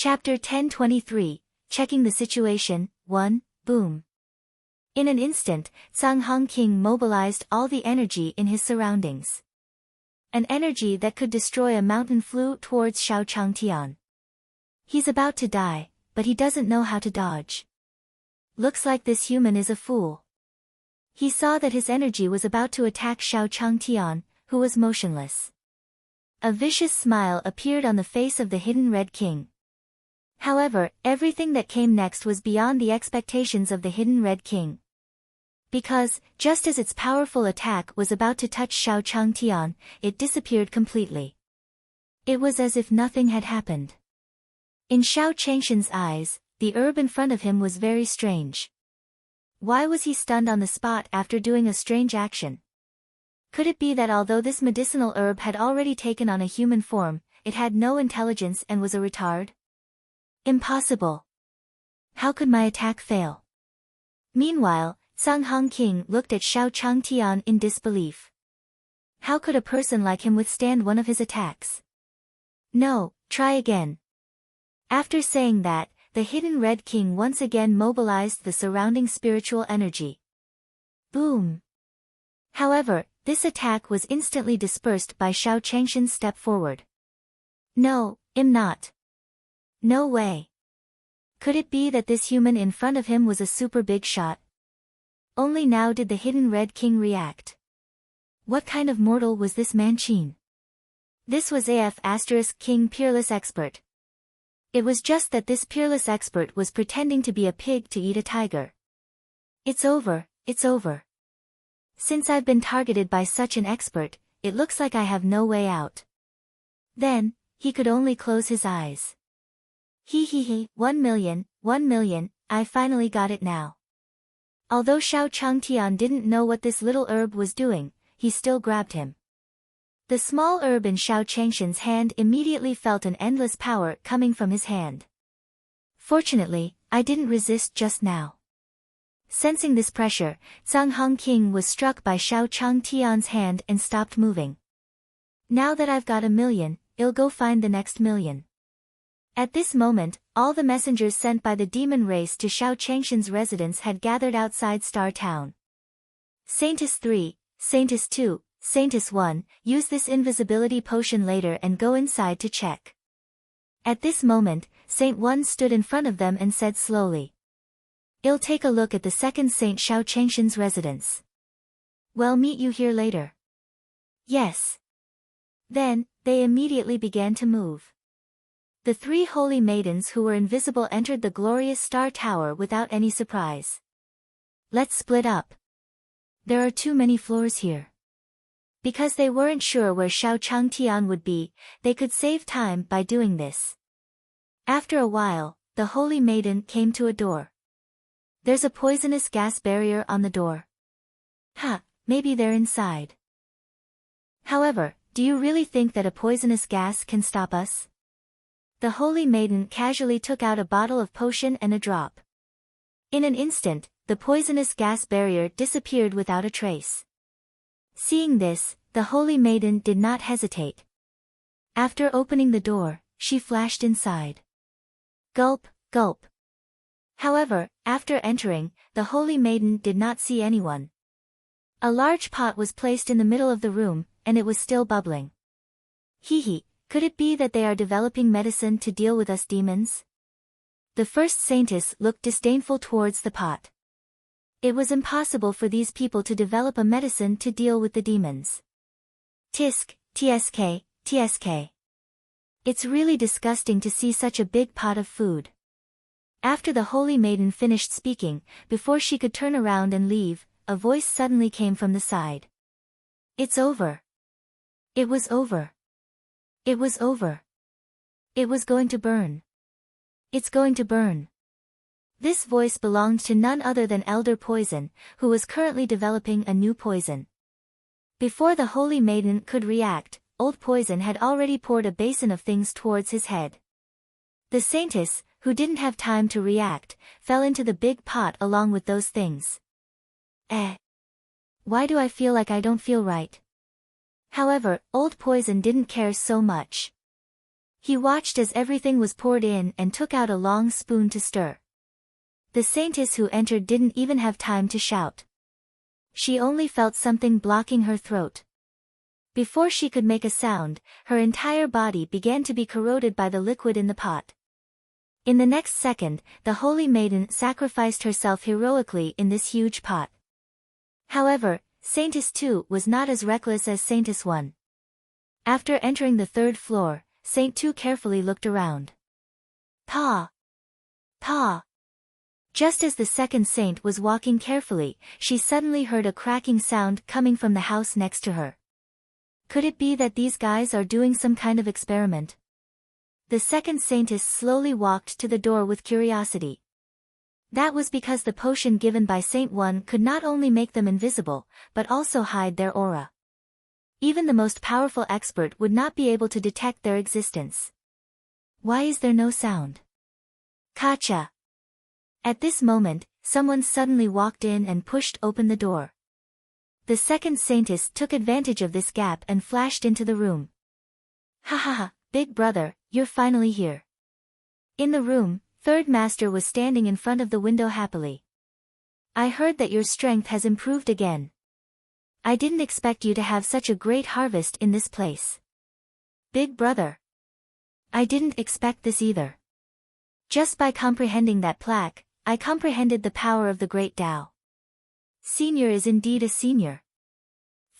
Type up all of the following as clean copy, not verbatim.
Chapter 1023, Checking the Situation, 1, Boom. In an instant, Sang Hong King mobilized all the energy in his surroundings. An energy that could destroy a mountain flew towards Xiao Changtian. He's about to die, but he doesn't know how to dodge. Looks like this human is a fool. He saw that his energy was about to attack Xiao Changtian, who was motionless. A vicious smile appeared on the face of the hidden Red King. However, everything that came next was beyond the expectations of the hidden Red King. Because, just as its powerful attack was about to touch Xiao Changtian, it disappeared completely. It was as if nothing had happened. In Xiao Changshan's eyes, the herb in front of him was very strange. Why was he stunned on the spot after doing a strange action? Could it be that although this medicinal herb had already taken on a human form, it had no intelligence and was a retard? Impossible. How could my attack fail? Meanwhile, Sang Hong King looked at Xiao Changtian in disbelief. How could a person like him withstand one of his attacks? No, try again. After saying that, the hidden Red King once again mobilized the surrounding spiritual energy. Boom. However, this attack was instantly dispersed by Xiao Changshan's step forward. No, I'm not. No way. Could it be that this human in front of him was a super big shot? Only now did the hidden Red King react. What kind of mortal was this Manchin? This was King Peerless Expert. It was just that this peerless expert was pretending to be a pig to eat a tiger. It's over, it's over. Since I've been targeted by such an expert, it looks like I have no way out. Then, he could only close his eyes. 1 million, I finally got it now. Although Xiao Changtian didn't know what this little herb was doing, he still grabbed him. The small herb in Xiao Changshan's hand immediately felt an endless power coming from his hand. Fortunately, I didn't resist just now. Sensing this pressure, Sang Hong King was struck by Xiao Changtian's hand and stopped moving. Now that I've got 1 million, I'll go find the next million. At this moment, all the messengers sent by the demon race to Xiao Changshan's residence had gathered outside Star Town. Saintess 3, Saintess 2, Saintess 1, use this invisibility potion later and go inside to check. At this moment, Saint 1 stood in front of them and said slowly. I'll take a look at the second Saint Xiao Changshan's residence. Well, meet you here later. Yes. Then, they immediately began to move. The 3 holy maidens who were invisible entered the glorious Star Tower without any surprise. Let's split up. There are too many floors here. Because they weren't sure where Xiao Changtian would be, they could save time by doing this. After a while, the holy maiden came to a door. There's a poisonous gas barrier on the door. Maybe they're inside. However, do you really think that a poisonous gas can stop us? The holy maiden casually took out a bottle of potion and a drop. In an instant, the poisonous gas barrier disappeared without a trace. Seeing this, the holy maiden did not hesitate. After opening the door, she flashed inside. Gulp, gulp. However, after entering, the holy maiden did not see anyone. A large pot was placed in the middle of the room, and it was still bubbling. Could it be that they are developing medicine to deal with us demons? The first saintess looked disdainful towards the pot. It was impossible for these people to develop a medicine to deal with the demons. TSK. It's really disgusting to see such a big pot of food. After the holy maiden finished speaking, before she could turn around and leave, a voice suddenly came from the side. It's over. It was over. It was over. It was going to burn. It's going to burn. This voice belonged to none other than Elder Poison, who was currently developing a new poison. Before the holy maiden could react, Old Poison had already poured a basin of things towards his head. The saintess, who didn't have time to react, fell into the big pot along with those things. Why do I feel like I don't feel right? However, Old Poison didn't care so much. He watched as everything was poured in and took out a long spoon to stir. The saintess who entered didn't even have time to shout. She only felt something blocking her throat. Before she could make a sound, her entire body began to be corroded by the liquid in the pot. In the next second, the holy maiden sacrificed herself heroically in this huge pot. However, Saintess 2 was not as reckless as Saintess 1. After entering the third floor, Saint 2 carefully looked around. Pa! Pa! Just as the second saint was walking carefully, she suddenly heard a cracking sound coming from the house next to her. Could it be that these guys are doing some kind of experiment? The second saintess slowly walked to the door with curiosity. That was because the potion given by Saint 1 could not only make them invisible, but also hide their aura. Even the most powerful expert would not be able to detect their existence. Why is there no sound? Kacha! At this moment, someone suddenly walked in and pushed open the door. The second saintess took advantage of this gap and flashed into the room. Ha ha ha, big brother, you're finally here. In the room, third master was standing in front of the window happily. I heard that your strength has improved again. I didn't expect you to have such a great harvest in this place. Big brother. I didn't expect this either. Just by comprehending that plaque, I comprehended the power of the great Tao. Senior is indeed a senior.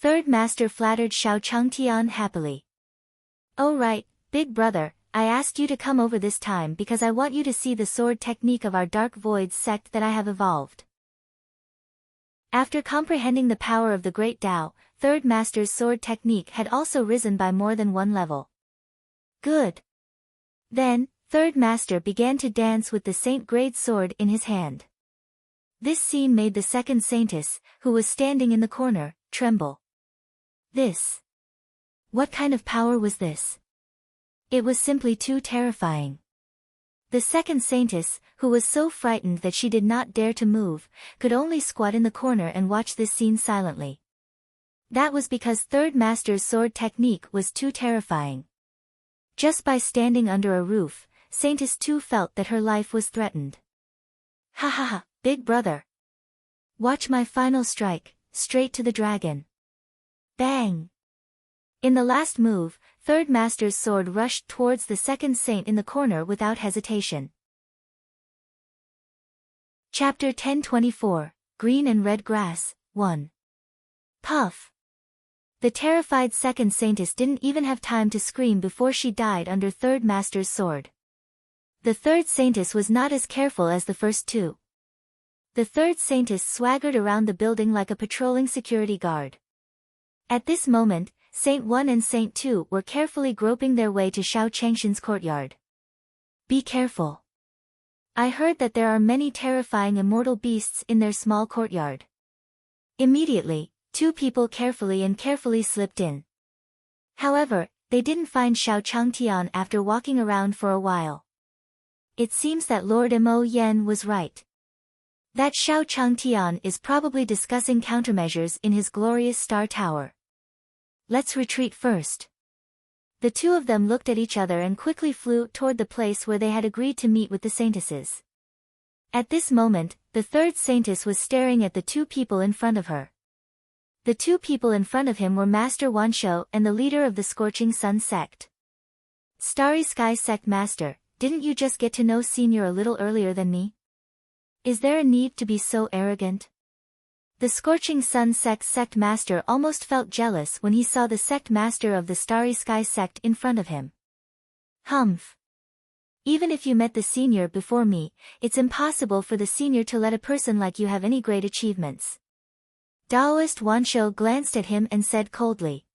Third master flattered Xiao Changtian happily. Oh right, big brother, I asked you to come over this time because I want you to see the sword technique of our Dark Voids sect that I have evolved. After comprehending the power of the great Tao, third master's sword technique had also risen by more than one level. Good. Then, third master began to dance with the saint-grade sword in his hand. This scene made the second saintess, who was standing in the corner, tremble. This. What kind of power was this? It was simply too terrifying. The second saintess, who was so frightened that she did not dare to move, could only squat in the corner and watch this scene silently. That was because third master's sword technique was too terrifying. Just by standing under a roof, Saintess 2 felt that her life was threatened. Ha ha ha, big brother. Watch my final strike, straight to the dragon. Bang! In the last move, third master's sword rushed towards the second saint in the corner without hesitation. Chapter 1024, Green and Red Grass, 1. Puff! The terrified second saintess didn't even have time to scream before she died under third master's sword. The third saintess was not as careful as the first two. The third saintess swaggered around the building like a patrolling security guard. At this moment, Saint 1 and Saint 2 were carefully groping their way to Xiao Changshan's courtyard. Be careful. I heard that there are many terrifying immortal beasts in their small courtyard. Immediately, two people carefully slipped in. However, they didn't find Xiao Changtian after walking around for a while. It seems that Lord Mo Yen was right. That Xiao Changtian is probably discussing countermeasures in his glorious Star Tower. Let's retreat first. The two of them looked at each other and quickly flew toward the place where they had agreed to meet with the saintesses. At this moment, the third saintess was staring at the two people in front of her. The two people in front of him were Master Wanshou and the leader of the Scorching Sun sect. Starry Sky sect master, didn't you just get to know Senior a little earlier than me? Is there a need to be so arrogant? The Scorching Sun sect master almost felt jealous when he saw the sect master of the Starry Sky sect in front of him. Humph. Even if you met the senior before me, it's impossible for the senior to let a person like you have any great achievements. Daoist Wanshou glanced at him and said coldly.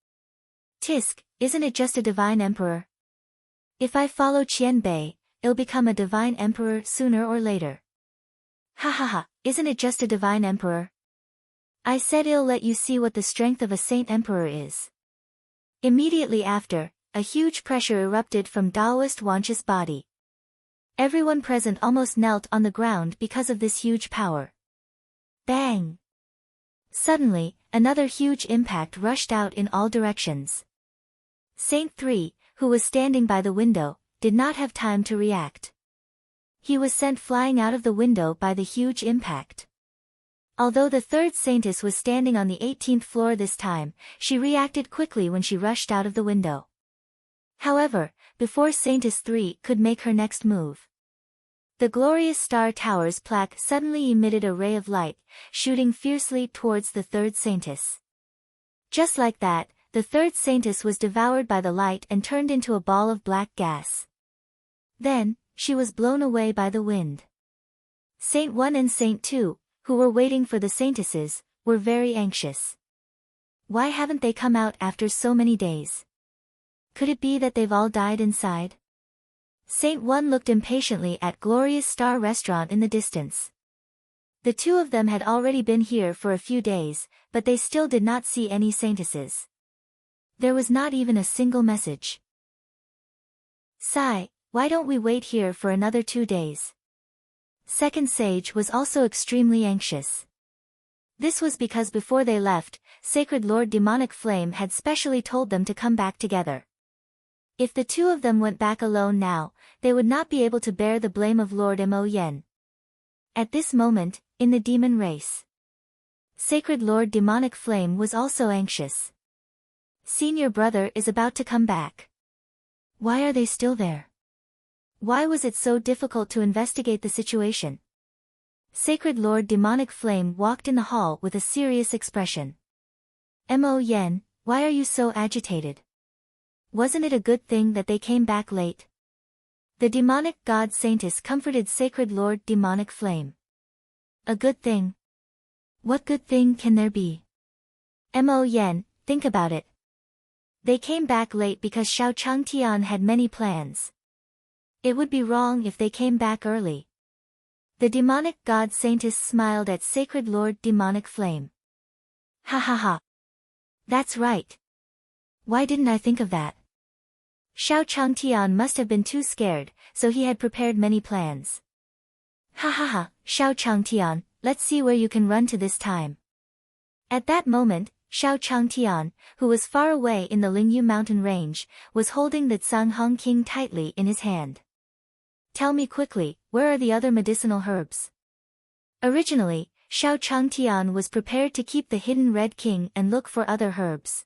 Tisk, isn't it just a divine emperor? If I follow Qian Bei, I'll become a divine emperor sooner or later. Ha ha ha, isn't it just a divine emperor? I said I'll let you see what the strength of a saint emperor is. Immediately after, a huge pressure erupted from Daoist Wanshou's body. Everyone present almost knelt on the ground because of this huge power. Bang! Suddenly, another huge impact rushed out in all directions. Saint 3, who was standing by the window, did not have time to react. He was sent flying out of the window by the huge impact. Although the third saintess was standing on the 18th floor this time, she reacted quickly when she rushed out of the window. However, before Saintess 3 could make her next move, the glorious Star Tower's plaque suddenly emitted a ray of light, shooting fiercely towards the third saintess. Just like that, the third saintess was devoured by the light and turned into a ball of black gas. Then, she was blown away by the wind. Saint 1 and Saint 2, who were waiting for the saintesses, were very anxious. Why haven't they come out after so many days? Could it be that they've all died inside? Saint 1 looked impatiently at Glorious Star Restaurant in the distance. The two of them had already been here for a few days, but they still did not see any saintesses. There was not even a single message. Sigh, why don't we wait here for another 2 days? Second Sage was also extremely anxious. This was because before they left, Sacred Lord Demonic Flame had specially told them to come back together. If the two of them went back alone now, they would not be able to bear the blame of Lord Mo Yen. At this moment, in the demon race, Sacred Lord Demonic Flame was also anxious. Senior brother is about to come back. Why are they still there? Why was it so difficult to investigate the situation? Sacred Lord Demonic Flame walked in the hall with a serious expression. Mo Yen, why are you so agitated? Wasn't it a good thing that they came back late? The demonic god Saintess comforted Sacred Lord Demonic Flame. A good thing? What good thing can there be? Mo Yen, think about it. They came back late because Xiao Changtian had many plans. It would be wrong if they came back early. The demonic god Saintess smiled at Sacred Lord Demonic Flame. Ha ha ha. That's right. Why didn't I think of that? Xiao Changtian must have been too scared, so he had prepared many plans. Ha ha ha, Xiao Changtian, let's see where you can run to this time. At that moment, Xiao Changtian, who was far away in the Lingyu mountain range, was holding the Canghong King tightly in his hand. Tell me quickly, where are the other medicinal herbs? Originally, Xiao Changtian was prepared to keep the hidden Red King and look for other herbs.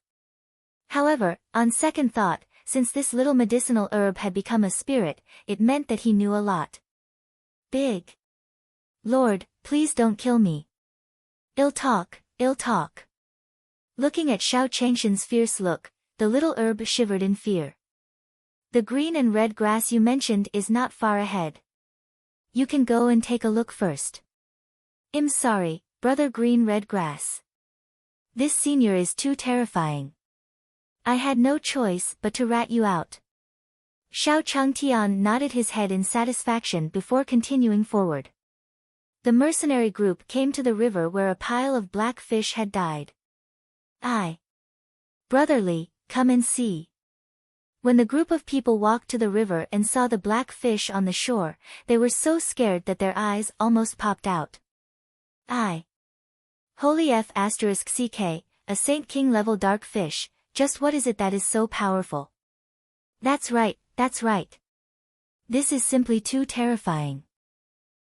However, on second thought, since this little medicinal herb had become a spirit, it meant that he knew a lot. Big. Lord, please don't kill me. Ill talk, ill talk. Looking at Xiao Changshan's fierce look, the little herb shivered in fear. The green and red grass you mentioned is not far ahead. You can go and take a look first. I'm sorry, brother green red grass. This senior is too terrifying. I had no choice but to rat you out. Xiao Changtian nodded his head in satisfaction before continuing forward. The mercenary group came to the river where a pile of black fish had died. Brotherly, come and see. When the group of people walked to the river and saw the black fish on the shore, they were so scared that their eyes almost popped out. Holy F***CK, a Saint King level dark fish, just what is it that is so powerful? That's right, that's right. This is simply too terrifying.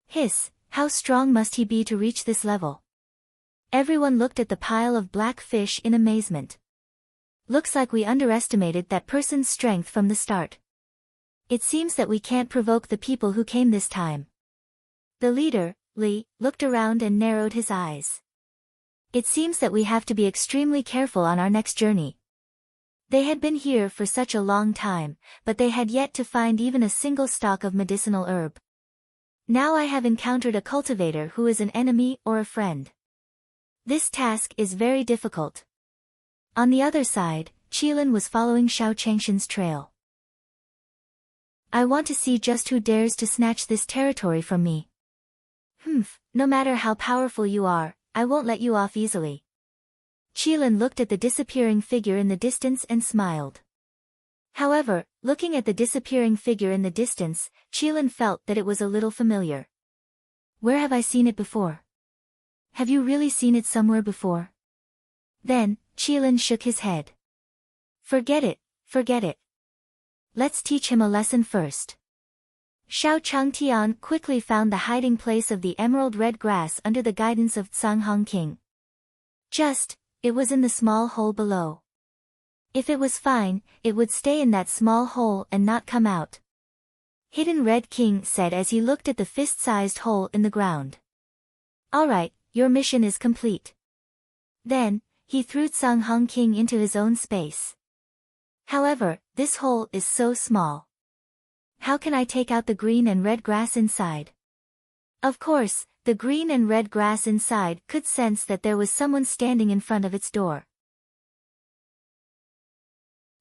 Hiss, how strong must he be to reach this level? Everyone looked at the pile of black fish in amazement. Looks like we underestimated that person's strength from the start. It seems that we can't provoke the people who came this time. The leader, Li, looked around and narrowed his eyes. It seems that we have to be extremely careful on our next journey. They had been here for such a long time, but they had yet to find even a single stalk of medicinal herb. Now I have encountered a cultivator who is an enemy or a friend. This task is very difficult. On the other side, Qilin was following Xiao Changshan's trail. I want to see just who dares to snatch this territory from me. No matter how powerful you are, I won't let you off easily. Qilin looked at the disappearing figure in the distance and smiled. However, looking at the disappearing figure in the distance, Qilin felt that it was a little familiar. Where have I seen it before? Have you really seen it somewhere before? Then, Qilin shook his head. Forget it, forget it. let's teach him a lesson first. Xiao Changtian quickly found the hiding place of the emerald red grass under the guidance of Canghong King. It was in the small hole below. If it was fine, it would stay in that small hole and not come out. Hidden Red King said as he looked at the fist-sized hole in the ground. Alright, your mission is complete. Then, he threw Canghong King into his own space. However, this hole is so small. How can I take out the green and red grass inside? Of course, the green and red grass inside could sense that there was someone standing in front of its door.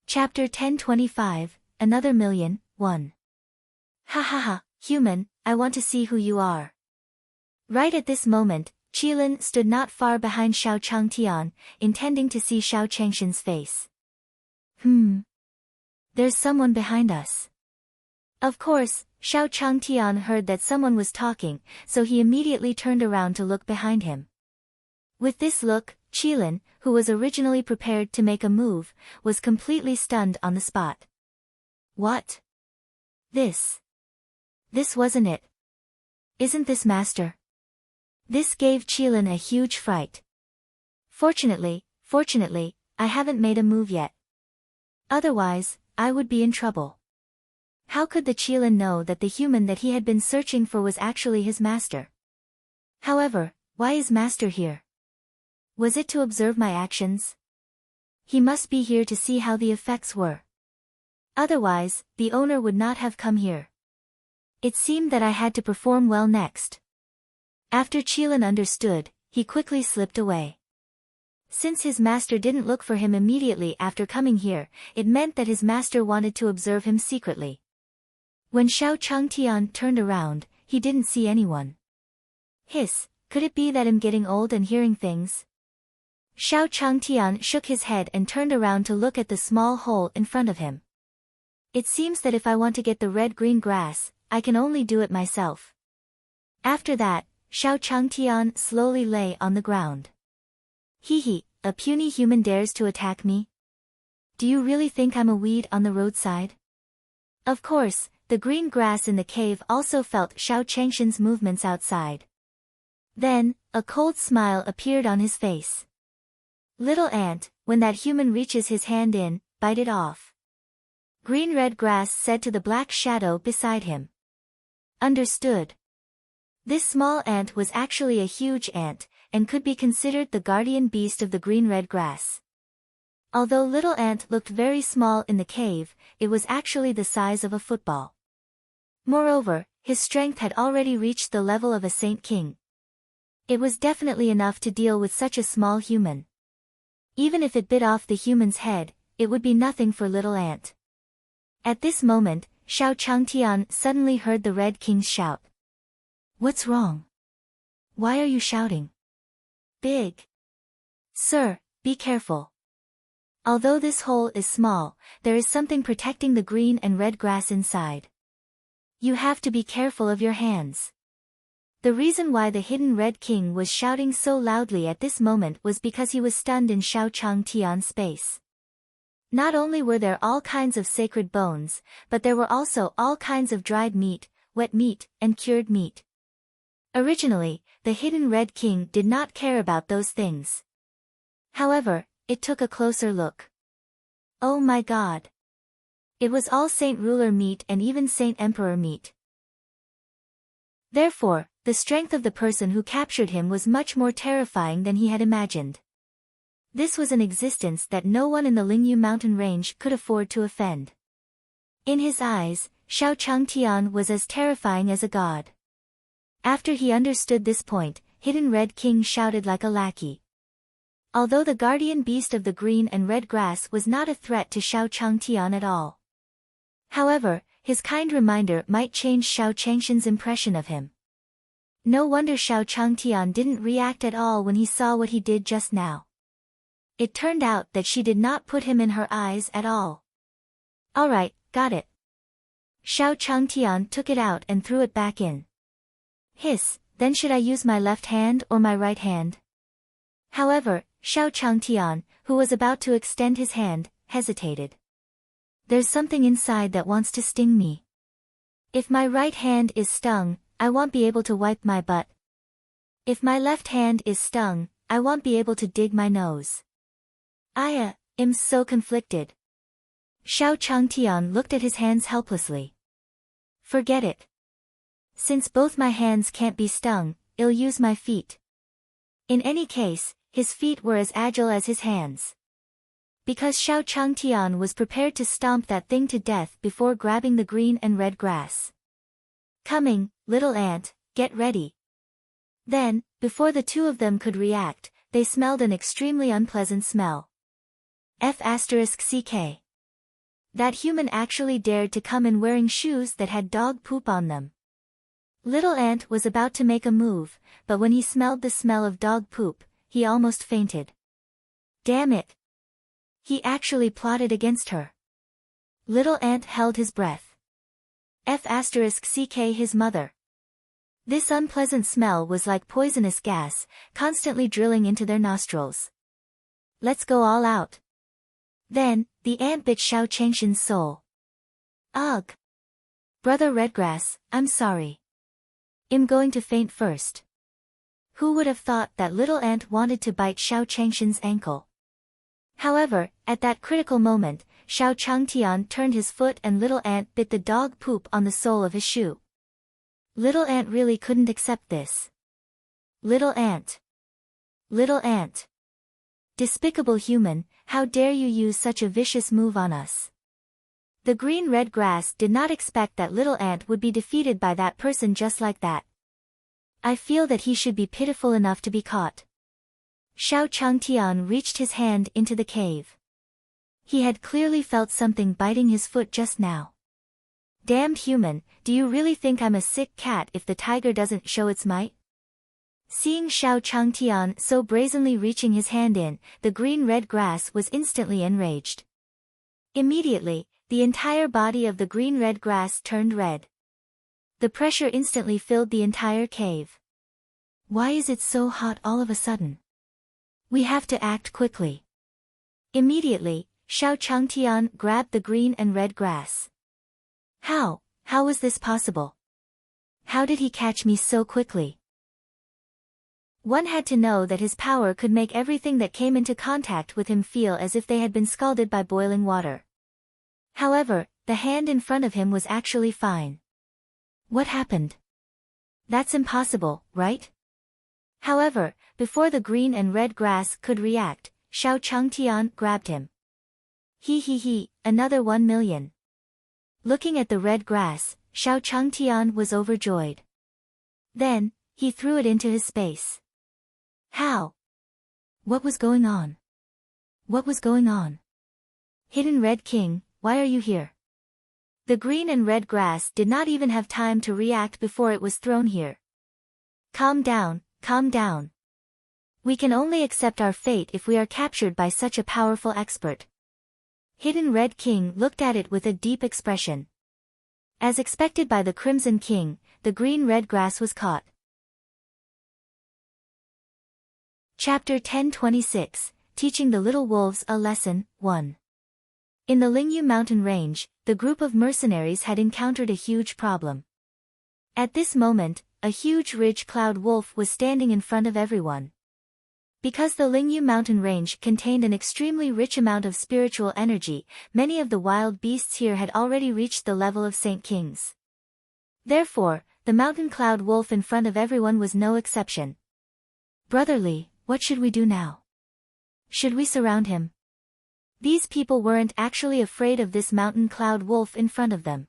Chapter 1025, Another Million, 1. Ha ha ha, human, I want to see who you are. Right at this moment, Qilin stood not far behind Xiao Changtian, intending to see Xiao Changshan's face. There's someone behind us. Of course, Xiao Changtian heard that someone was talking, so he immediately turned around to look behind him. With this look, Qilin, who was originally prepared to make a move, was completely stunned on the spot. What? This wasn't it. Isn't this master? This gave Qilin a huge fright. Fortunately, I haven't made a move yet. Otherwise, I would be in trouble. How could the Qilin know that the human that he had been searching for was actually his master? However, why is master here? Was it to observe my actions? He must be here to see how the effects were. Otherwise, the owner would not have come here. It seemed that I had to perform well next. After Qilin understood, he quickly slipped away. Since his master didn't look for him immediately after coming here, it meant that his master wanted to observe him secretly. When Xiao Changtian turned around, he didn't see anyone. Could it be that I'm getting old and hearing things? Xiao Changtian shook his head and turned around to look at the small hole in front of him. It seems that if I want to get the red-green grass, I can only do it myself. After that, Xiao Changtian slowly lay on the ground. A puny human dares to attack me? Do you really think I'm a weed on the roadside? Of course, the green grass in the cave also felt Xiao Changshan's movements outside. Then, a cold smile appeared on his face. Little ant, when that human reaches his hand in, bite it off. Green-red grass said to the black shadow beside him. Understood. This small ant was actually a huge ant, and could be considered the guardian beast of the green-red grass. Although little ant looked very small in the cave, it was actually the size of a football. Moreover, his strength had already reached the level of a Saint King. It was definitely enough to deal with such a small human. Even if it bit off the human's head, it would be nothing for little ant. At this moment, Xiao Changtian suddenly heard the Red King's shout. What's wrong? Why are you shouting? Big. Sir, be careful. Although this hole is small, there is something protecting the green and red grass inside. You have to be careful of your hands. The reason why the hidden Red King was shouting so loudly at this moment was because he was stunned in Xiao Changtian's space. Not only were there all kinds of sacred bones, but there were also all kinds of dried meat, wet meat, and cured meat. Originally, the hidden Red King did not care about those things. However, it took a closer look. Oh my God! It was all Saint Ruler meat and even Saint Emperor meat. Therefore, the strength of the person who captured him was much more terrifying than he had imagined. This was an existence that no one in the Lingyu mountain range could afford to offend. In his eyes, Xiao Changtian was as terrifying as a god. After he understood this point, Hidden Red King shouted like a lackey. Although the guardian beast of the green and red grass was not a threat to Xiao Changtian at all. However, his kind reminder might change Xiao Changshan's impression of him. No wonder Xiao Changtian didn't react at all when he saw what he did just now. It turned out that she did not put him in her eyes at all. Alright, got it. Xiao Changtian took it out and threw it back in. Then should I use my left hand or my right hand? However, Xiao Changtian, who was about to extend his hand, hesitated. There's something inside that wants to sting me. If my right hand is stung, I won't be able to wipe my butt. If my left hand is stung, I won't be able to dig my nose. I am so conflicted. Xiao Changtian looked at his hands helplessly. Forget it. Since both my hands can't be stung, I'll use my feet. In any case, his feet were as agile as his hands. Because Xiao Changtian was prepared to stomp that thing to death before grabbing the green and red grass. Coming, little ant, get ready. Then, before the two of them could react, they smelled an extremely unpleasant smell. F***ck. That human actually dared to come in wearing shoes that had dog poop on them. Little ant was about to make a move, but when he smelled the smell of dog poop, he almost fainted. Damn it! He actually plotted against her. Little ant held his breath. F***ck his mother. This unpleasant smell was like poisonous gas, constantly drilling into their nostrils. Let's go all out. Then, the ant bit Xiao Changshan's soul. Ugh! Brother Redgrass, I'm sorry. I'm going to faint first. Who would have thought that little ant wanted to bite Xiao Changshan's ankle? However, at that critical moment, Xiao Changtian turned his foot and little ant bit the dog poop on the sole of his shoe. Little ant really couldn't accept this. Little ant. Little ant. Despicable human, how dare you use such a vicious move on us? The green-red grass did not expect that little ant would be defeated by that person just like that. I feel that he should be pitiful enough to be caught. Xiao Changtian reached his hand into the cave. He had clearly felt something biting his foot just now. Damned human, do you really think I'm a sick cat if the tiger doesn't show its might? Seeing Xiao Changtian so brazenly reaching his hand in, the green-red grass was instantly enraged. Immediately, the entire body of the green-red grass turned red. The pressure instantly filled the entire cave. Why is it so hot all of a sudden? We have to act quickly. Immediately, Xiao Changtian grabbed the green and red grass. How was this possible? How did he catch me so quickly? One had to know that his power could make everything that came into contact with him feel as if they had been scalded by boiling water. However, the hand in front of him was actually fine. What happened? That's impossible, right? However, before the green and red grass could react, Xiao Changtian grabbed him. Another 1 million. Looking at the red grass, Xiao Changtian was overjoyed. Then, he threw it into his space. How? What was going on? What was going on? Hidden Red King, why are you here? The green and red grass did not even have time to react before it was thrown here. Calm down, calm down. We can only accept our fate if we are captured by such a powerful expert. Hidden Red King looked at it with a deep expression. As expected by the Crimson King, the green-red grass was caught. Chapter 1026, Teaching the Little Wolves a Lesson, 1. In the Lingyu mountain range, the group of mercenaries had encountered a huge problem. At this moment, a huge ridge cloud wolf was standing in front of everyone. Because the Lingyu mountain range contained an extremely rich amount of spiritual energy, many of the wild beasts here had already reached the level of Saint Kings. Therefore, the mountain cloud wolf in front of everyone was no exception. Brotherly, what should we do now? Should we surround him? These people weren't actually afraid of this mountain cloud wolf in front of them.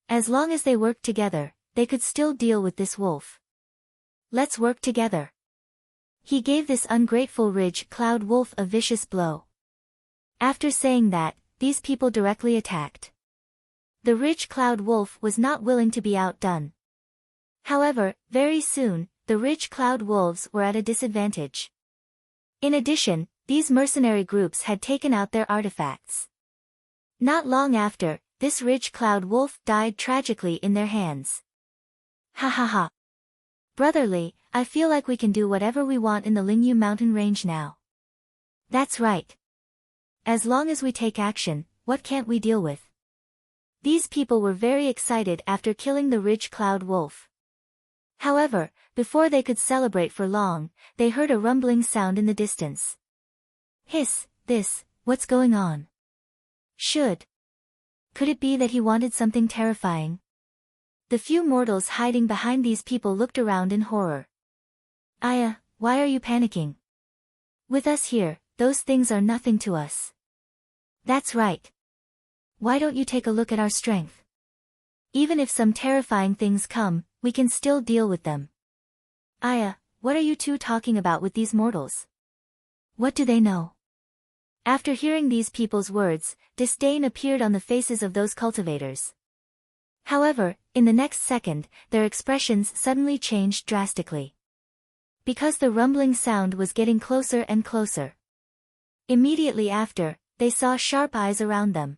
As long as they worked together, they could still deal with this wolf. Let's work together. He gave this ungrateful ridge cloud wolf a vicious blow. After saying that, these people directly attacked. The ridge cloud wolf was not willing to be outdone. However, very soon, the ridge cloud wolves were at a disadvantage. In addition, these mercenary groups had taken out their artifacts. Not long after, this ridge cloud wolf died tragically in their hands. Ha ha ha. Brotherly, I feel like we can do whatever we want in the Lingyu mountain range now. That's right. As long as we take action, what can't we deal with? These people were very excited after killing the ridge cloud wolf. However, before they could celebrate for long, they heard a rumbling sound in the distance. Hiss, what's going on? Could it be that he wanted something terrifying? The few mortals hiding behind these people looked around in horror. Aya, why are you panicking? With us here, those things are nothing to us. That's right. Why don't you take a look at our strength? Even if some terrifying things come, we can still deal with them. Aya, what are you two talking about with these mortals? What do they know? After hearing these people's words, disdain appeared on the faces of those cultivators. However, in the next second, their expressions suddenly changed drastically. Because the rumbling sound was getting closer and closer. Immediately after, they saw sharp eyes around them.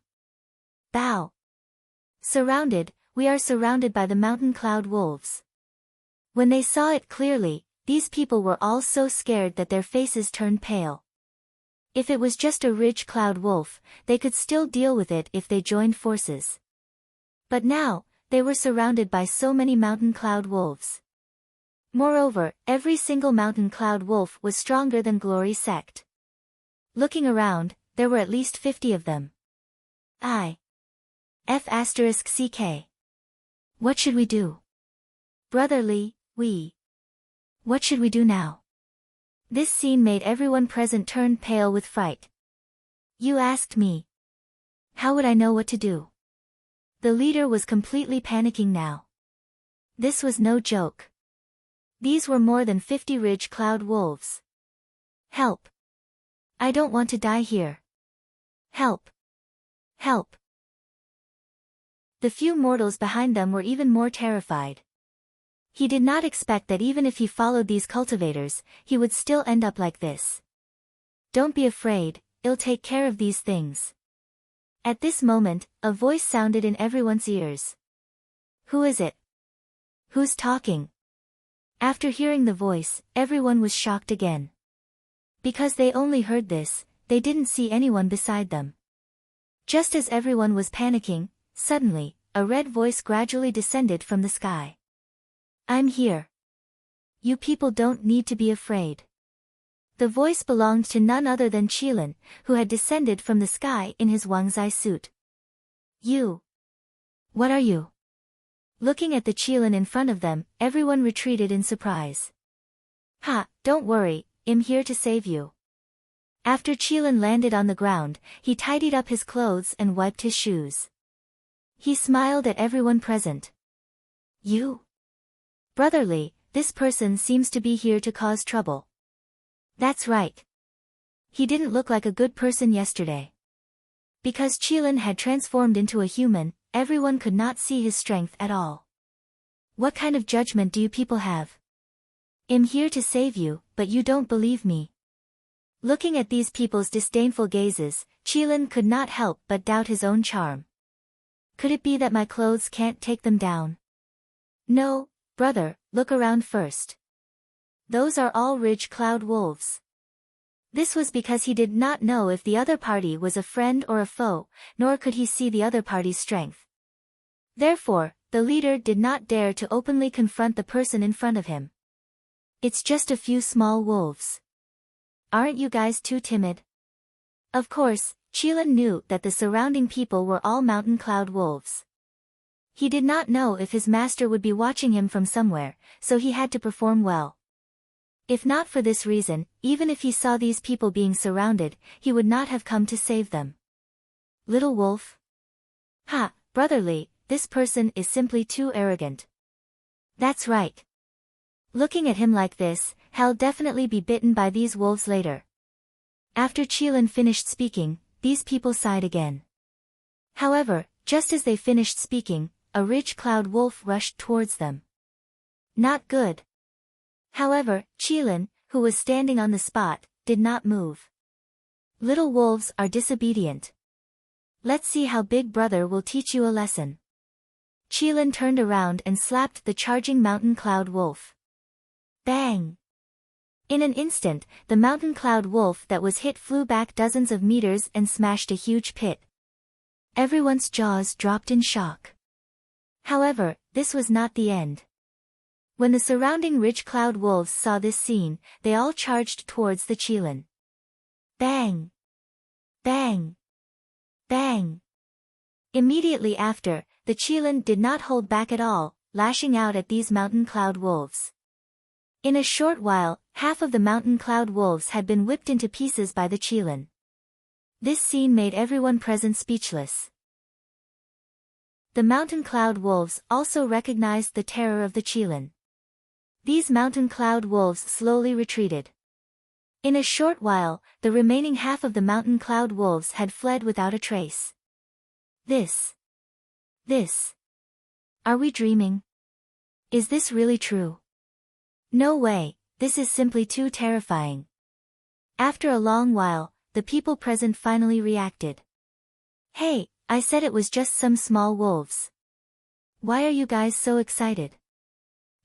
Bow. We are surrounded by the mountain cloud wolves. When they saw it clearly, these people were all so scared that their faces turned pale. If it was just a ridge cloud wolf, they could still deal with it if they joined forces. But now, they were surrounded by so many mountain cloud wolves. Moreover, every single mountain cloud wolf was stronger than Glory Sect. Looking around, there were at least 50 of them. F***CK. What should we do? Brotherly, what should we do now? This scene made everyone present turn pale with fright. You asked me. How would I know what to do? The leader was completely panicking now. This was no joke. These were more than 50 ridge cloud wolves. Help! I don't want to die here. Help! Help! The few mortals behind them were even more terrified. He did not expect that even if he followed these cultivators, he would still end up like this. Don't be afraid, I'll take care of these things. At this moment, a voice sounded in everyone's ears. Who is it? Who's talking? After hearing the voice, everyone was shocked again. Because they only heard this, they didn't see anyone beside them. Just as everyone was panicking, suddenly, a red voice gradually descended from the sky. I'm here. You people don't need to be afraid. The voice belonged to none other than Qilin, who had descended from the sky in his Wangzai suit. You. What are you? Looking at the Qilin in front of them, everyone retreated in surprise. Don't worry, I'm here to save you. After Qilin landed on the ground, he tidied up his clothes and wiped his shoes. He smiled at everyone present. You? Brotherly, this person seems to be here to cause trouble. That's right. He didn't look like a good person yesterday. Because Qilin had transformed into a human, everyone could not see his strength at all. What kind of judgment do you people have? I'm here to save you, but you don't believe me. Looking at these people's disdainful gazes, Qilin could not help but doubt his own charm. Could it be that my clothes can't take them down? No, brother, look around first. Those are all ridge cloud wolves. This was because he did not know if the other party was a friend or a foe, nor could he see the other party's strength. Therefore, the leader did not dare to openly confront the person in front of him. It's just a few small wolves. Aren't you guys too timid? Of course, Qilin knew that the surrounding people were all mountain cloud wolves. He did not know if his master would be watching him from somewhere, so he had to perform well. If not for this reason, even if he saw these people being surrounded, he would not have come to save them. Little wolf? Brotherly, this person is simply too arrogant. That's right. Looking at him like this, he'll definitely be bitten by these wolves later. After Qilin finished speaking, these people sighed again. However, just as they finished speaking, a ridge cloud wolf rushed towards them. Not good. However, Qilin, who was standing on the spot, did not move. Little wolves are disobedient. Let's see how Big Brother will teach you a lesson. Qilin turned around and slapped the charging mountain cloud wolf. Bang! In an instant, the mountain cloud wolf that was hit flew back dozens of meters and smashed a huge pit. Everyone's jaws dropped in shock. However, this was not the end. When the surrounding ridge cloud wolves saw this scene, they all charged towards the Qilin. Bang! Bang! Bang! Immediately after, the Qilin did not hold back at all, lashing out at these mountain cloud wolves. In a short while, half of the mountain cloud wolves had been whipped into pieces by the Qilin. This scene made everyone present speechless. The mountain cloud wolves also recognized the terror of the Qilin. These mountain cloud wolves slowly retreated. In a short while, the remaining half of the mountain cloud wolves had fled without a trace. This. Are we dreaming? Is this really true? No way, this is simply too terrifying. After a long while, the people present finally reacted. Hey, I said it was just some small wolves. Why are you guys so excited?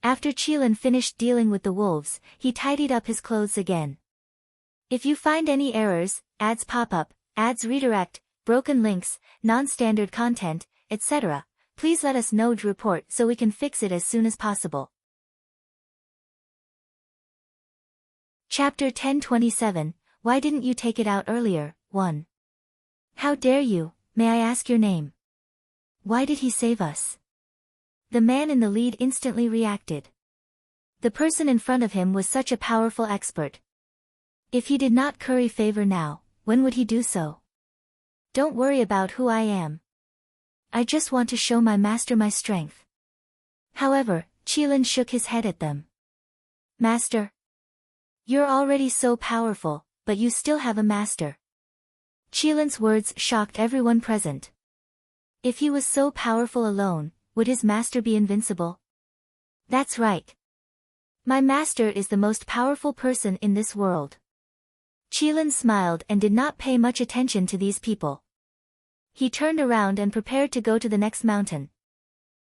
After Qilin finished dealing with the wolves, he tidied up his clothes again. If you find any errors, ads pop up, ads redirect, broken links, non-standard content, etc., please let us know to report so we can fix it as soon as possible. Chapter 1027, Why didn't you take it out earlier? 1. How dare you, may I ask your name? Why did he save us? The man in the lead instantly reacted. The person in front of him was such a powerful expert. If he did not curry favor now, when would he do so? Don't worry about who I am. I just want to show my master my strength. However, Qilin shook his head at them. Master? You're already so powerful, but you still have a master. Qilin's words shocked everyone present. If he was so powerful alone, would his master be invincible? That's right. My master is the most powerful person in this world. Qilin smiled and did not pay much attention to these people. He turned around and prepared to go to the next mountain.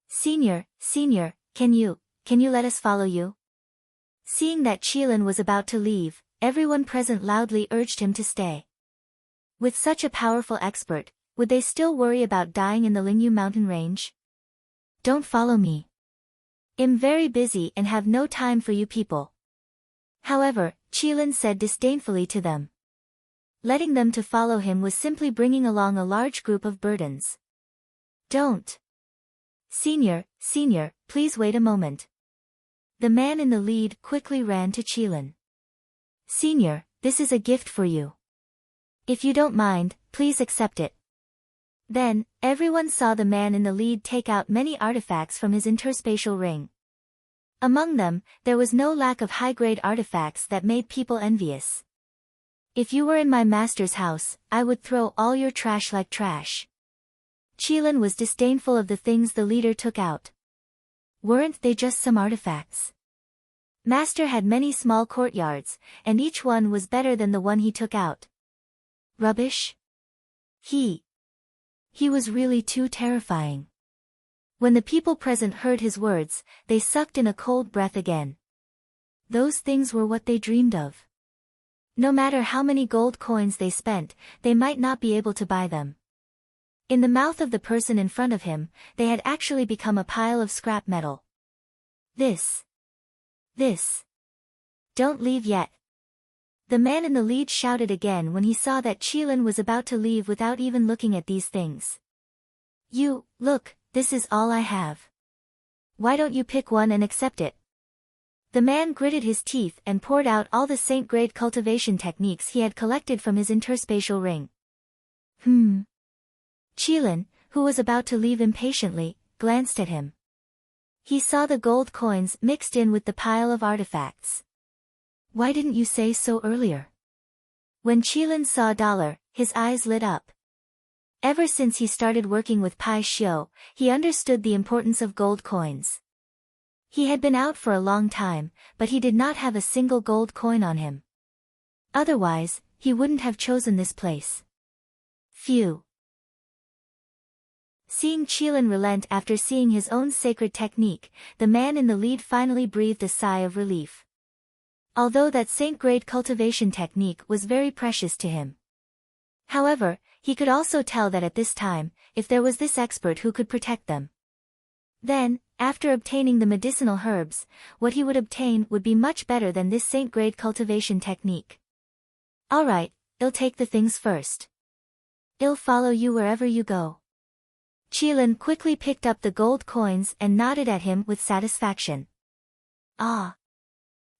Senior, can you let us follow you? Seeing that Qilin was about to leave, everyone present loudly urged him to stay. With such a powerful expert, would they still worry about dying in the Lingyu mountain range? Don't follow me. I'm very busy and have no time for you people. However, Qilin said disdainfully to them. Letting them to follow him was simply bringing along a large group of burdens. Don't. Senior, please wait a moment. The man in the lead quickly ran to Qilin. Senior, this is a gift for you. If you don't mind, please accept it. Then, everyone saw the man in the lead take out many artifacts from his interspatial ring. Among them, there was no lack of high-grade artifacts that made people envious. If you were in my master's house, I would throw all your trash like trash. Qilin was disdainful of the things the leader took out. Weren't they just some artifacts? Master had many small courtyards, and each one was better than the one he took out. Rubbish? He was really too terrifying. When the people present heard his words, they sucked in a cold breath again. Those things were what they dreamed of. No matter how many gold coins they spent, they might not be able to buy them. In the mouth of the person in front of him, they had actually become a pile of scrap metal. This. Don't leave yet. The man in the lead shouted again when he saw that Qilin was about to leave without even looking at these things. Look, this is all I have. Why don't you pick one and accept it? The man gritted his teeth and poured out all the saint-grade cultivation techniques he had collected from his interspatial ring. Qilin, who was about to leave impatiently, glanced at him. He saw the gold coins mixed in with the pile of artifacts. Why didn't you say so earlier? When Qilin saw $, his eyes lit up. Ever since he started working with Pai Xiu, he understood the importance of gold coins. He had been out for a long time, but he did not have a single gold coin on him. Otherwise, he wouldn't have chosen this place. Phew. Seeing Qilin relent after seeing his own sacred technique, the man in the lead finally breathed a sigh of relief. Although that saint-grade cultivation technique was very precious to him. However, he could also tell that at this time, if there was this expert who could protect them. Then, after obtaining the medicinal herbs, what he would obtain would be much better than this saint-grade cultivation technique. Alright, I'll take the things first. I'll follow you wherever you go. Qilin quickly picked up the gold coins and nodded at him with satisfaction. Ah.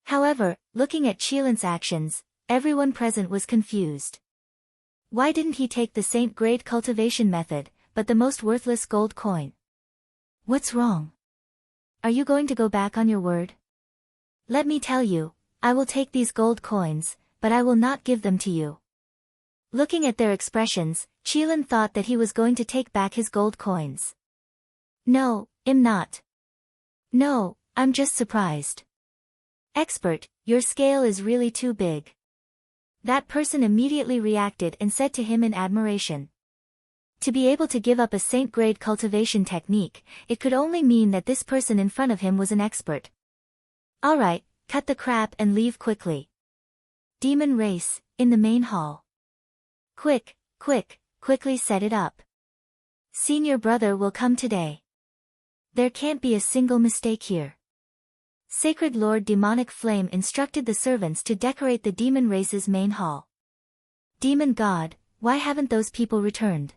However, looking at Qilin's actions, everyone present was confused. Why didn't he take the saint-grade cultivation method, but the most worthless gold coin? What's wrong? Are you going to go back on your word? Let me tell you, I will take these gold coins, but I will not give them to you. Looking at their expressions, Qilin thought that he was going to take back his gold coins. No, I'm not. No, I'm just surprised. Expert, your scale is really too big. That person immediately reacted and said to him in admiration. To be able to give up a saint-grade cultivation technique, it could only mean that this person in front of him was an expert. Alright, cut the crap and leave quickly. Demon race, in the main hall. Quick, quickly set it up. Senior brother will come today. There can't be a single mistake here. Sacred Lord Demonic Flame instructed the servants to decorate the demon race's main hall. Demon God, why haven't those people returned?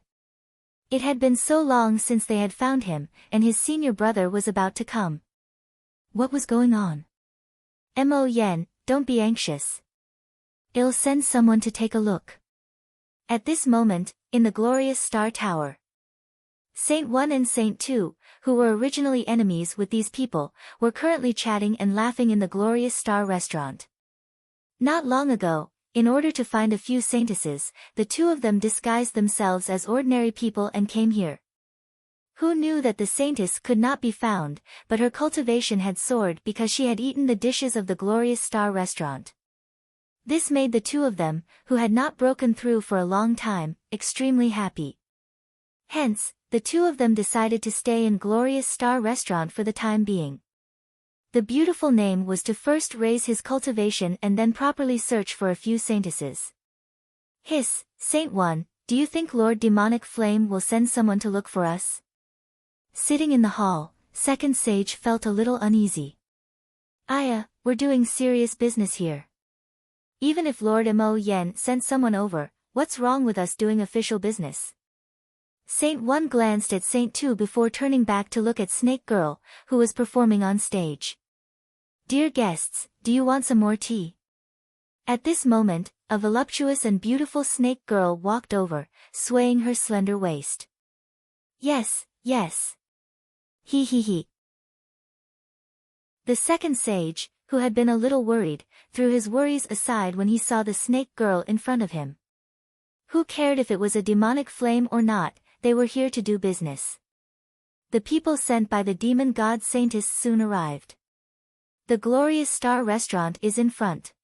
It had been so long since they had found him, and his senior brother was about to come. What was going on? Mo Yen, don't be anxious. I'll send someone to take a look. At this moment, in the glorious Star Tower, Saint 1 and Saint 2, who were originally enemies with these people, were currently chatting and laughing in the glorious Star Restaurant. Not long ago, in order to find a few saintesses, the two of them disguised themselves as ordinary people and came here. Who knew that the saintess could not be found, but her cultivation had soared because she had eaten the dishes of the glorious Star Restaurant. This made the two of them, who had not broken through for a long time, extremely happy. Hence, the two of them decided to stay in glorious Star Restaurant for the time being. The beautiful name was to first raise his cultivation and then properly search for a few saintesses. Hiss, Saint 1, do you think Lord Demonic Flame will send someone to look for us? Sitting in the hall, Second Sage felt a little uneasy. We're doing serious business here. Even if Lord Mo Yen sent someone over, what's wrong with us doing official business? Saint 1 glanced at Saint 2 before turning back to look at Snake Girl, who was performing on stage. Dear guests, do you want some more tea? At this moment, a voluptuous and beautiful Snake Girl walked over, swaying her slender waist. Yes. He. The second sage, who had been a little worried, threw his worries aside when he saw the Snake Girl in front of him. Who cared if it was a demonic flame or not, they were here to do business. The people sent by the demon god Saintess soon arrived. The glorious Star Restaurant is in front.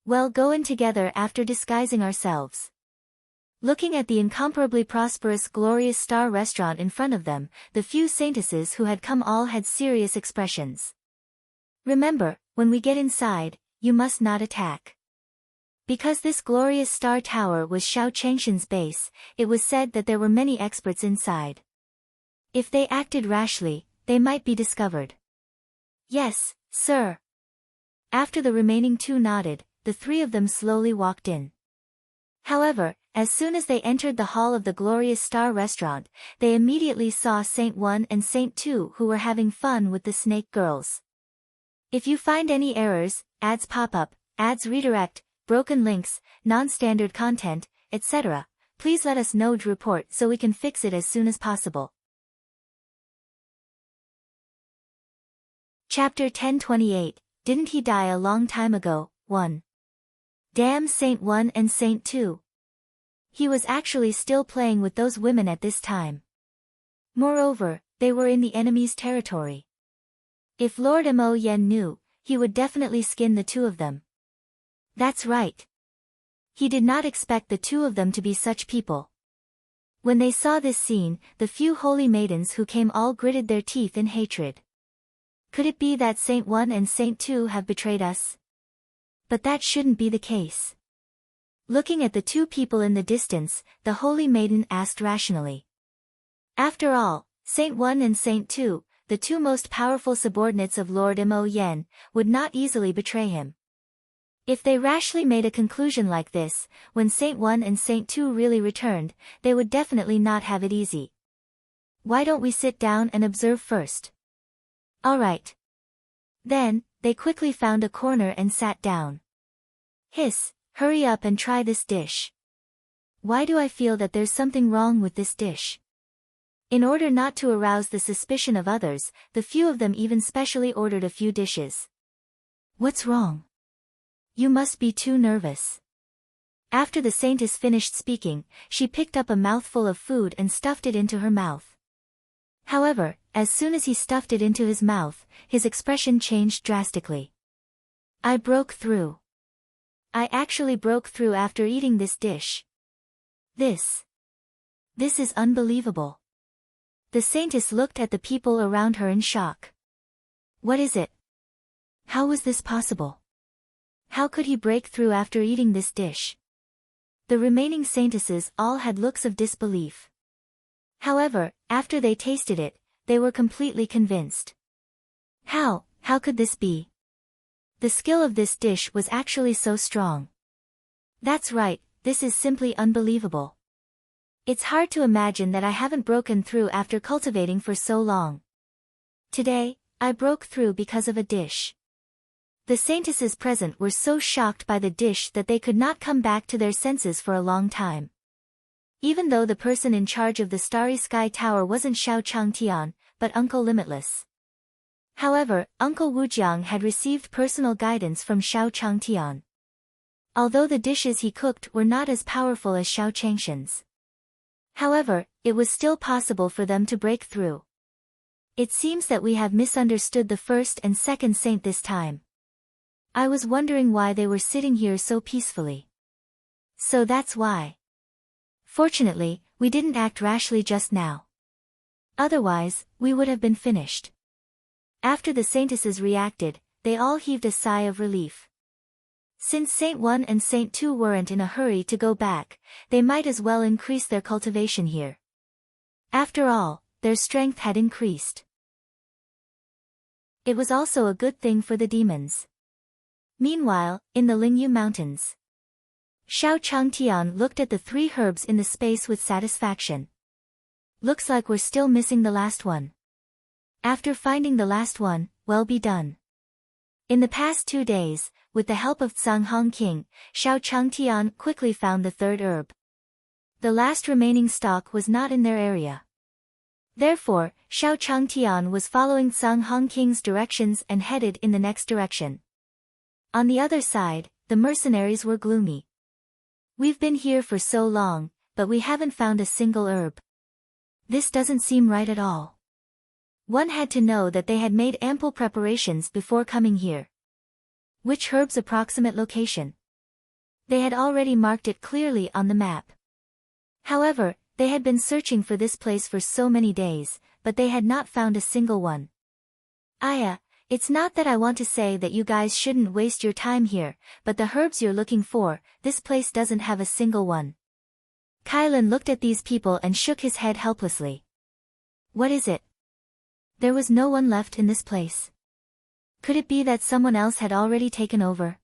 Well, go in together after disguising ourselves. Looking at the incomparably prosperous glorious Star Restaurant in front of them, the few saintesses who had come all had serious expressions. Remember, when we get inside, you must not attack. Because this glorious Star Tower was Xiao Changshan's base, it was said that there were many experts inside. If they acted rashly, they might be discovered. Yes, sir. After the remaining two nodded, the three of them slowly walked in. However, as soon as they entered the hall of the glorious Star Restaurant, they immediately saw Saint 1 and Saint 2 who were having fun with the Snake Girls. If you find any errors, ads pop up, ads redirect, broken links, non-standard content, etc., please let us know to report so we can fix it as soon as possible. Chapter 1028, Didn't he die a long time ago? 1. Damn Saint 1 and Saint 2. He was actually still playing with those women at this time. Moreover, they were in the enemy's territory. If Lord Mo Yen knew, he would definitely skin the two of them. That's right. He did not expect the two of them to be such people. When they saw this scene, the few holy maidens who came all gritted their teeth in hatred. Could it be that Saint 1 and Saint 2 have betrayed us? But that shouldn't be the case. Looking at the two people in the distance, the holy maiden asked rationally. After all, Saint 1 and Saint 2, the two most powerful subordinates of Lord Mo Yen, would not easily betray him. If they rashly made a conclusion like this, when Saint 1 and Saint 2 really returned, they would definitely not have it easy. Why don't we sit down and observe first? All right. Then, they quickly found a corner and sat down. Hiss, hurry up and try this dish. Why do I feel that there's something wrong with this dish? In order not to arouse the suspicion of others, the few of them even specially ordered a few dishes. What's wrong? You must be too nervous. After the saintess finished speaking, she picked up a mouthful of food and stuffed it into her mouth. However, as soon as he stuffed it into his mouth, his expression changed drastically. I broke through. I actually broke through after eating this dish. This is unbelievable. The saintess looked at the people around her in shock. What is it? How was this possible? How could he break through after eating this dish? The remaining saintesses all had looks of disbelief. However, after they tasted it, they were completely convinced. How could this be? The skill of this dish was actually so strong. That's right, this is simply unbelievable. It's hard to imagine that I haven't broken through after cultivating for so long. Today, I broke through because of a dish. The saintesses present were so shocked by the dish that they could not come back to their senses for a long time. Even though the person in charge of the Starry Sky Tower wasn't Xiao Changtian, but Uncle Limitless. However, Uncle Wujiang had received personal guidance from Xiao Changtian. Although the dishes he cooked were not as powerful as Xiao Changshan's. However, it was still possible for them to break through. It seems that we have misunderstood the first and second saint this time. I was wondering why they were sitting here so peacefully. So that's why. Fortunately, we didn't act rashly just now. Otherwise, we would have been finished. After the saintesses reacted, they all heaved a sigh of relief. Since Saint 1 and Saint 2 weren't in a hurry to go back, they might as well increase their cultivation here. After all, their strength had increased. It was also a good thing for the demons. Meanwhile, in the Lingyu Mountains, Xiao Changtian looked at the 3 herbs in the space with satisfaction. Looks like we're still missing the last one. After finding the last one, well be done. In the past 2 days, with the help of Canghong King, Xiao Changtian quickly found the 3rd herb. The last remaining stock was not in their area. Therefore, Xiao Changtian was following Canghong King's directions and headed in the next direction. On the other side, the mercenaries were gloomy. We've been here for so long, but we haven't found a single herb. This doesn't seem right at all. One had to know that they had made ample preparations before coming here. Which herb's approximate location? They had already marked it clearly on the map. However, they had been searching for this place for so many days, but they had not found a single one. It's not that I want to say that you guys shouldn't waste your time here, but the herbs you're looking for, this place doesn't have a single one. Kylan looked at these people and shook his head helplessly. What is it? There was no one left in this place. Could it be that someone else had already taken over?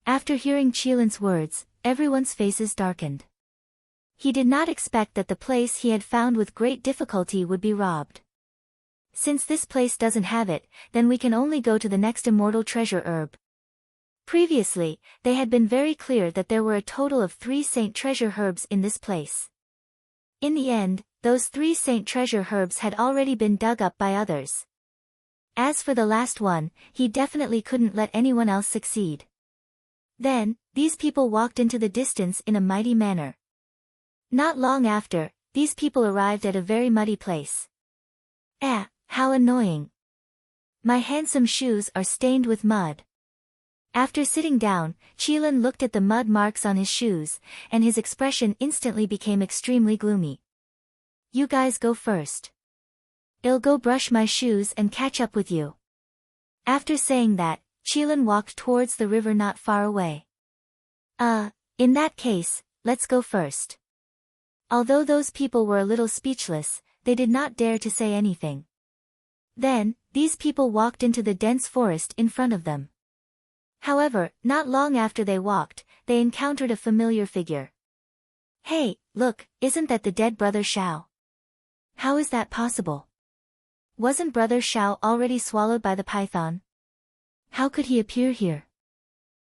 After hearing Qilin's words, everyone's faces darkened. He did not expect that the place he had found with great difficulty would be robbed. Since this place doesn't have it, then we can only go to the next immortal treasure herb. Previously, they had been very clear that there were a total of 3 saint treasure herbs in this place. In the end, those 3 saint treasure herbs had already been dug up by others. As for the last one, he definitely couldn't let anyone else succeed. Then, these people walked into the distance in a mighty manner. Not long after, these people arrived at a very muddy place. How annoying. My handsome shoes are stained with mud. After sitting down, Qilin looked at the mud marks on his shoes, and his expression instantly became extremely gloomy. You guys go first. I'll go brush my shoes and catch up with you. After saying that, Qilin walked towards the river not far away. In that case, let's go first. Although those people were a little speechless, they did not dare to say anything. Then, these people walked into the dense forest in front of them. However, not long after they walked, they encountered a familiar figure. Hey, look, isn't that the dead Brother Xiao? How is that possible? Wasn't Brother Xiao already swallowed by the python? How could he appear here?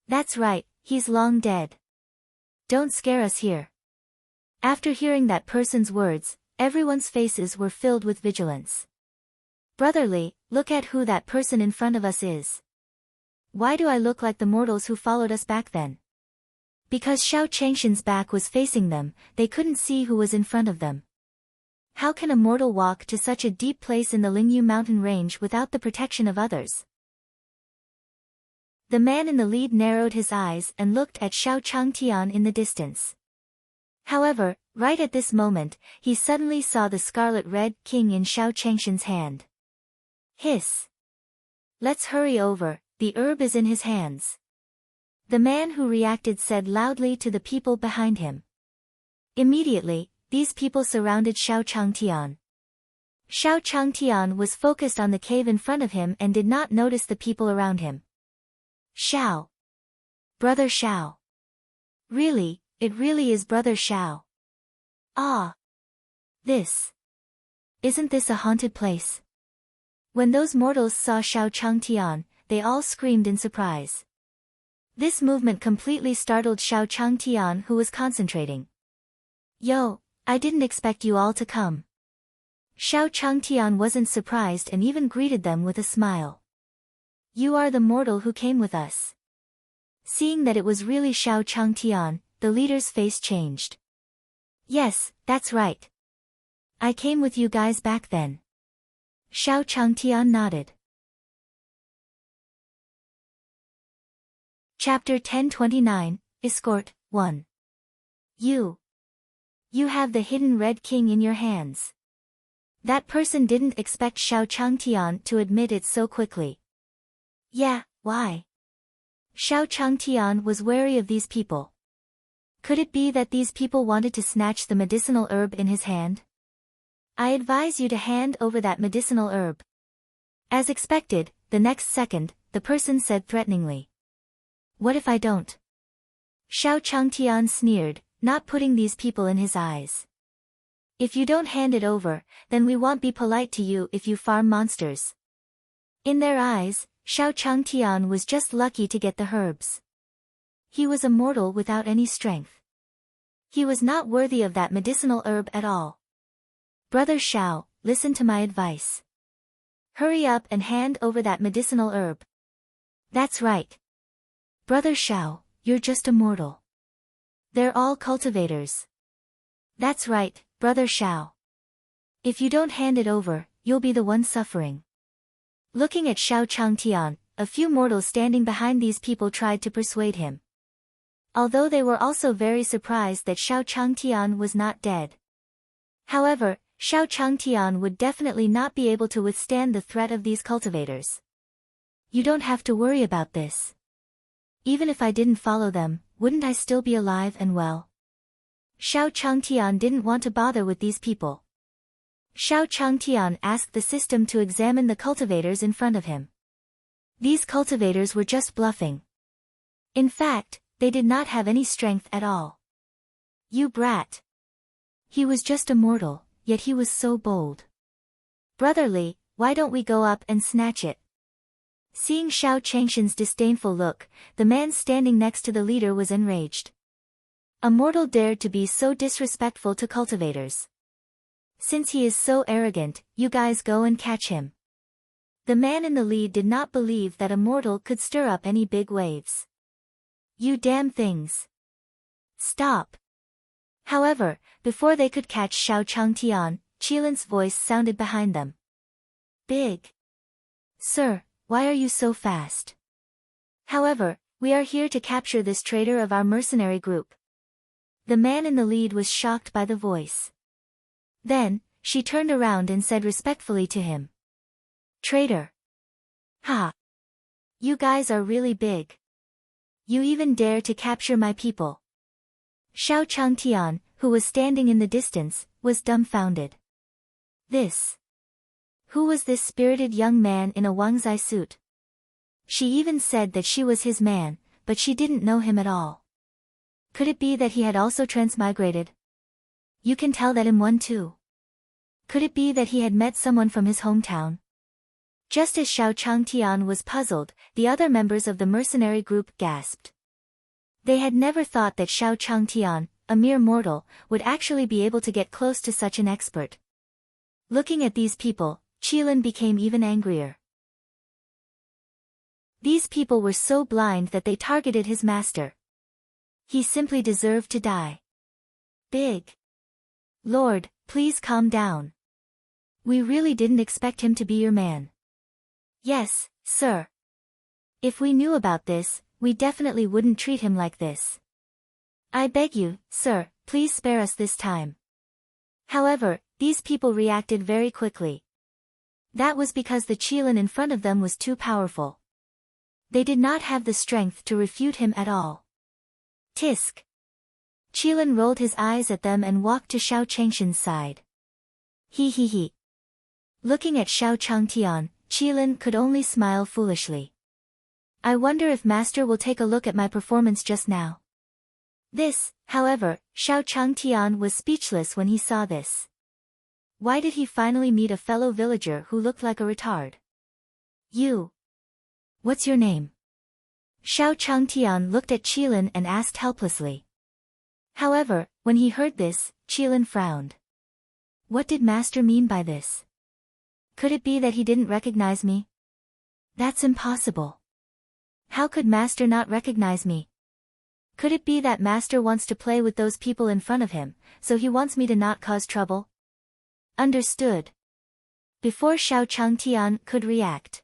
That's right, he's long dead. Don't scare us here. After hearing that person's words, everyone's faces were filled with vigilance. Brotherly, look at who that person in front of us is. Why do I look like the mortals who followed us back then? Because Xiao Changshan's back was facing them, they couldn't see who was in front of them. How can a mortal walk to such a deep place in the Lingyu mountain range without the protection of others? The man in the lead narrowed his eyes and looked at Xiao Changtian in the distance. However, right at this moment, he suddenly saw the scarlet-red king in Xiao Changshan's hand. Hiss! Let's hurry over, the herb is in his hands. The man who reacted said loudly to the people behind him. Immediately, these people surrounded Xiao Changtian. Xiao Changtian was focused on the cave in front of him and did not notice the people around him. Xiao! Brother Xiao! Really, it really is Brother Xiao. Ah! Isn't this a haunted place? When those mortals saw Xiao Changtian, they all screamed in surprise. This movement completely startled Xiao Changtian, who was concentrating. Yo, I didn't expect you all to come. Xiao Changtian wasn't surprised and even greeted them with a smile. You are the mortal who came with us. Seeing that it was really Xiao Changtian, the leader's face changed. Yes, that's right. I came with you guys back then. Xiao Changtian nodded. Chapter 1029, Escort, 1. You have the hidden Red King in your hands. That person didn't expect Xiao Changtian to admit it so quickly. Yeah, why? Xiao Changtian was wary of these people. Could it be that these people wanted to snatch the medicinal herb in his hand? I advise you to hand over that medicinal herb. As expected, the next second, the person said threateningly. What if I don't? Xiao Changtian sneered, not putting these people in his eyes. If you don't hand it over, then we won't be polite to you if you farm monsters. In their eyes, Xiao Changtian was just lucky to get the herbs. He was a mortal without any strength. He was not worthy of that medicinal herb at all. Brother Xiao, listen to my advice. Hurry up and hand over that medicinal herb. That's right. Brother Xiao, you're just a mortal. They're all cultivators. That's right, Brother Xiao. If you don't hand it over, you'll be the one suffering. Looking at Xiao Changtian, a few mortals standing behind these people tried to persuade him. Although they were also very surprised that Xiao Changtian was not dead. However, Xiao Changtian would definitely not be able to withstand the threat of these cultivators. You don't have to worry about this. Even if I didn't follow them, wouldn't I still be alive and well? Xiao Changtian didn't want to bother with these people. Xiao Changtian asked the system to examine the cultivators in front of him. These cultivators were just bluffing. In fact, they did not have any strength at all. You brat. He was just a mortal, yet he was so bold. Brotherly, why don't we go up and snatch it? Seeing Xiao Changshan's disdainful look, the man standing next to the leader was enraged. A mortal dared to be so disrespectful to cultivators. Since he is so arrogant, you guys go and catch him. The man in the lead did not believe that a mortal could stir up any big waves. You damn things. Stop. However, before they could catch Xiao Changtian, Qilin's voice sounded behind them. Big. Sir, why are you so fast? However, we are here to capture this traitor of our mercenary group. The man in the lead was shocked by the voice. Then, she turned around and said respectfully to him. Traitor. Ha! You guys are really big. You even dare to capture my people. Xiao Changtian, who was standing in the distance, was dumbfounded. This. Who was this spirited young man in a Wangzai suit? She even said that she was his man, but she didn't know him at all. Could it be that he had also transmigrated? You can tell that in one too. Could it be that he had met someone from his hometown? Just as Xiao Changtian was puzzled, the other members of the mercenary group gasped. They had never thought that Xiao Changtian, a mere mortal, would actually be able to get close to such an expert. Looking at these people, Qilin became even angrier. These people were so blind that they targeted his master. He simply deserved to die. Big Lord, please calm down. We really didn't expect him to be your man. Yes, sir. If we knew about this, we definitely wouldn't treat him like this. I beg you, sir, please spare us this time. However, these people reacted very quickly. That was because the Qilin in front of them was too powerful. They did not have the strength to refute him at all. Tisk. Qilin rolled his eyes at them and walked to Xiao Changshan's side. He. Looking at Xiao Changtian, Qilin could only smile foolishly. I wonder if Master will take a look at my performance just now. This, however, Xiao Changtian was speechless when he saw this. Why did he finally meet a fellow villager who looked like a retard? You. What's your name? Xiao Changtian looked at Qilin and asked helplessly. However, when he heard this, Qilin frowned. What did Master mean by this? Could it be that he didn't recognize me? That's impossible. How could Master not recognize me? Could it be that Master wants to play with those people in front of him, so he wants me to not cause trouble? Understood. Before Xiao Changtian could react,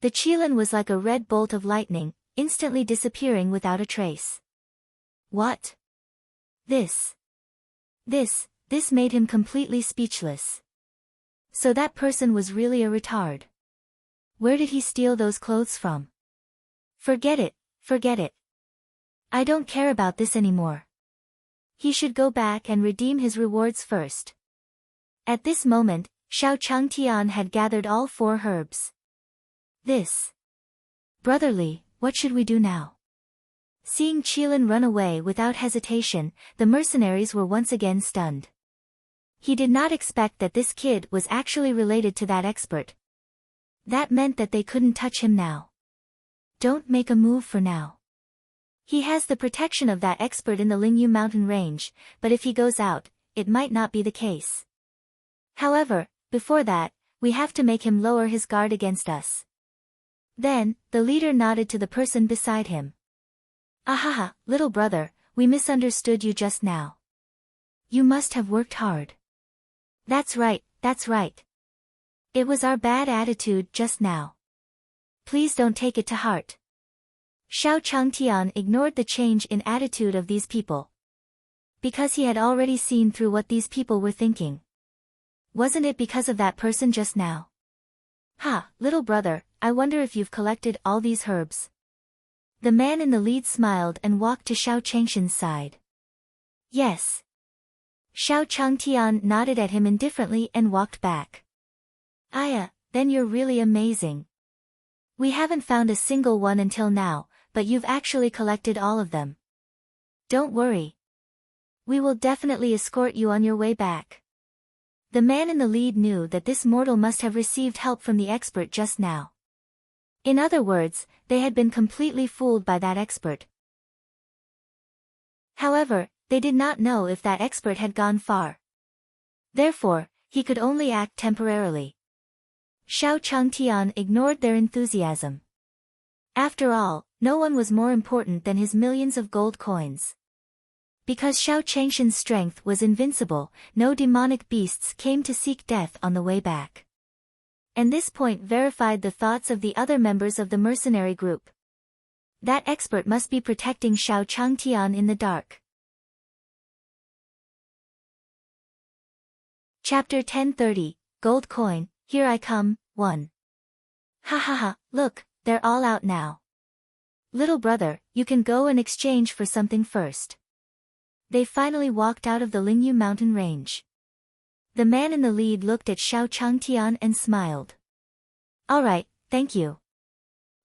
the Qilin was like a red bolt of lightning, instantly disappearing without a trace. What? This made him completely speechless. So that person was really a retard. Where did he steal those clothes from? Forget it. I don't care about this anymore. He should go back and redeem his rewards first. At this moment, Xiao Changtian had gathered all 4 herbs. Brotherly, what should we do now? Seeing Qilin run away without hesitation, the mercenaries were once again stunned. He did not expect that this kid was actually related to that expert. That meant that they couldn't touch him now. Don't make a move for now. He has the protection of that expert in the Lingyu mountain range, but if he goes out, it might not be the case. However, before that, we have to make him lower his guard against us. Then, the leader nodded to the person beside him. Ahaha, little brother, we misunderstood you just now. You must have worked hard. That's right. It was our bad attitude just now. Please don't take it to heart. Xiao Changtian ignored the change in attitude of these people. Because he had already seen through what these people were thinking. Wasn't it because of that person just now? Little brother, I wonder if you've collected all these herbs. The man in the lead smiled and walked to Xiao Changshan's side. Yes. Xiao Changtian nodded at him indifferently and walked back. Aya, then you're really amazing. We haven't found a single one until now, but you've actually collected all of them. Don't worry. We will definitely escort you on your way back. The man in the lead knew that this mortal must have received help from the expert just now. In other words, they had been completely fooled by that expert. However, they did not know if that expert had gone far. Therefore, he could only act temporarily. Xiao Changtian ignored their enthusiasm. After all, no one was more important than his millions of gold coins. Because Xiao Changshan's strength was invincible, no demonic beasts came to seek death on the way back. And this point verified the thoughts of the other members of the mercenary group. That expert must be protecting Xiao Changtian in the dark. Chapter 1030, Gold Coin, Here I Come, 1. Look, they're all out now. Little brother, you can go and exchange for something first. They finally walked out of the Lingyu mountain range. The man in the lead looked at Xiao Changtian and smiled. Alright, thank you.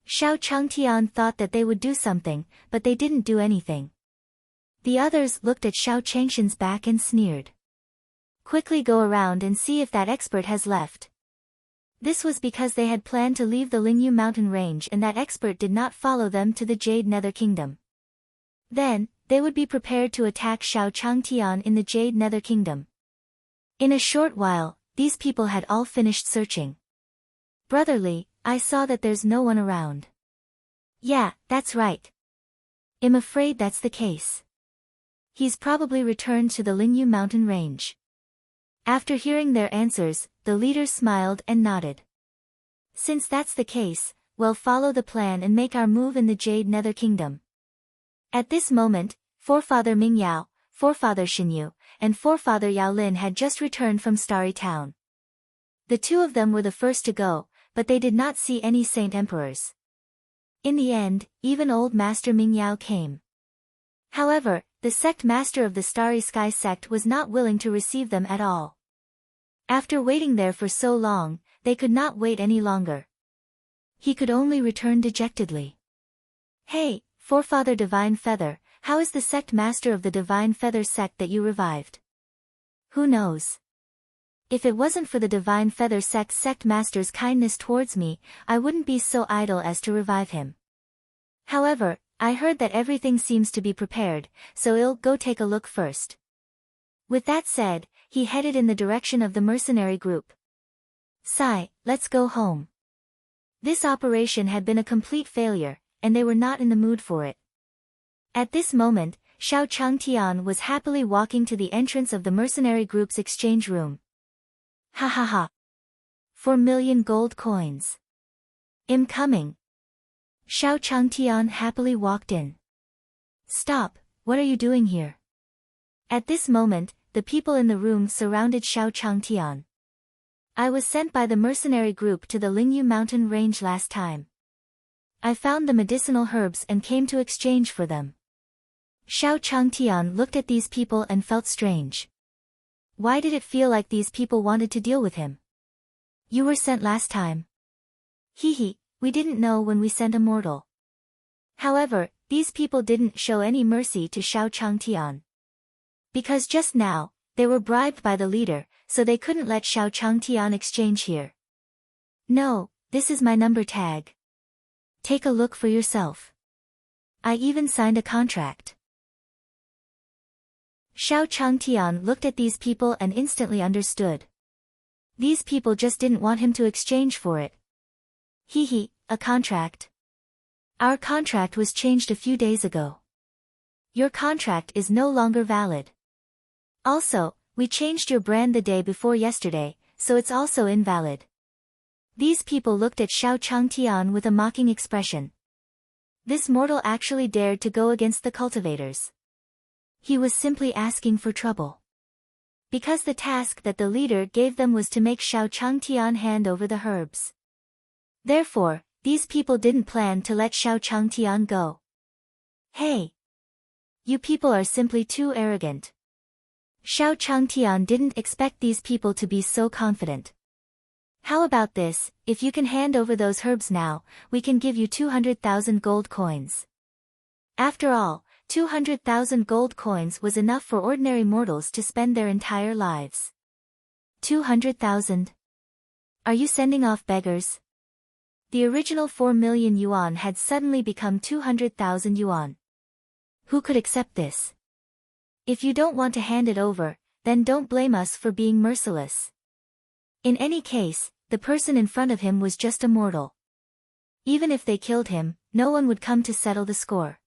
Xiao Changtian thought that they would do something, but they didn't do anything. The others looked at Xiao Changshan's back and sneered. Quickly go around and see if that expert has left. This was because they had planned to leave the Lingyu mountain range and that expert did not follow them to the Jade Nether Kingdom. Then, they would be prepared to attack Xiao Changtian in the Jade Nether Kingdom. In a short while, these people had all finished searching. Brotherly, I saw that there's no one around. Yeah, that's right. I'm afraid that's the case. He's probably returned to the Lingyu mountain range. After hearing their answers, the leader smiled and nodded. Since that's the case, we'll follow the plan and make our move in the Jade Nether Kingdom. At this moment, Forefather Ming Yao, Forefather Xinyu, and Forefather Yao Lin had just returned from Starry Town. The two of them were the first to go, but they did not see any Saint Emperors. In the end, even old Master Ming Yao came. However, the sect master of the Starry Sky sect was not willing to receive them at all. After waiting there for so long, they could not wait any longer. He could only return dejectedly. Hey, Forefather Divine Feather, how is the sect master of the Divine Feather sect that you revived? Who knows? If it wasn't for the Divine Feather sect master's kindness towards me, I wouldn't be so idle as to revive him. However, I heard that everything seems to be prepared, so I'll go take a look first. With that said, he headed in the direction of the mercenary group. Sai, let's go home. This operation had been a complete failure, and they were not in the mood for it. At this moment, Xiao Changtian was happily walking to the entrance of the mercenary group's exchange room. Ha ha ha. 4 million gold coins. I'm coming. Xiao Changtian happily walked in. Stop, what are you doing here? At this moment, the people in the room surrounded Xiao Changtian. I was sent by the mercenary group to the Lingyu mountain range last time. I found the medicinal herbs and came to exchange for them. Xiao Changtian looked at these people and felt strange. Why did it feel like these people wanted to deal with him? You were sent last time. Hehe, we didn't know when we sent a mortal. However, these people didn't show any mercy to Xiao Changtian. Because just now, they were bribed by the leader, so they couldn't let Xiao Changtian exchange here. No, this is my number tag. Take a look for yourself. I even signed a contract. Xiao Changtian looked at these people and instantly understood. These people just didn't want him to exchange for it. Hehe, a contract. Our contract was changed a few days ago. Your contract is no longer valid. Also, we changed your brand the day before yesterday, so it's also invalid. These people looked at Xiao Changtian with a mocking expression. This mortal actually dared to go against the cultivators. He was simply asking for trouble. Because the task that the leader gave them was to make Xiao Changtian hand over the herbs. Therefore, these people didn't plan to let Xiao Changtian go. Hey! You people are simply too arrogant. Xiao Changtian didn't expect these people to be so confident. How about this, if you can hand over those herbs now, we can give you 200,000 gold coins. After all, 200,000 gold coins was enough for ordinary mortals to spend their entire lives. 200,000? Are you sending off beggars? The original 4 million yuan had suddenly become 200,000 yuan. Who could accept this? If you don't want to hand it over, then don't blame us for being merciless. In any case, the person in front of him was just a mortal. Even if they killed him, no one would come to settle the score.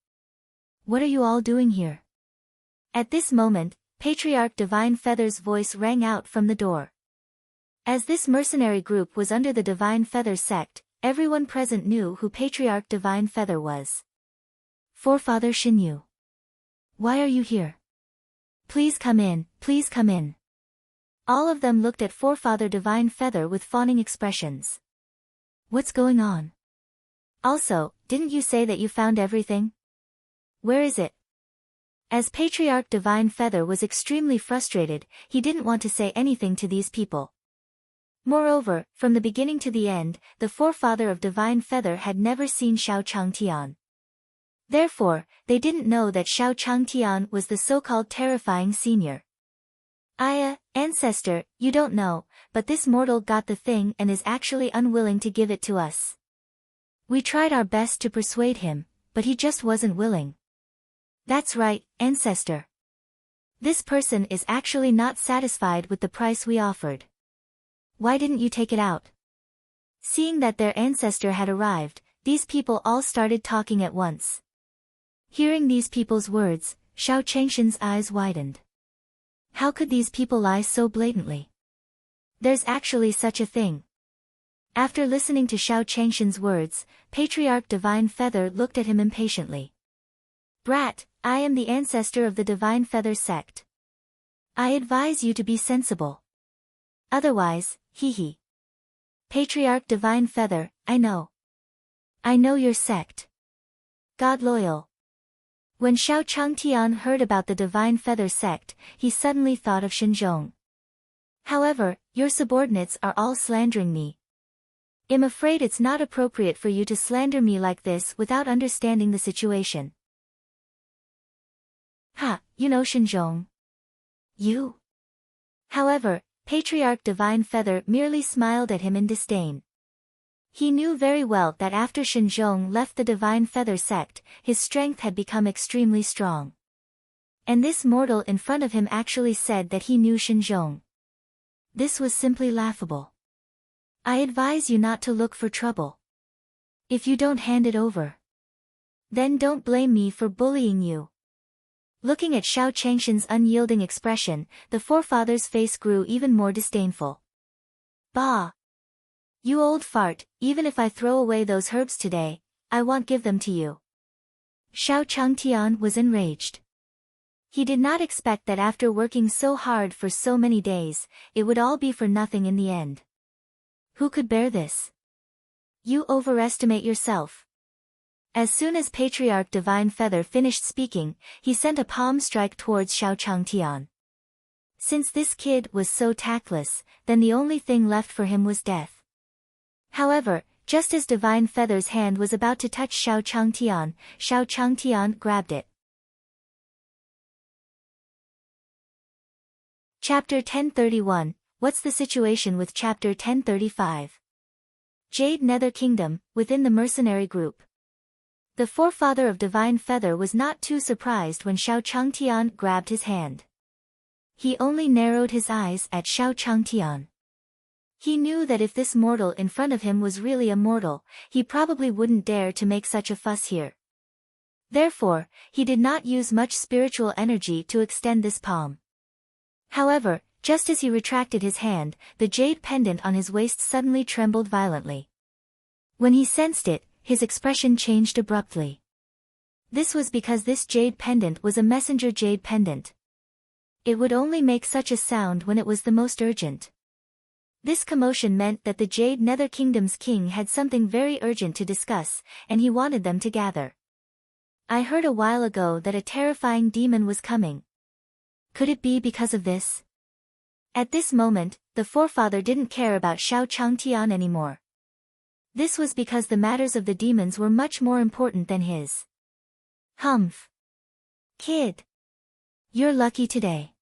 What are you all doing here? At this moment, Patriarch Divine Feather's voice rang out from the door. As this mercenary group was under the Divine Feather sect, everyone present knew who Patriarch Divine Feather was. Forefather Xinyu. Why are you here? Please come in, please come in. All of them looked at Forefather Divine Feather with fawning expressions. What's going on? Also, didn't you say that you found everything? Where is it? As Patriarch Divine Feather was extremely frustrated, he didn't want to say anything to these people. Moreover, from the beginning to the end, the forefather of Divine Feather had never seen Xiao Changtian. Therefore, they didn't know that Xiao Changtian was the so-called terrifying senior. Ancestor, you don't know, but this mortal got the thing and is actually unwilling to give it to us. We tried our best to persuade him, but he just wasn't willing. That's right, Ancestor. This person is actually not satisfied with the price we offered. Why didn't you take it out? Seeing that their ancestor had arrived, these people all started talking at once. Hearing these people's words, Xiao Changshan's eyes widened. How could these people lie so blatantly? There's actually such a thing. After listening to Xiao Changshan's words, Patriarch Divine Feather looked at him impatiently. Brat, I am the ancestor of the Divine Feather sect. I advise you to be sensible. Otherwise, hee. Patriarch Divine Feather, I know. I know your sect. God loyal. When Xiao Changtian heard about the Divine Feather sect, he suddenly thought of Shinzhong. However, your subordinates are all slandering me. I'm afraid it's not appropriate for you to slander me like this without understanding the situation. You know Shinzhong. You? However, Patriarch Divine Feather merely smiled at him in disdain. He knew very well that after Shinzhong left the Divine Feather sect, his strength had become extremely strong. And this mortal in front of him actually said that he knew Shinzhong. This was simply laughable. I advise you not to look for trouble. If you don't hand it over, then don't blame me for bullying you. Looking at Xiao Changshan's unyielding expression, the forefather's face grew even more disdainful. Bah! You old fart, even if I throw away those herbs today, I won't give them to you. Xiao Changtian was enraged. He did not expect that after working so hard for so many days, it would all be for nothing in the end. Who could bear this? You overestimate yourself. As soon as Patriarch Divine Feather finished speaking, he sent a palm strike towards Xiao Changtian. Since this kid was so tactless, then the only thing left for him was death. However, just as Divine Feather's hand was about to touch Xiao Changtian grabbed it. Chapter 1031, What's the situation with Chapter 1035? Jade Nether Kingdom, within the mercenary group. The forefather of Divine Feather was not too surprised when Xiao Changtian grabbed his hand. He only narrowed his eyes at Xiao Changtian. He knew that if this mortal in front of him was really a mortal, he probably wouldn't dare to make such a fuss here. Therefore, he did not use much spiritual energy to extend this palm. However, just as he retracted his hand, the jade pendant on his waist suddenly trembled violently. When he sensed it, his expression changed abruptly. This was because this jade pendant was a messenger jade pendant. It would only make such a sound when it was the most urgent. This commotion meant that the Jade Nether Kingdom's king had something very urgent to discuss, and he wanted them to gather. I heard a while ago that a terrifying demon was coming. Could it be because of this? At this moment, the forefather didn't care about Xiao Changtian anymore. This was because the matters of the demons were much more important than his. Humph. Kid. You're lucky today.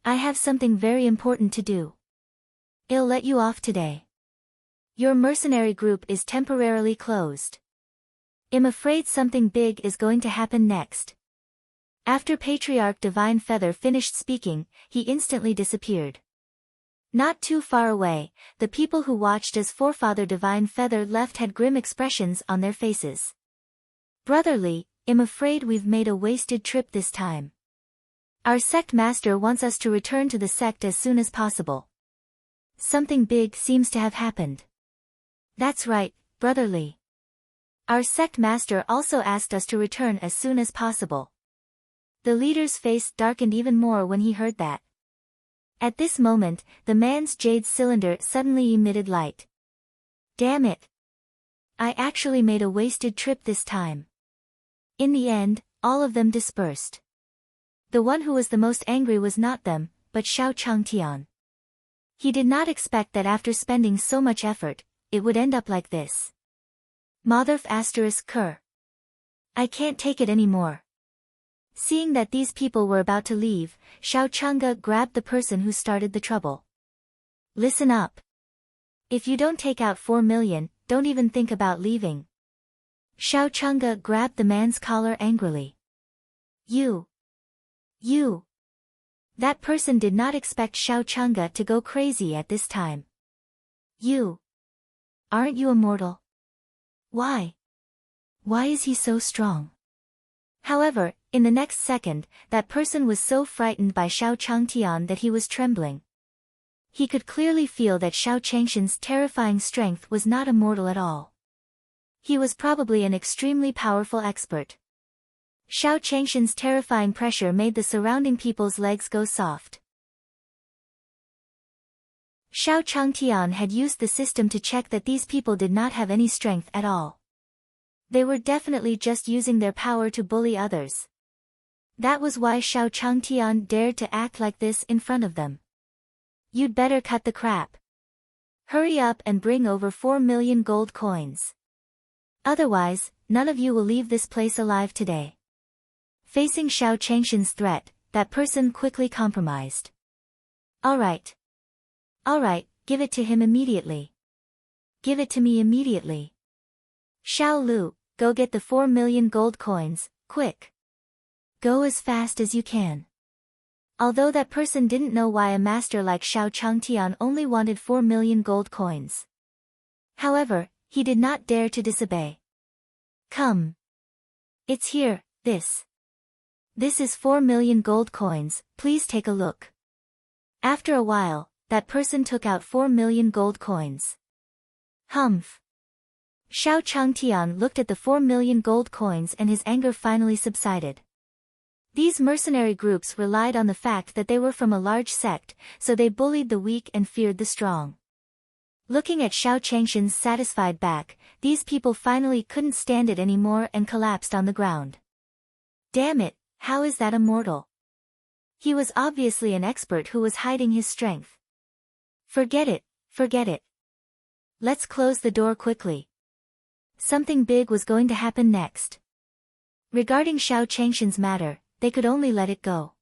I have something very important to do. I'll let you off today. Your mercenary group is temporarily closed. I'm afraid something big is going to happen next. After Patriarch Divine Feather finished speaking, he instantly disappeared. Not too far away, the people who watched as forefather Divine Feather left had grim expressions on their faces. Brotherly, I'm afraid we've made a wasted trip this time. Our sect master wants us to return to the sect as soon as possible. Something big seems to have happened. That's right, brotherly. Our sect master also asked us to return as soon as possible. The leader's face darkened even more when he heard that. At this moment, the man's jade cylinder suddenly emitted light. Damn it! I actually made a wasted trip this time. In the end, all of them dispersed. The one who was the most angry was not them, but Xiao Changtian. He did not expect that after spending so much effort, it would end up like this. Motherf asterisk cur. I can't take it anymore. Seeing that these people were about to leave, Xiao Changge grabbed the person who started the trouble. Listen up. If you don't take out 4 million, don't even think about leaving. Xiao Changge grabbed the man's collar angrily. You. That person did not expect Xiao Changge to go crazy at this time. You. Aren't you immortal? Why? Why is he so strong? However, in the next second, that person was so frightened by Xiao Changtian that he was trembling. He could clearly feel that Xiao Changshan's terrifying strength was not immortal at all. He was probably an extremely powerful expert. Xiao Changshan's terrifying pressure made the surrounding people's legs go soft. Xiao Changtian had used the system to check that these people did not have any strength at all. They were definitely just using their power to bully others. That was why Xiao Changtian dared to act like this in front of them. You'd better cut the crap. Hurry up and bring over 4 million gold coins. Otherwise, none of you will leave this place alive today. Facing Xiao Changshan's threat, that person quickly compromised. Alright, give it to him immediately. Give it to me immediately. Xiao Lu, go get the 4 million gold coins, quick. Go as fast as you can. Although that person didn't know why a master like Xiao Changtian only wanted 4 million gold coins. However, he did not dare to disobey. Come. It's here, this. This is 4 million gold coins, please take a look. After a while, that person took out 4 million gold coins. Humph. Xiao Changtian looked at the 4 million gold coins and his anger finally subsided. These mercenary groups relied on the fact that they were from a large sect, so they bullied the weak and feared the strong. Looking at Xiao Changshan's satisfied back, these people finally couldn't stand it anymore and collapsed on the ground. Damn it, how is that immortal? He was obviously an expert who was hiding his strength. Forget it. Let's close the door quickly. Something big was going to happen next. Regarding Xiao Changshan's matter, they could only let it go.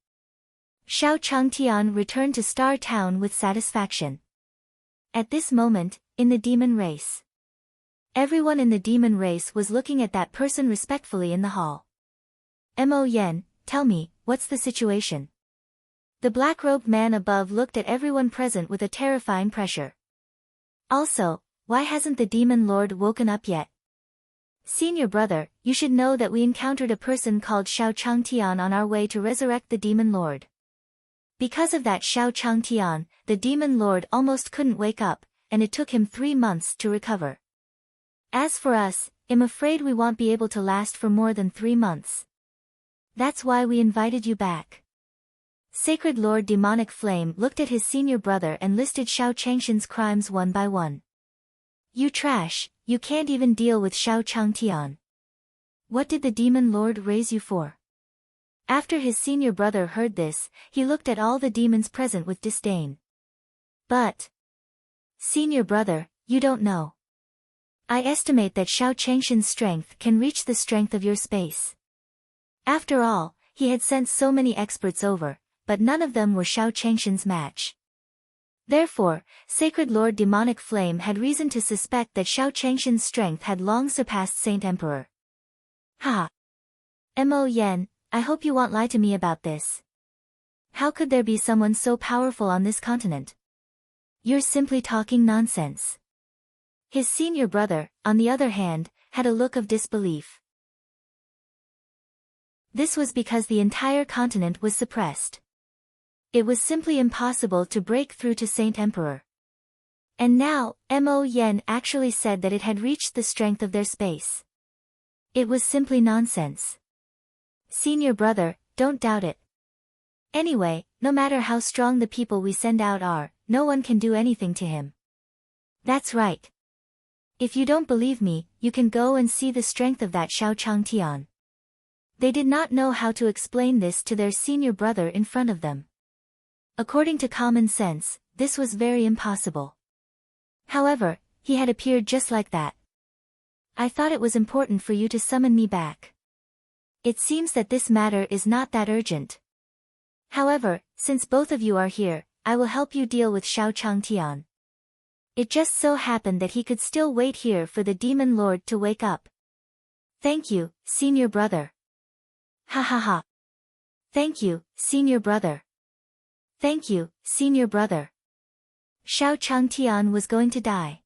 Xiao Changtian returned to Star Town with satisfaction. At this moment, in the demon race. Everyone in the demon race was looking at that person respectfully in the hall. Mo Yen, tell me, what's the situation? The black-robed man above looked at everyone present with a terrifying pressure. Also, why hasn't the demon lord woken up yet? Senior brother, you should know that we encountered a person called Xiao Changtian on our way to resurrect the demon lord. Because of that Xiao Changtian, the demon lord almost couldn't wake up, and it took him 3 months to recover. As for us, I'm afraid we won't be able to last for more than 3 months. That's why we invited you back. Sacred Lord Demonic Flame looked at his senior brother and listed Xiao Changshan's crimes one by one. You trash, you can't even deal with Xiao Changtian. What did the demon lord raise you for? After his senior brother heard this, he looked at all the demons present with disdain. But, senior brother, you don't know. I estimate that Xiao Changshan's strength can reach the strength of your space. After all, he had sent so many experts over, but none of them were Xiao Changshan's match. Therefore, Sacred Lord Demonic Flame had reason to suspect that Xiao Changshan's strength had long surpassed Saint Emperor. Ha! Mo Yen, I hope you won't lie to me about this. How could there be someone so powerful on this continent? You're simply talking nonsense. His senior brother, on the other hand, had a look of disbelief. This was because the entire continent was suppressed. It was simply impossible to break through to Saint Emperor. And now, Mo Yen actually said that it had reached the strength of their space. It was simply nonsense. Senior brother, don't doubt it. Anyway, no matter how strong the people we send out are, no one can do anything to him. That's right. If you don't believe me, you can go and see the strength of that Xiao Changtian. They did not know how to explain this to their senior brother in front of them. According to common sense, this was very impossible. However, he had appeared just like that. I thought it was important for you to summon me back. It seems that this matter is not that urgent. However, since both of you are here, I will help you deal with Xiao Changtian. It just so happened that he could still wait here for the demon lord to wake up. Thank you, senior brother. Ha ha ha. Thank you, senior brother. Thank you, senior brother. Xiao Changtian was going to die.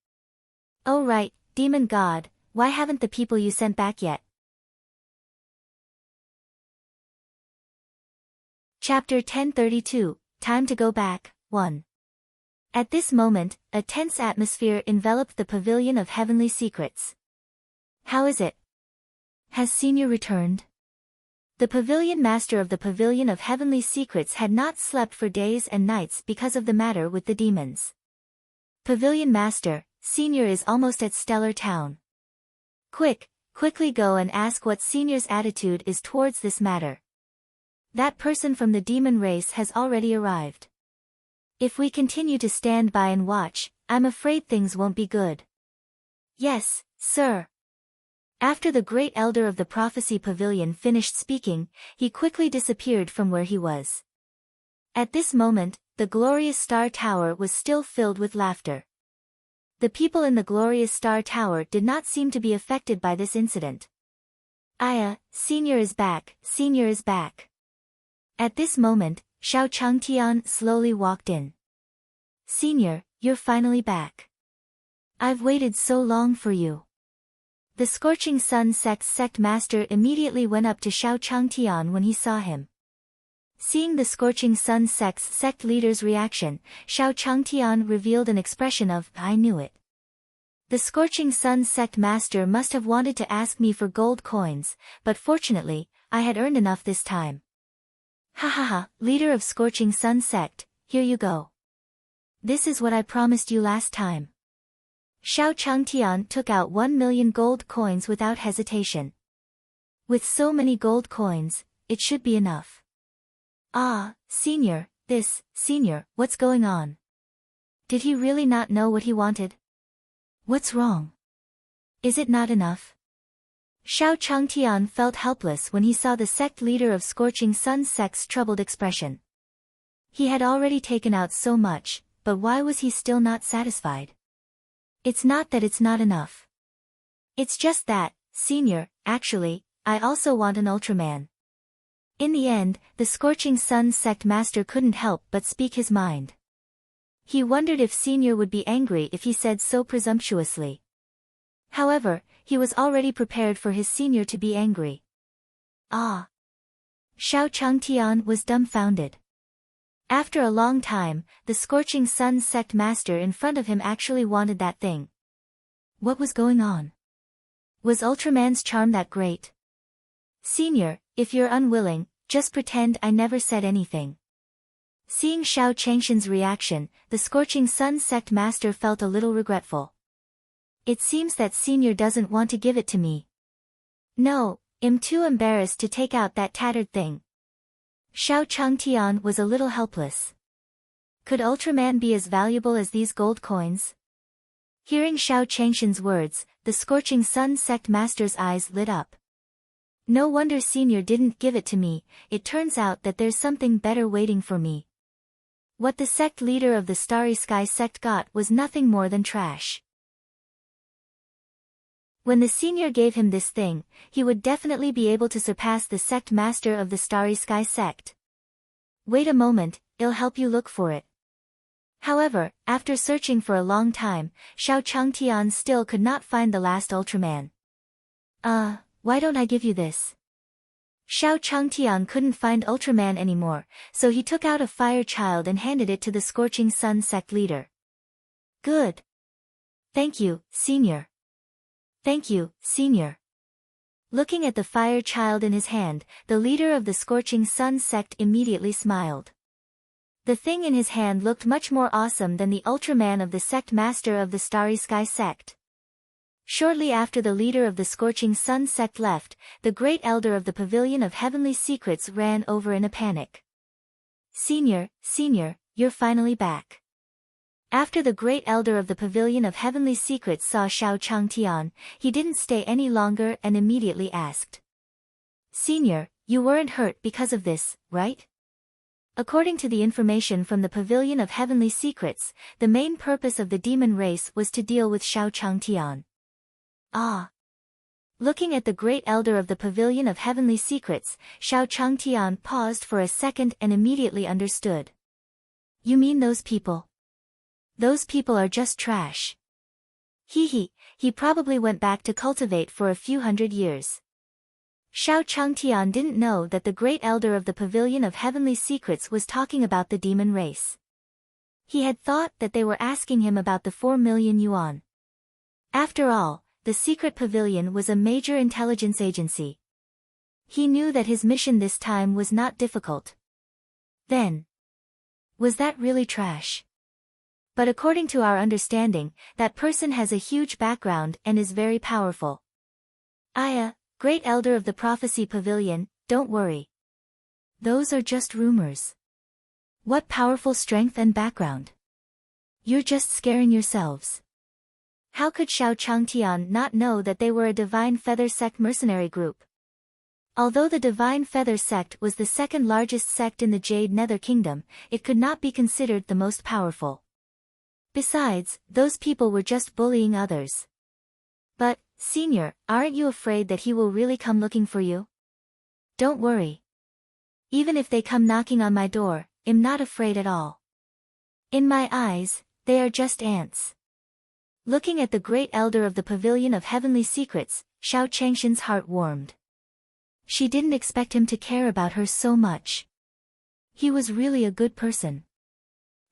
Oh right, demon god, why haven't the people you sent back yet? Chapter 1032, Time to Go Back, 1. At this moment, a tense atmosphere enveloped the Pavilion of Heavenly Secrets. How is it? Has Senior returned? The pavilion master of the Pavilion of Heavenly Secrets had not slept for days and nights because of the matter with the demons. Pavilion master, Senior is almost at Stellar Town. Quickly go and ask what Senior's attitude is towards this matter. That person from the demon race has already arrived. If we continue to stand by and watch, I'm afraid things won't be good. Yes, sir. After the great elder of the prophecy pavilion finished speaking, he quickly disappeared from where he was. At this moment, the glorious Star Tower was still filled with laughter. The people in the glorious Star Tower did not seem to be affected by this incident. Aya, Senior is back, Senior is back. At this moment, Xiao Changtian slowly walked in. Senior, you're finally back. I've waited so long for you. The Scorching Sun sect master immediately went up to Xiao Changtian when he saw him. Seeing the Scorching Sun sect leader's reaction, Xiao Changtian revealed an expression of, I knew it. The Scorching Sun sect master must have wanted to ask me for gold coins, but fortunately, I had earned enough this time. Ha ha ha, leader of Scorching Sun sect, here you go. This is what I promised you last time. Xiao Changtian took out 1,000,000 gold coins without hesitation. With so many gold coins, it should be enough. Ah, Senior, Senior, what's going on? Did he really not know what he wanted? What's wrong? Is it not enough? Xiao Changtian felt helpless when he saw the sect leader of Scorching Sun sect's troubled expression. He had already taken out so much, but why was he still not satisfied? It's not that it's not enough. It's just that, Senior, actually, I also want an Ultraman. In the end, the Scorching Sun sect master couldn't help but speak his mind. He wondered if Senior would be angry if he said so presumptuously. However, he was already prepared for his senior to be angry. Ah! Xiao Changtian was dumbfounded. After a long time, the Scorching Sun sect master in front of him actually wanted that thing. What was going on? Was Ultraman's charm that great? Senior, if you're unwilling, just pretend I never said anything. Seeing Xiao Changshan's reaction, the Scorching Sun sect master felt a little regretful. It seems that Senior doesn't want to give it to me. No, I'm too embarrassed to take out that tattered thing. Xiao Changtian was a little helpless. Could Ultraman be as valuable as these gold coins? Hearing Xiao Changshan's words, the Scorching Sun sect master's eyes lit up. No wonder Senior didn't give it to me, it turns out that there's something better waiting for me. What the sect leader of the Starry Sky sect got was nothing more than trash. When the senior gave him this thing, he would definitely be able to surpass the sect master of the Starry Sky sect. Wait a moment, I'll help you look for it. However, after searching for a long time, Xiao Changtian still could not find the last Ultraman. Why don't I give you this? Xiao Changtian couldn't find Ultraman anymore, so he took out a fire child and handed it to the Scorching Sun sect leader. Good. Thank you, Senior. Thank you, Senior. Looking at the fire child in his hand, the leader of the Scorching Sun sect immediately smiled. The thing in his hand looked much more awesome than the Ultraman of the sect master of the Starry Sky sect. Shortly after the leader of the Scorching Sun sect left, the great elder of the Pavilion of Heavenly Secrets ran over in a panic. Senior, you're finally back. After the great elder of the Pavilion of Heavenly Secrets saw Xiao Changtian, he didn't stay any longer and immediately asked. Senior, you weren't hurt because of this, right? According to the information from the Pavilion of Heavenly Secrets, the main purpose of the demon race was to deal with Xiao Changtian. Ah. Looking at the great elder of the Pavilion of Heavenly Secrets, Xiao Changtian paused for a second and immediately understood. You mean those people? Those people are just trash. He probably went back to cultivate for a few hundred years. Xiao Changtian didn't know that the great elder of the Pavilion of Heavenly Secrets was talking about the demon race. He had thought that they were asking him about the 4 million yuan. After all, the secret pavilion was a major intelligence agency. He knew that his mission this time was not difficult. Then, was that really trash? But according to our understanding, that person has a huge background and is very powerful. Great elder of the Prophecy Pavilion, don't worry. Those are just rumors. What powerful strength and background. You're just scaring yourselves. How could Xiao Changtian not know that they were a Divine Feather Sect mercenary group? Although the Divine Feather Sect was the second largest sect in the Jade Nether Kingdom, it could not be considered the most powerful. Besides, those people were just bullying others. But, Senior, aren't you afraid that he will really come looking for you? Don't worry. Even if they come knocking on my door, I'm not afraid at all. In my eyes, they are just ants. Looking at the great elder of the Pavilion of Heavenly Secrets, Xiao Changshan's heart warmed. She didn't expect him to care about her so much. He was really a good person.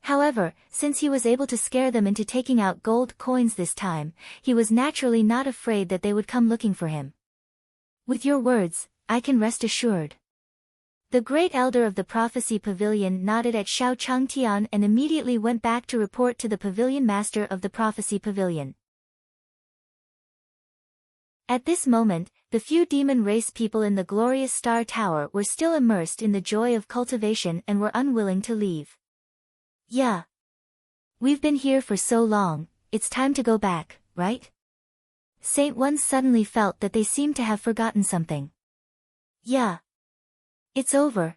However, since he was able to scare them into taking out gold coins this time, he was naturally not afraid that they would come looking for him. With your words, I can rest assured. The great elder of the Prophecy Pavilion nodded at Xiao Changtian and immediately went back to report to the Pavilion Master of the Prophecy Pavilion. At this moment, the few demon race people in the glorious Star Tower were still immersed in the joy of cultivation and were unwilling to leave. Yeah. We've been here for so long, it's time to go back, right? Saint One suddenly felt that they seemed to have forgotten something. Yeah. It's over.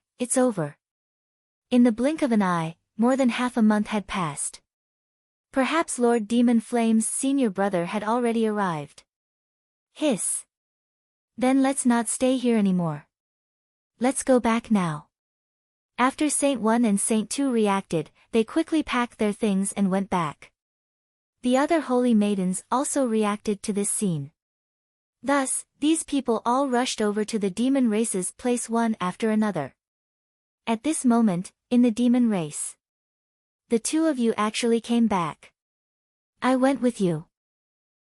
In the blink of an eye, more than half a month had passed. Perhaps Lord Demon Flame's senior brother had already arrived. Hiss. Then let's not stay here anymore. Let's go back now. After Saint One and Saint Two reacted, they quickly packed their things and went back. The other holy maidens also reacted to this scene. Thus, these people all rushed over to the demon race's place one after another. At this moment, in the demon race, the two of you actually came back. I went with you.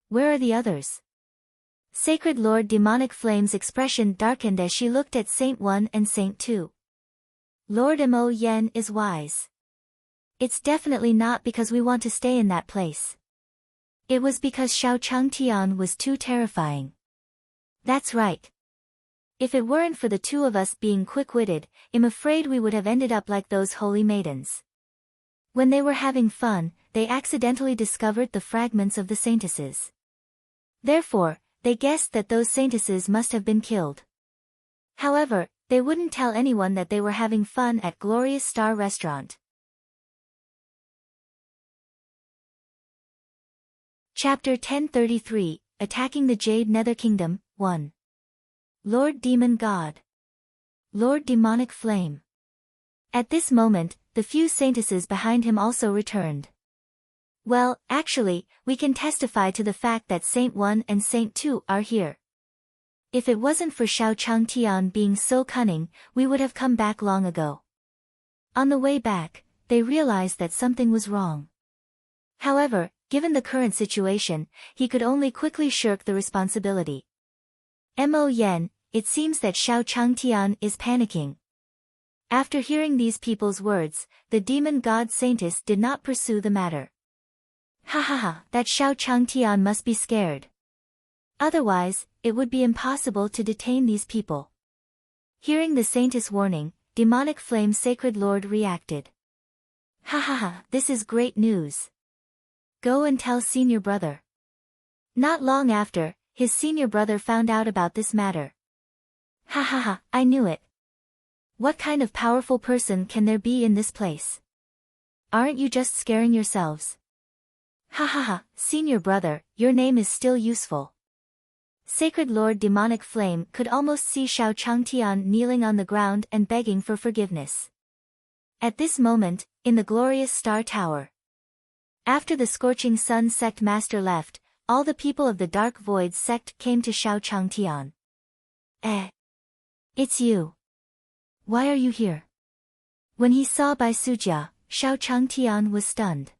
Where are the others? Sacred Lord Demonic Flame's expression darkened as she looked at Saint One and Saint Two. Lord Mo Yen is wise. It's definitely not because we want to stay in that place. It was because Xiao Changtian was too terrifying. That's right. If it weren't for the two of us being quick-witted, I'm afraid we would have ended up like those holy maidens. When they were having fun, they accidentally discovered the fragments of the saintesses. Therefore, they guessed that those saintesses must have been killed. However, they wouldn't tell anyone that they were having fun at Glorious Star Restaurant. Chapter 1033, Attacking the Jade Nether Kingdom, 1. Lord Demon God. Lord Demonic Flame. At this moment, the few saintesses behind him also returned. Well, actually, we can testify to the fact that Saint One and Saint Two are here. If it wasn't for Xiao Changtian being so cunning, we would have come back long ago. On the way back, they realized that something was wrong. However, given the current situation, he could only quickly shirk the responsibility. Mo Yen, it seems that Xiao Changtian is panicking. After hearing these people's words, the demon god Saintess did not pursue the matter. Ha, that Xiao Changtian must be scared. Otherwise, it would be impossible to detain these people. Hearing the saintess' warning, demonic flame sacred lord reacted. Ha ha ha, this is great news. Go and tell senior brother. Not long after, his senior brother found out about this matter. Ha ha ha, I knew it. What kind of powerful person can there be in this place? Aren't you just scaring yourselves? Ha ha ha, senior brother, your name is still useful. Sacred Lord Demonic Flame could almost see Xiao Changtian kneeling on the ground and begging for forgiveness. At this moment, in the glorious Star Tower. After the Scorching Sun sect master left, all the people of the Dark Void sect came to Xiao Changtian. It's you. Why are you here? When he saw Bai Sujia, Xiao Changtian was stunned.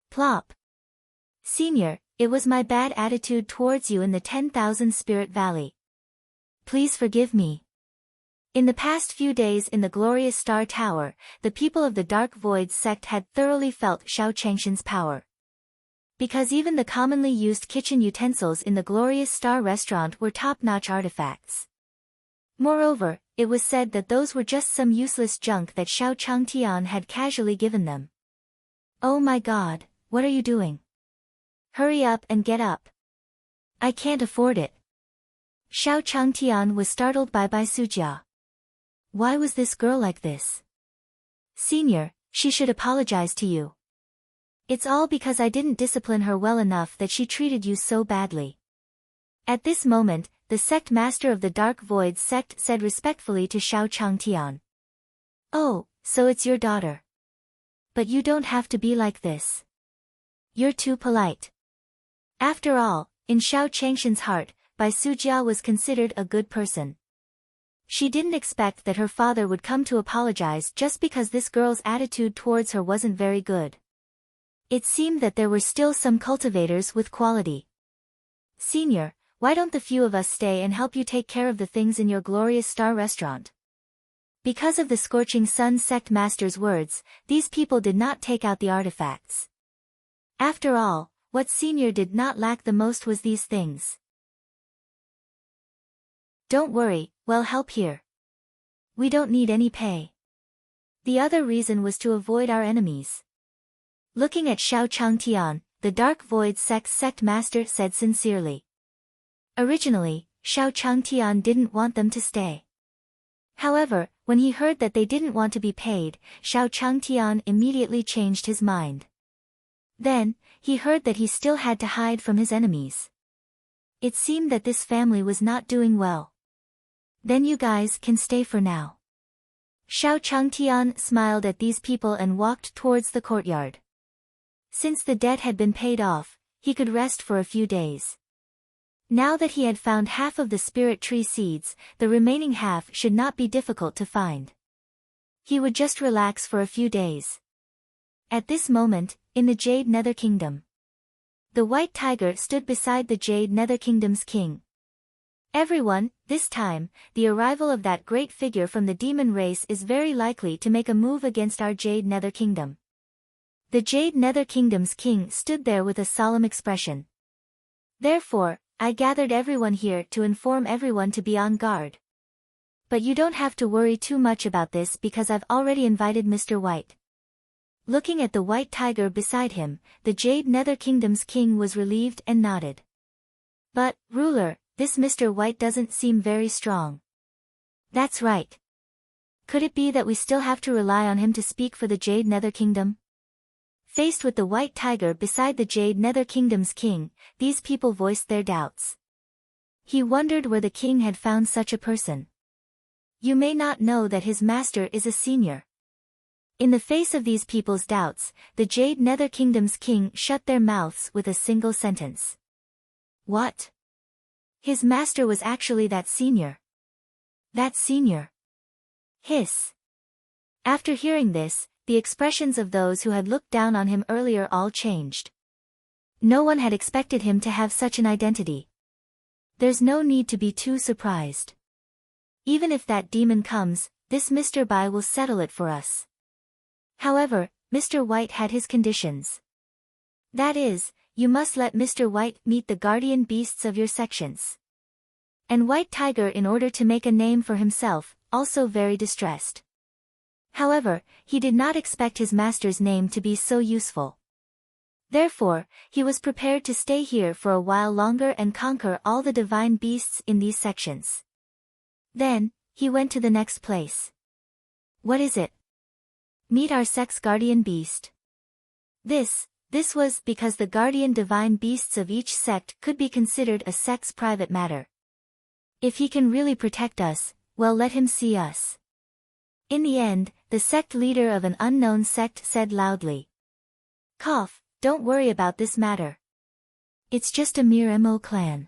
Plop. Senior, it was my bad attitude towards you in the 10,000 Spirit Valley. Please forgive me. In the past few days in the glorious Star Tower, the people of the Dark Void sect had thoroughly felt Xiao Changshan's power. Because even the commonly used kitchen utensils in the glorious Star Restaurant were top-notch artifacts. Moreover, it was said that those were just some useless junk that Xiao Changtian had casually given them. Oh my god, what are you doing? Hurry up and get up. I can't afford it. Xiao Changtian was startled by Bai Sujia. Why was this girl like this? Senior, she should apologize to you. It's all because I didn't discipline her well enough that she treated you so badly. At this moment, the sect master of the Dark Void sect said respectfully to Xiao Changtian. Oh, so it's your daughter. But you don't have to be like this. You're too polite. After all, in Xiao Changshan's heart, Bai Sujia was considered a good person. She didn't expect that her father would come to apologize just because this girl's attitude towards her wasn't very good. It seemed that there were still some cultivators with quality. Senior, why don't the few of us stay and help you take care of the things in your glorious Star Restaurant? Because of the Scorching Sun sect master's words, these people did not take out the artifacts. After all, what Senior did not lack the most was these things. Don't worry, we'll help here. We don't need any pay. The other reason was to avoid our enemies. Looking at Xiao Changtian, the Dark Void sect master said sincerely. Originally, Xiao Changtian didn't want them to stay. However, when he heard that they didn't want to be paid, Xiao Changtian immediately changed his mind. Then, he heard that he still had to hide from his enemies. It seemed that this family was not doing well. Then you guys can stay for now. Xiao Changtian smiled at these people and walked towards the courtyard. Since the debt had been paid off, he could rest for a few days. Now that he had found half of the spirit tree seeds, the remaining half should not be difficult to find. He would just relax for a few days. At this moment, in the Jade Nether Kingdom, the White Tiger stood beside the Jade Nether Kingdom's king. Everyone, this time, the arrival of that great figure from the demon race is very likely to make a move against our Jade Nether Kingdom. The Jade Nether Kingdom's king stood there with a solemn expression. Therefore, I gathered everyone here to inform everyone to be on guard. But you don't have to worry too much about this because I've already invited Mr. White. Looking at the White Tiger beside him, the Jade Nether Kingdom's king was relieved and nodded. But, ruler, this Mr. White doesn't seem very strong. That's right. Could it be that we still have to rely on him to speak for the Jade Nether Kingdom? Faced with the White Tiger beside the Jade Nether Kingdom's king, these people voiced their doubts. He wondered where the king had found such a person. You may not know that his master is a senior. In the face of these people's doubts, the Jade Nether Kingdom's king shut their mouths with a single sentence. What? His master was actually that senior. That senior. Hiss. After hearing this, the expressions of those who had looked down on him earlier all changed. No one had expected him to have such an identity. There's no need to be too surprised. Even if that demon comes, this Mr. Bai will settle it for us. However, Mr. White had his conditions. That is, you must let Mr. White meet the guardian beasts of your sections. And White Tiger, in order to make a name for himself, also very distressed. However, he did not expect his master's name to be so useful. Therefore, he was prepared to stay here for a while longer and conquer all the divine beasts in these sections. Then, he went to the next place. What is it? Meet our sect's guardian beast. This was because the guardian divine beasts of each sect could be considered a sect's private matter. If he can really protect us, well, let him see us. In the end, the sect leader of an unknown sect said loudly. Cough, don't worry about this matter. It's just a mere MO clan.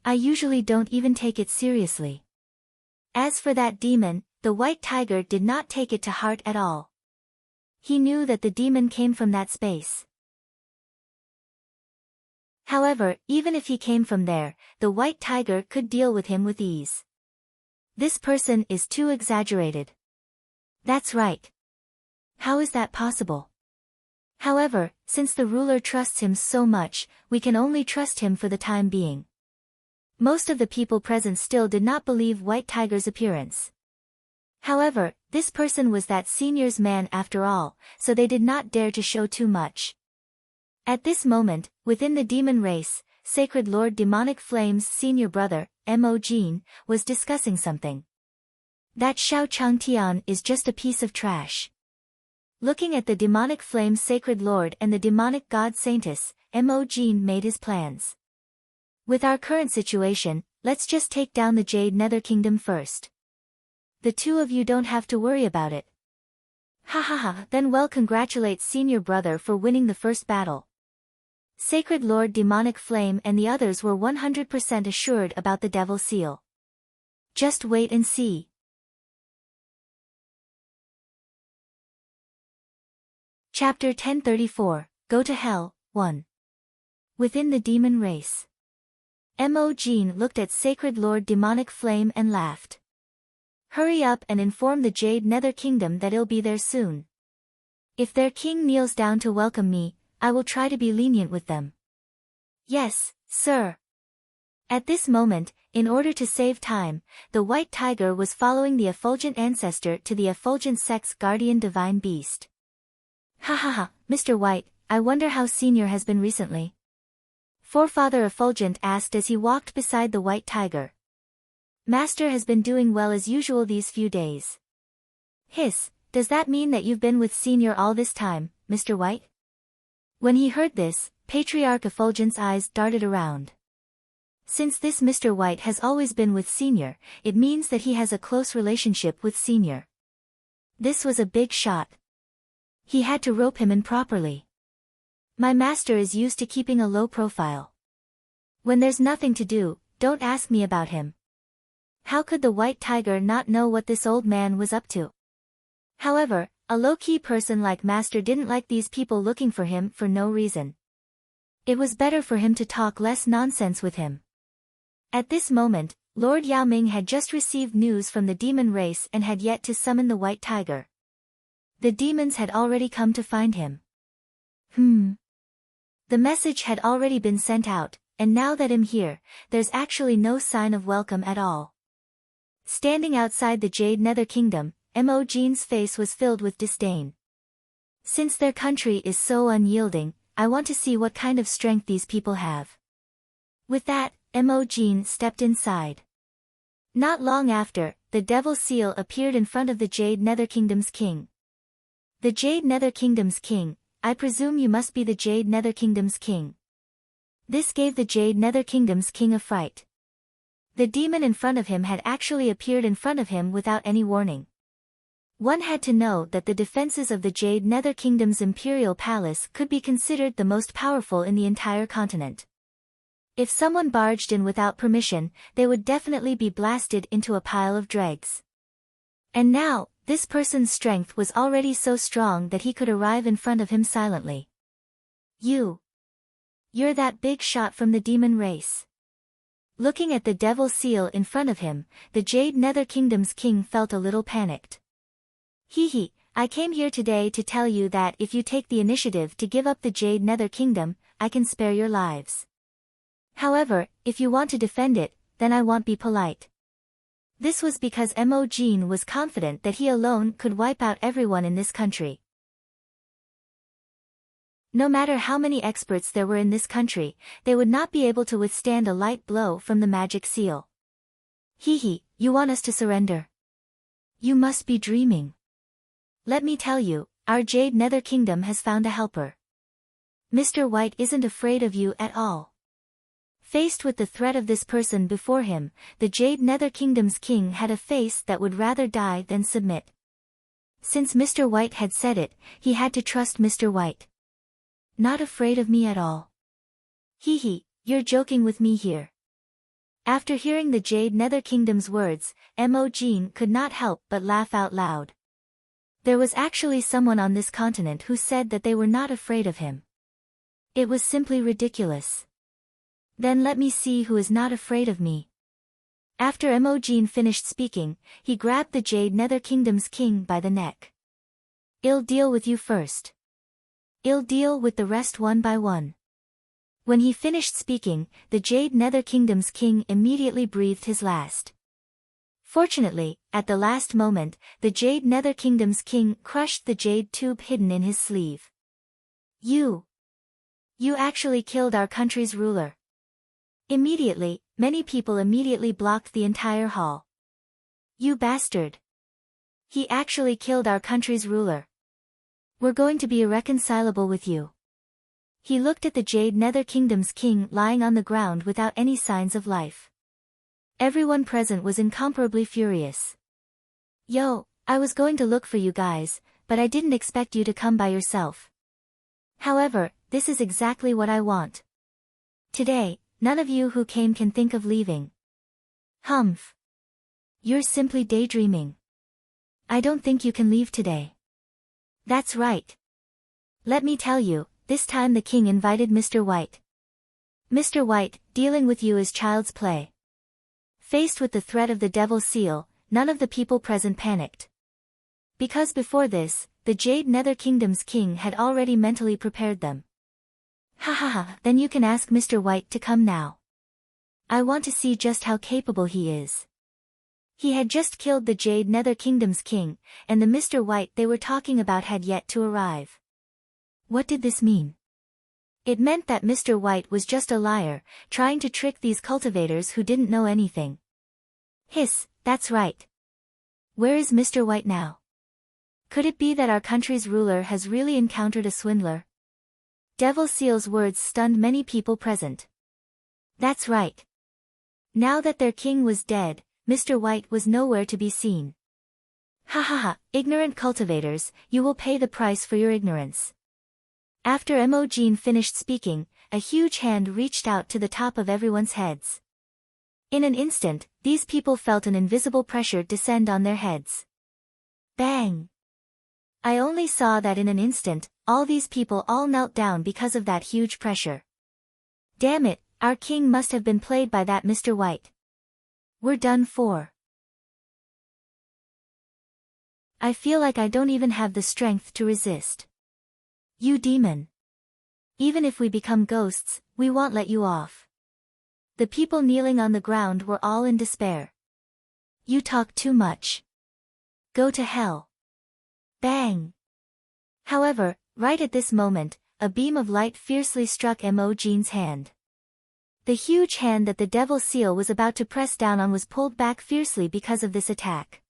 I usually don't even take it seriously. As for that demon, the White Tiger did not take it to heart at all. He knew that the demon came from that space. However, even if he came from there, the White Tiger could deal with him with ease. This person is too exaggerated. That's right. How is that possible? However, since the ruler trusts him so much, we can only trust him for the time being. Most of the people present still did not believe White Tiger's appearance. However, this person was that senior's man after all, so they did not dare to show too much. At this moment, within the demon race, Sacred Lord Demonic Flame's senior brother, Mo Jin, was discussing something. That Xiao Changtian is just a piece of trash. Looking at the Demonic Flame Sacred Lord and the Demonic God Saintess, Mo Jin made his plans. With our current situation, let's just take down the Jade Nether Kingdom first. The two of you don't have to worry about it. Ha ha ha, then well, congratulate senior brother for winning the first battle. Sacred Lord Demonic Flame and the others were 100% assured about the Devil Seal. Just wait and see. Chapter 1034, Go to Hell, 1. Within the Demon Race. Mo Jin looked at Sacred Lord Demonic Flame and laughed. Hurry up and inform the Jade Nether Kingdom that I'll be there soon. If their king kneels down to welcome me, I will try to be lenient with them. Yes, sir. At this moment, in order to save time, the White Tiger was following the Effulgent ancestor to the Effulgent sect's guardian divine beast. Ha ha ha, Mr. White, I wonder how Senior has been recently. Forefather Effulgent asked as he walked beside the White Tiger. Master has been doing well as usual these few days. Hiss, does that mean that you've been with Senior all this time, Mr. White? When he heard this, Patriarch Effulgent's eyes darted around. Since this Mr. White has always been with Senior, it means that he has a close relationship with Senior. This was a big shot. He had to rope him in properly. My master is used to keeping a low profile. When there's nothing to do, don't ask me about him. How could the White Tiger not know what this old man was up to? However, a low-key person like Master didn't like these people looking for him for no reason. It was better for him to talk less nonsense with him. At this moment, Lord Yaoming had just received news from the demon race and had yet to summon the White Tiger. The demons had already come to find him. The message had already been sent out, and now that I'm here, there's actually no sign of welcome at all. Standing outside the Jade Nether Kingdom, Mo Jin's face was filled with disdain. Since their country is so unyielding, I want to see what kind of strength these people have. With that, Mo Jin stepped inside. Not long after, the Devil Seal appeared in front of the Jade Nether Kingdom's king. The Jade Nether Kingdom's king, I presume you must be the Jade Nether Kingdom's king. This gave the Jade Nether Kingdom's king a fright. The demon in front of him had actually appeared in front of him without any warning. One had to know that the defenses of the Jade Nether Kingdom's imperial palace could be considered the most powerful in the entire continent. If someone barged in without permission, they would definitely be blasted into a pile of dregs. And now, this person's strength was already so strong that he could arrive in front of him silently. You're that big shot from the demon race. Looking at the Devil Seal in front of him, the Jade Nether Kingdom's king felt a little panicked. I came here today to tell you that if you take the initiative to give up the Jade Nether Kingdom, I can spare your lives. However, if you want to defend it, then I won't be polite. This was because Emojin was confident that he alone could wipe out everyone in this country. No matter how many experts there were in this country, they would not be able to withstand a light blow from the magic seal. Hee, you want us to surrender? You must be dreaming. Let me tell you, our Jade Nether Kingdom has found a helper. Mr. White isn't afraid of you at all. Faced with the threat of this person before him, the Jade Nether Kingdom's king had a face that would rather die than submit. Since Mr. White had said it, he had to trust Mr. White. Not afraid of me at all. Hee, you're joking with me here. After hearing the Jade Nether Kingdom's words, Emojin could not help but laugh out loud. There was actually someone on this continent who said that they were not afraid of him. It was simply ridiculous. Then let me see who is not afraid of me. After Emojin finished speaking, he grabbed the Jade Nether Kingdom's king by the neck. I'll deal with you first. I'll deal with the rest one by one. When he finished speaking, the Jade Nether Kingdom's king immediately breathed his last. Fortunately, at the last moment, the Jade Nether Kingdom's king crushed the jade tube hidden in his sleeve. You actually killed our country's ruler. Immediately, many people immediately blocked the entire hall. You bastard. He actually killed our country's ruler. We're going to be irreconcilable with you. He looked at the Jade Nether Kingdom's king lying on the ground without any signs of life. Everyone present was incomparably furious. Yo, I was going to look for you guys, but I didn't expect you to come by yourself. However, this is exactly what I want. Today, none of you who came can think of leaving. Humph. You're simply daydreaming. I don't think you can leave today. That's right. Let me tell you, this time the king invited Mr. White. Mr. White, dealing with you is child's play. Faced with the threat of the Devil's Seal, none of the people present panicked. Because before this, the Jade Nether Kingdom's king had already mentally prepared them. Then you can ask Mr. White to come now. I want to see just how capable he is. He had just killed the Jade Nether Kingdom's king, and the Mr. White they were talking about had yet to arrive. What did this mean? It meant that Mr. White was just a liar, trying to trick these cultivators who didn't know anything. Hiss, that's right. Where is Mr. White now? Could it be that our country's ruler has really encountered a swindler? Devil Seal's words stunned many people present. That's right. Now that their king was dead, Mr. White was nowhere to be seen. Ignorant cultivators, you will pay the price for your ignorance. After Emojin finished speaking, a huge hand reached out to the top of everyone's heads. In an instant, these people felt an invisible pressure descend on their heads. Bang! I only saw that in an instant, all these people all knelt down because of that huge pressure. Damn it, our king must have been played by that Mr. White. We're done for. I feel like I don't even have the strength to resist. You demon. Even if we become ghosts, we won't let you off. The people kneeling on the ground were all in despair. You talk too much. Go to hell. Bang! However, right at this moment, a beam of light fiercely struck Emojin's hand. The huge hand that the Devil's Seal was about to press down on was pulled back fiercely because of this attack.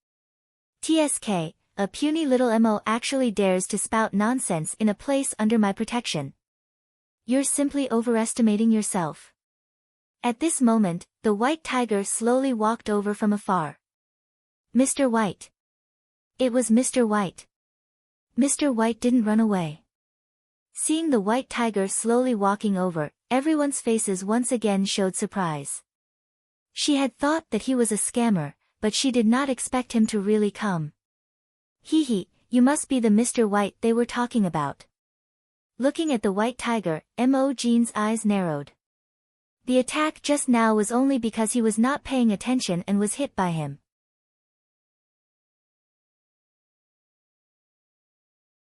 TSK, a puny little Mo actually dares to spout nonsense in a place under my protection. You're simply overestimating yourself. At this moment, the white tiger slowly walked over from afar. Mr. White. It was Mr. White. Mr. White didn't run away. Seeing the white tiger slowly walking over, everyone's faces once again showed surprise. She had thought that he was a scammer, but she did not expect him to really come. Hee, you must be the Mr. White they were talking about. Looking at the white tiger, Emojin's eyes narrowed. The attack just now was only because he was not paying attention and was hit by him.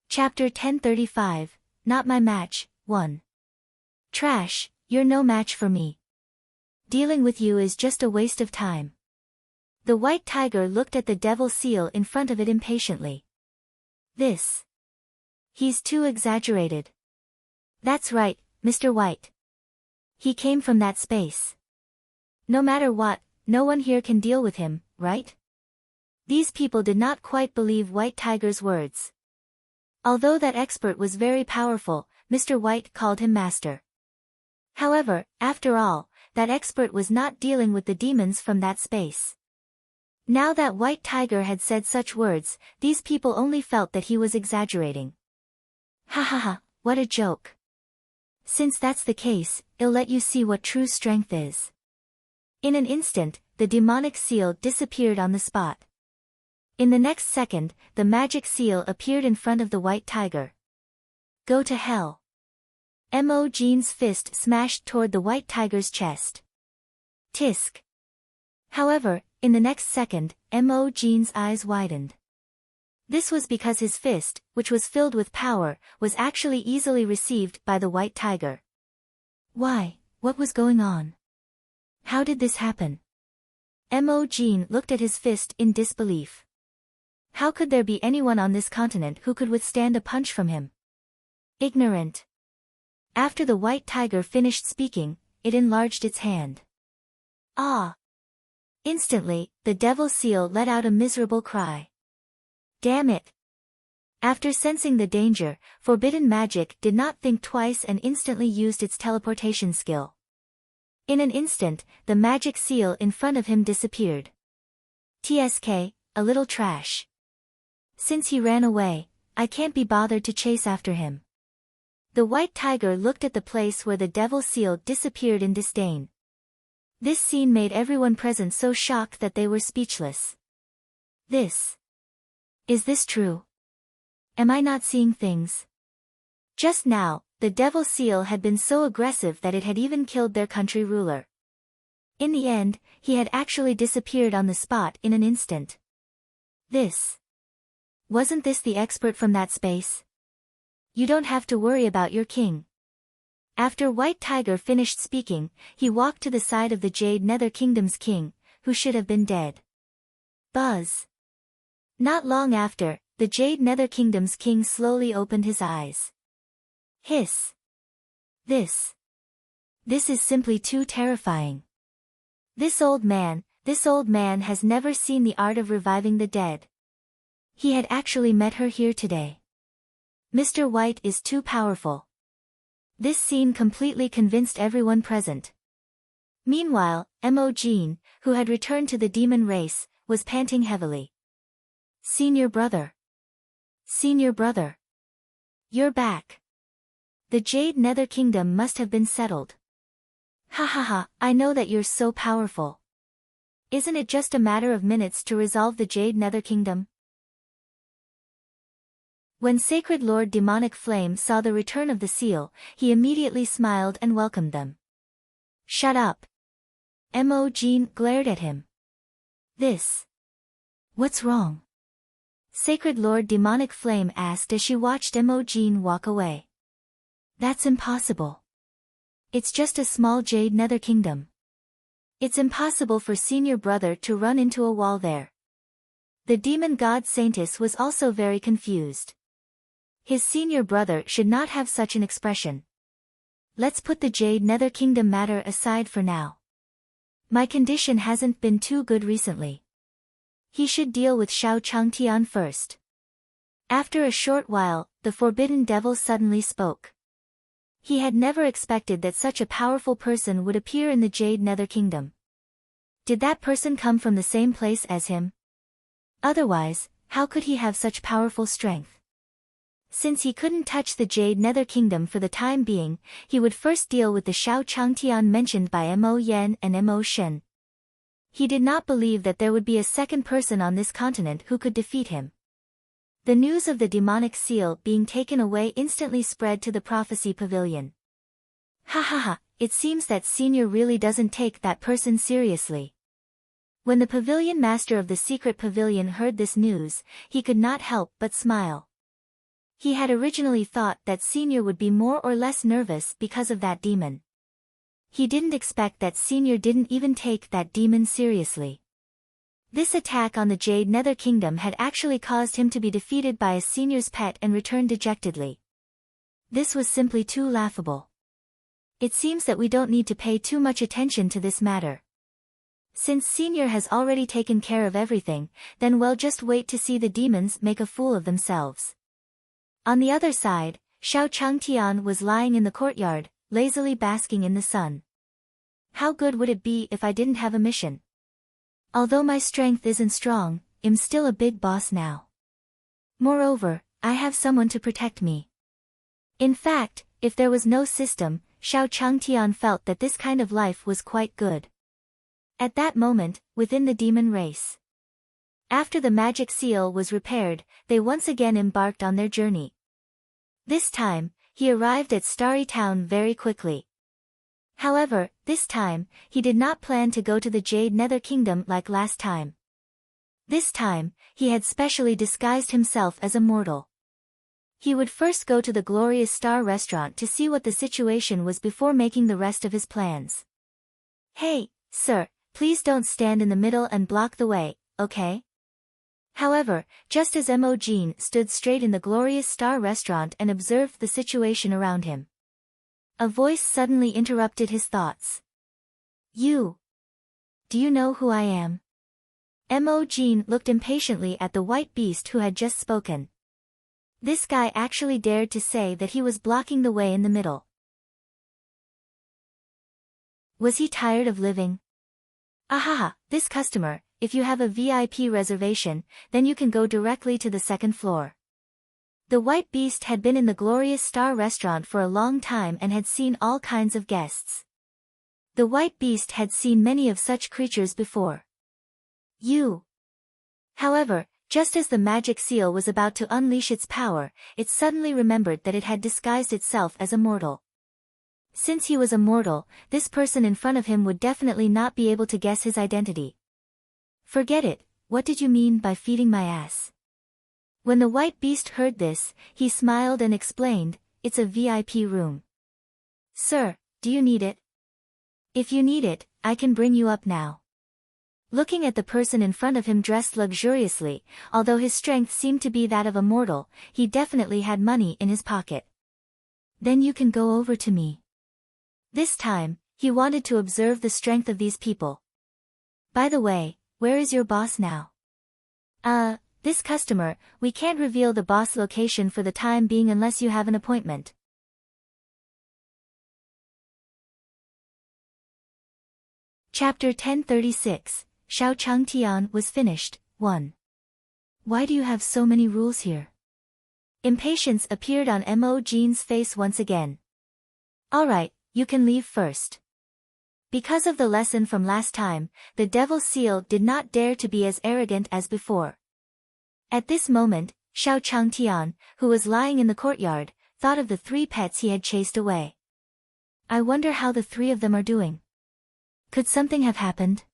Chapter 1035, Not My Match, 1. Trash, you're no match for me. Dealing with you is just a waste of time. The white tiger looked at the devil seal in front of it impatiently. He's too exaggerated. That's right, Mr. White. He came from that space. No matter what, no one here can deal with him, right? These people did not quite believe White Tiger's words. Although that expert was very powerful, Mr. White called him master. However, after all, that expert was not dealing with the demons from that space. Now that White Tiger had said such words, these people only felt that he was exaggerating. Ha ha ha, what a joke. Since that's the case, I'll let you see what true strength is. In an instant, the demonic seal disappeared on the spot. In the next second, the magic seal appeared in front of the white tiger. Go to hell. Mo Jean's fist smashed toward the white tiger's chest. Tisk. However, in the next second, Mo Jean's eyes widened. This was because his fist, which was filled with power, was actually easily received by the white tiger. Why, what was going on? How did this happen? Mo Jean looked at his fist in disbelief. How could there be anyone on this continent who could withstand a punch from him? Ignorant. After the white tiger finished speaking, it enlarged its hand. Ah! Instantly, the devil seal let out a miserable cry. Damn it! After sensing the danger, forbidden magic did not think twice and instantly used its teleportation skill. In an instant, the magic seal in front of him disappeared. TSK, a little trash. Since he ran away, I can't be bothered to chase after him. The white tiger looked at the place where the devil seal disappeared in disdain. This scene made everyone present so shocked that they were speechless. Is this true? Am I not seeing things? Just now, the devil seal had been so aggressive that it had even killed their country ruler. In the end, he had actually disappeared on the spot in an instant. Wasn't this the expert from that space? You don't have to worry about your king. After White Tiger finished speaking, he walked to the side of the Jade Nether Kingdom's king, who should have been dead. Buzz. Not long after, the Jade Nether Kingdom's king slowly opened his eyes. Hiss. This is simply too terrifying. This old man has never seen the art of reviving the dead. He had actually met her here today. Mr. White is too powerful. This scene completely convinced everyone present. Meanwhile, Mo Jean, who had returned to the demon race, was panting heavily. Senior brother. Senior brother. You're back. The Jade Nether Kingdom must have been settled. Ha ha ha, I know that you're so powerful. Isn't it just a matter of minutes to resolve the Jade Nether Kingdom? When Sacred Lord Demonic Flame saw the return of the seal, he immediately smiled and welcomed them. Shut up. Mo Jean glared at him. What's wrong? Sacred Lord Demonic Flame asked as she watched Mo Jean walk away. That's impossible. It's just a small Jade Nether Kingdom. It's impossible for Senior Brother to run into a wall there. The demon god Saintis was also very confused. His senior brother should not have such an expression. Let's put the Jade Nether Kingdom matter aside for now. My condition hasn't been too good recently. He should deal with Xiao Changtian first. After a short while, the forbidden devil suddenly spoke. He had never expected that such a powerful person would appear in the Jade Nether Kingdom. Did that person come from the same place as him? Otherwise, how could he have such powerful strength? Since he couldn't touch the Jade Nether Kingdom for the time being, he would first deal with the Xiao Changtian mentioned by Mo Yen and Mo Shen. He did not believe that there would be a second person on this continent who could defeat him. The news of the demonic seal being taken away instantly spread to the prophecy pavilion. Ha ha ha, it seems that Senior really doesn't take that person seriously. When the pavilion master of the secret pavilion heard this news, he could not help but smile. He had originally thought that Senior would be more or less nervous because of that demon. He didn't expect that Senior didn't even take that demon seriously. This attack on the Jade Nether Kingdom had actually caused him to be defeated by a Senior's pet and return dejectedly. This was simply too laughable. It seems that we don't need to pay too much attention to this matter. Since Senior has already taken care of everything, then we'll just wait to see the demons make a fool of themselves. On the other side, Xiao Changtian was lying in the courtyard, lazily basking in the sun. How good would it be if I didn't have a mission? Although my strength isn't strong, I'm still a big boss now. Moreover, I have someone to protect me. In fact, if there was no system, Xiao Changtian felt that this kind of life was quite good. At that moment, within the demon race. After the magic seal was repaired, they once again embarked on their journey. This time, he arrived at Starry Town very quickly. However, this time, he did not plan to go to the Jade Nether Kingdom like last time. This time, he had specially disguised himself as a mortal. He would first go to the Glorious Star restaurant to see what the situation was before making the rest of his plans. Hey, sir, please don't stand in the middle and block the way, okay? However, just as Mo Jean stood straight in the Glorious Star restaurant and observed the situation around him, a voice suddenly interrupted his thoughts. You. Do you know who I am? Mo Jean looked impatiently at the white beast who had just spoken. This guy actually dared to say that he was blocking the way in the middle. Was he tired of living? Ahaha, this customer, if you have a VIP reservation, then you can go directly to the second floor. The white beast had been in the Glorious Star restaurant for a long time and had seen all kinds of guests. The white beast had seen many of such creatures before. You. However, just as the magic seal was about to unleash its power, it suddenly remembered that it had disguised itself as a mortal. Since he was a mortal, this person in front of him would definitely not be able to guess his identity. Forget it, what did you mean by feeding my ass? When the white beast heard this, he smiled and explained, it's a VIP room. Sir, do you need it? If you need it, I can bring you up now. Looking at the person in front of him dressed luxuriously, although his strength seemed to be that of a mortal, he definitely had money in his pocket. Then you can go over to me. This time, he wanted to observe the strength of these people. By the way, where is your boss now? This customer, we can't reveal the boss location for the time being unless you have an appointment. Chapter 1036, Xiao Changtian was finished, 1. Why do you have so many rules here? Impatience appeared on Mo Jean's face once again. Alright, you can leave first. Because of the lesson from last time, the Devil's Seal did not dare to be as arrogant as before. At this moment, Xiao Changtian, who was lying in the courtyard, thought of the 3 pets he had chased away. I wonder how the 3 of them are doing. Could something have happened?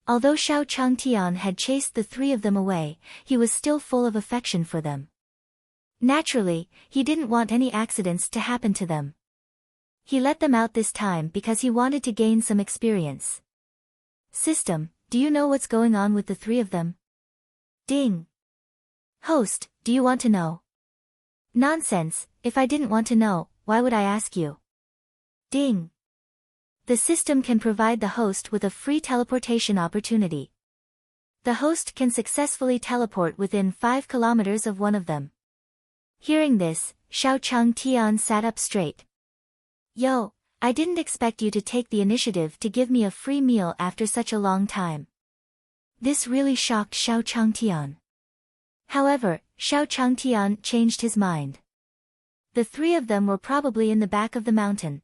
Although Xiao Changtian had chased the 3 of them away, he was still full of affection for them. Naturally, he didn't want any accidents to happen to them. He let them out this time because he wanted to gain some experience. System, do you know what's going on with the 3 of them? Ding. Host, do you want to know? Nonsense, if I didn't want to know, why would I ask you? Ding. The system can provide the host with a free teleportation opportunity. The host can successfully teleport within 5 kilometers of one of them. Hearing this, Xiao Changtian sat up straight. Yo, I didn't expect you to take the initiative to give me a free meal after such a long time. This really shocked Xiao Changtian. However, Xiao Changtian changed his mind. The 3 of them were probably in the back of the mountain.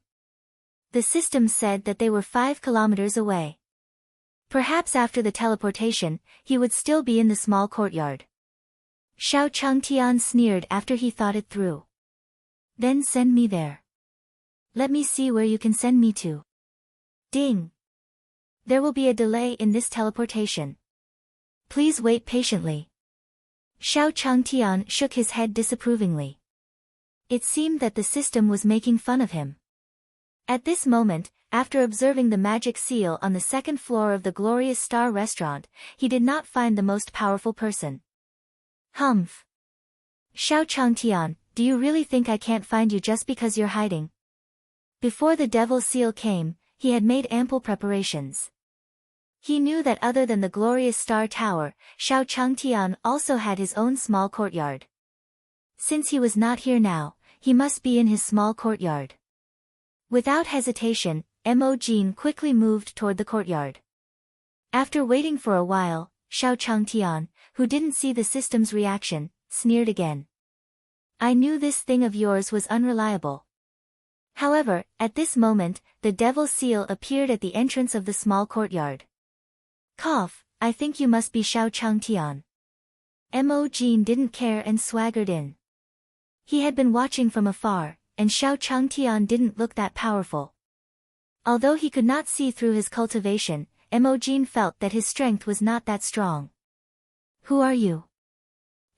The system said that they were 5 kilometers away. Perhaps after the teleportation, he would still be in the small courtyard. Xiao Changtian sneered after he thought it through. Then send me there. Let me see where you can send me to. Ding. There will be a delay in this teleportation. Please wait patiently. Xiao Changtian shook his head disapprovingly. It seemed that the system was making fun of him. At this moment, after observing the magic seal on the second floor of the Glorious Star restaurant, he did not find the most powerful person. Humph. Xiao Changtian, do you really think I can't find you just because you're hiding? Before the devil seal came, he had made ample preparations. He knew that other than the Glorious Star Tower, Xiao Changtian also had his own small courtyard. Since he was not here now, he must be in his small courtyard. Without hesitation, Mo Jin quickly moved toward the courtyard. After waiting for a while, Xiao Changtian, who didn't see the system's reaction, sneered again. I knew this thing of yours was unreliable. However, at this moment, the devil seal appeared at the entrance of the small courtyard. Cough, I think you must be Xiao Changtian. Mo Jin didn't care and swaggered in. He had been watching from afar, and Xiao Changtian didn't look that powerful. Although he could not see through his cultivation, Mo Jin felt that his strength was not that strong. Who are you?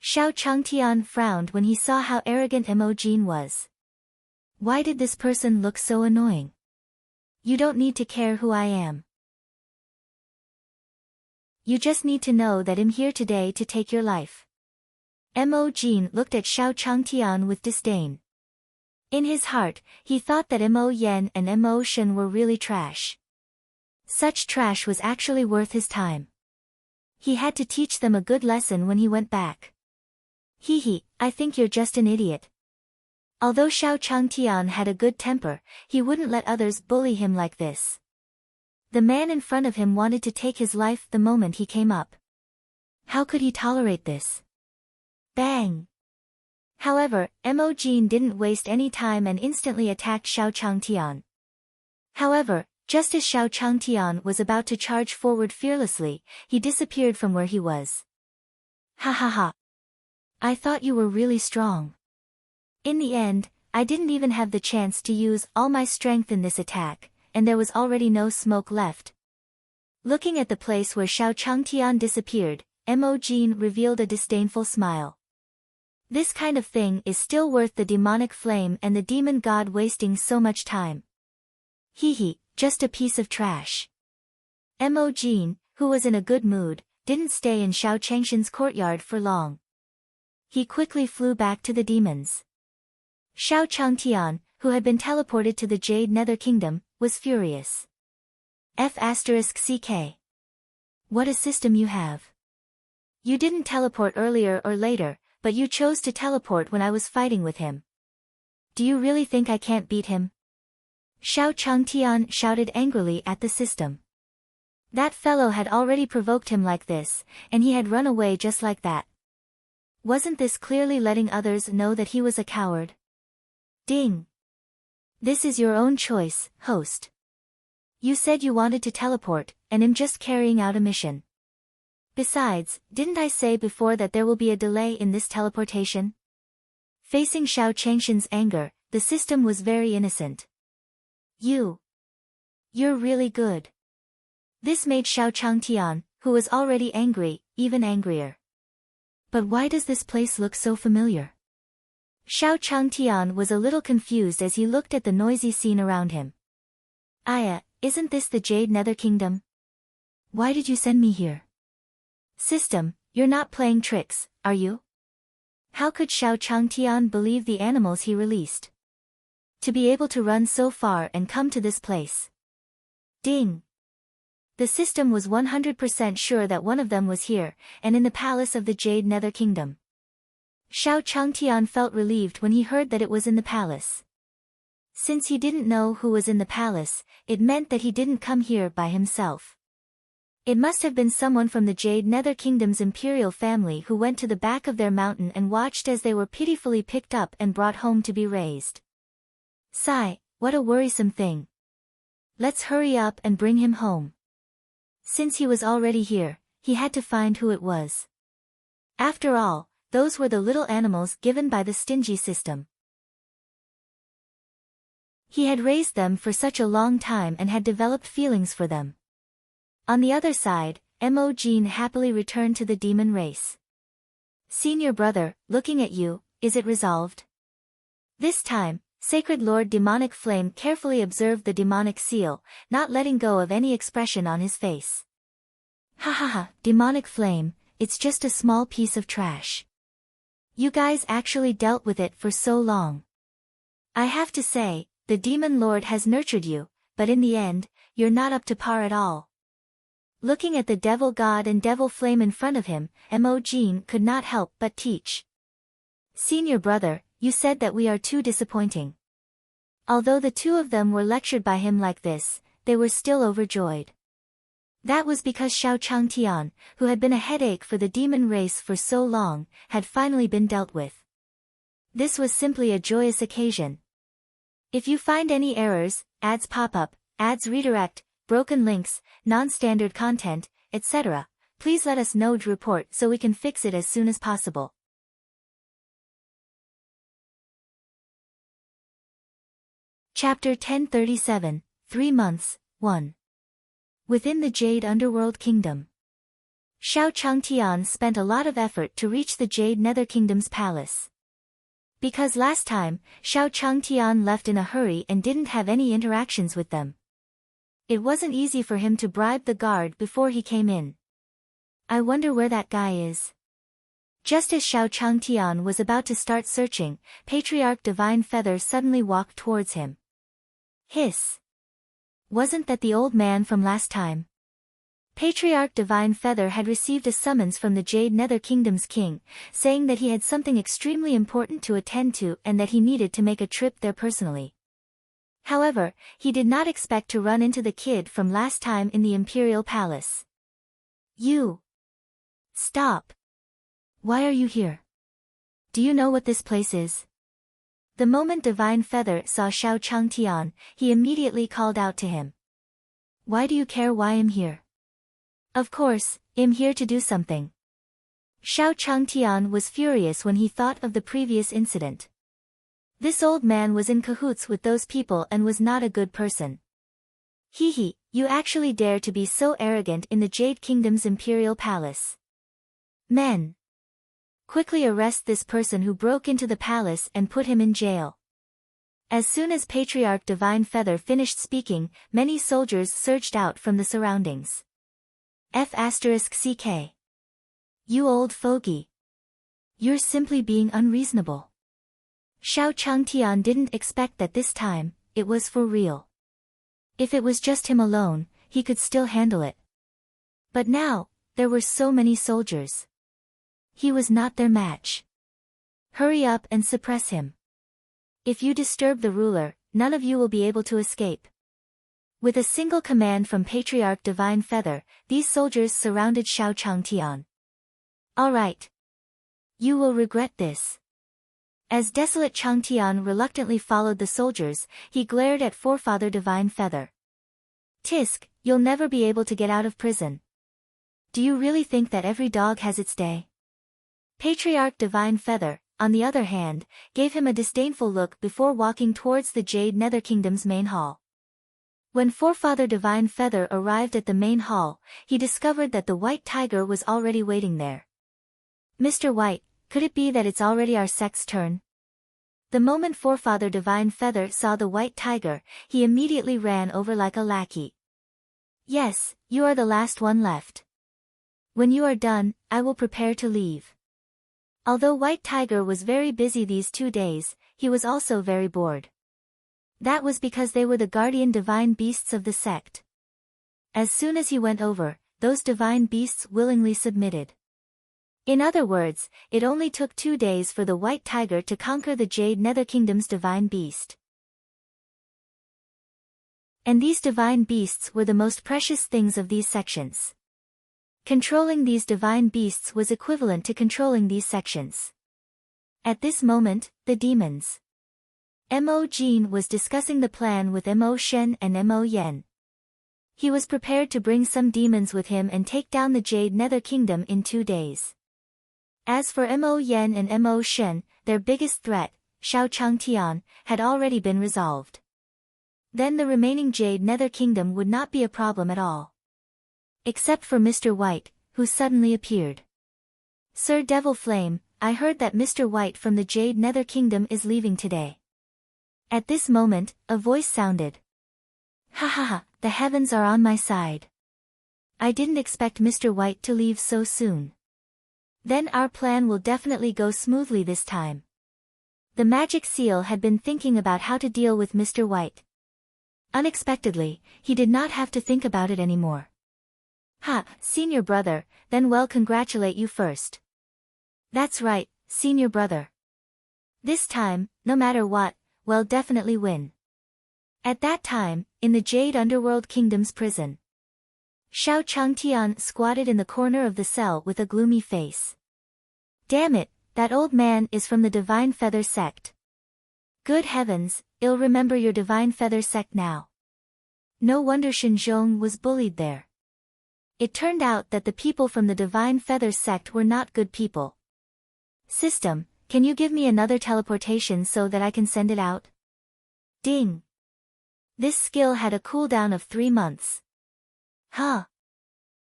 Xiao Changtian frowned when he saw how arrogant Mo Jin was. Why did this person look so annoying? You don't need to care who I am. You just need to know that I'm here today to take your life. Mo Jin looked at Xiao Changtian with disdain. In his heart, he thought that Mo Yen and Mo Shen were really trash. Such trash was actually worth his time. He had to teach them a good lesson when he went back. Hee, I think you're just an idiot. Although Xiao Changtian had a good temper, he wouldn't let others bully him like this. The man in front of him wanted to take his life the moment he came up. How could he tolerate this? Bang! However, Mo Jin didn't waste any time and instantly attacked Xiao Changtian. However, just as Xiao Changtian was about to charge forward fearlessly, he disappeared from where he was. Ha ha ha! I thought you were really strong. In the end, I didn't even have the chance to use all my strength in this attack, and there was already no smoke left. Looking at the place where Xiao Changtian disappeared, Mo Jin revealed a disdainful smile. This kind of thing is still worth the demonic flame and the demon god wasting so much time. Hee, just a piece of trash. Mo Jin, who was in a good mood, didn't stay in Xiao Changshan's courtyard for long. He quickly flew back to the demons. Xiao Changtian, who had been teleported to the Jade Nether Kingdom, was furious. F***CK. What a system you have. You didn't teleport earlier or later, but you chose to teleport when I was fighting with him. Do you really think I can't beat him? Xiao Changtian shouted angrily at the system. That fellow had already provoked him like this, and he had run away just like that. Wasn't this clearly letting others know that he was a coward? Ding! This is your own choice, host. You said you wanted to teleport, and I'm just carrying out a mission. Besides, didn't I say before that there will be a delay in this teleportation? Facing Xiao Changshan's anger, the system was very innocent. You're really good. This made Xiao Changtian, who was already angry, even angrier. But why does this place look so familiar? Xiao Changtian was a little confused as he looked at the noisy scene around him. Isn't this the Jade Nether Kingdom? Why did you send me here? System, you're not playing tricks, are you? How could Xiao Changtian believe the animals he released? To be able to run so far and come to this place. Ding! The system was 100% sure that one of them was here, and in the palace of the Jade Nether Kingdom. Xiao Changtian felt relieved when he heard that it was in the palace. Since he didn't know who was in the palace, it meant that he didn't come here by himself. It must have been someone from the Jade Nether Kingdom's imperial family who went to the back of their mountain and watched as they were pitifully picked up and brought home to be raised. Sigh, what a worrisome thing. Let's hurry up and bring him home. Since he was already here, he had to find who it was. After all, those were the little animals given by the stingy system. He had raised them for such a long time and had developed feelings for them. On the other side, Mo Jin happily returned to the demon race. Senior brother, looking at you, is it resolved? This time, Sacred Lord Demonic Flame carefully observed the demonic seal, not letting go of any expression on his face. Ha ha ha, Demonic Flame, it's just a small piece of trash. You guys actually dealt with it for so long. I have to say, the Demon Lord has nurtured you, but in the end, you're not up to par at all. Looking at the Devil God and Devil Flame in front of him, Mo Jean could not help but teach. Senior brother, you said that we are too disappointing. Although the two of them were lectured by him like this, they were still overjoyed. That was because Xiao Changtian, who had been a headache for the demon race for so long, had finally been dealt with. This was simply a joyous occasion. If you find any errors, ads pop up, ads redirect, broken links, non-standard content, etc., please let us know to report so we can fix it as soon as possible. Chapter 1037, 3 months, 1. Within the Jade Underworld Kingdom. Xiao Changtian spent a lot of effort to reach the Jade Nether Kingdom's palace. Because last time, Xiao Changtian left in a hurry and didn't have any interactions with them. It wasn't easy for him to bribe the guard before he came in. I wonder where that guy is. Just as Xiao Changtian was about to start searching, Patriarch Divine Feather suddenly walked towards him. Hiss. Wasn't that the old man from last time? Patriarch Divine Feather had received a summons from the Jade Nether Kingdom's king, saying that he had something extremely important to attend to and that he needed to make a trip there personally. However, he did not expect to run into the kid from last time in the Imperial Palace. You. Stop. Why are you here? Do you know what this place is? The moment Divine Feather saw Xiao Changtian, he immediately called out to him. Why do you care why I'm here? Of course, I'm here to do something. Xiao Changtian was furious when he thought of the previous incident. This old man was in cahoots with those people and was not a good person. Hee, you actually dare to be so arrogant in the Jade Kingdom's Imperial Palace. Men. Quickly arrest this person who broke into the palace and put him in jail. As soon as Patriarch Divine Feather finished speaking, many soldiers surged out from the surroundings. F***CK. You old fogey. You're simply being unreasonable. Xiao Changtian didn't expect that this time, it was for real. If it was just him alone, he could still handle it. But now, there were so many soldiers. He was not their match. Hurry up and suppress him. If you disturb the ruler, none of you will be able to escape. With a single command from Patriarch Divine Feather, these soldiers surrounded Xiao Changtian. All right. You will regret this. As Desolate Changtian reluctantly followed the soldiers, he glared at Forefather Divine Feather. Tisk, you'll never be able to get out of prison. Do you really think that every dog has its day? Patriarch Divine Feather, on the other hand, gave him a disdainful look before walking towards the Jade Nether Kingdom's main hall. When Forefather Divine Feather arrived at the main hall, he discovered that the white tiger was already waiting there. Mr. White, could it be that it's already our sect's turn? The moment Forefather Divine Feather saw the white tiger, he immediately ran over like a lackey. Yes, you are the last one left. When you are done, I will prepare to leave. Although White Tiger was very busy these 2 days, he was also very bored. That was because they were the guardian divine beasts of the sect. As soon as he went over, those divine beasts willingly submitted. In other words, it only took 2 days for the White Tiger to conquer the Jade Nether Kingdom's divine beast. And these divine beasts were the most precious things of these sections. Controlling these divine beasts was equivalent to controlling these sections. At this moment, the demons. Mo Jean was discussing the plan with Mo Shen and Mo Yen. He was prepared to bring some demons with him and take down the Jade Nether Kingdom in 2 days. As for Mo Yen and Mo Shen, their biggest threat, Xiao Changtian, had already been resolved. Then the remaining Jade Nether Kingdom would not be a problem at all. Except for Mr. White, who suddenly appeared. Sir Devil Flame, I heard that Mr. White from the Jade Nether Kingdom is leaving today. At this moment, a voice sounded. Ha ha ha, the heavens are on my side. I didn't expect Mr. White to leave so soon. Then our plan will definitely go smoothly this time. The magic seal had been thinking about how to deal with Mr. White. Unexpectedly, he did not have to think about it anymore. Ha, senior brother, then well congratulate you first. That's right, senior brother. This time, no matter what, we'll definitely win. At that time, in the Jade Underworld Kingdom's prison, Xiao Changtian squatted in the corner of the cell with a gloomy face. Damn it, that old man is from the Divine Feather sect. Good heavens, I'll remember your Divine Feather sect now. No wonder Shinzhong was bullied there. It turned out that the people from the Divine Feather sect were not good people. System, can you give me another teleportation so that I can send it out? Ding. This skill had a cooldown of 3 months. Huh.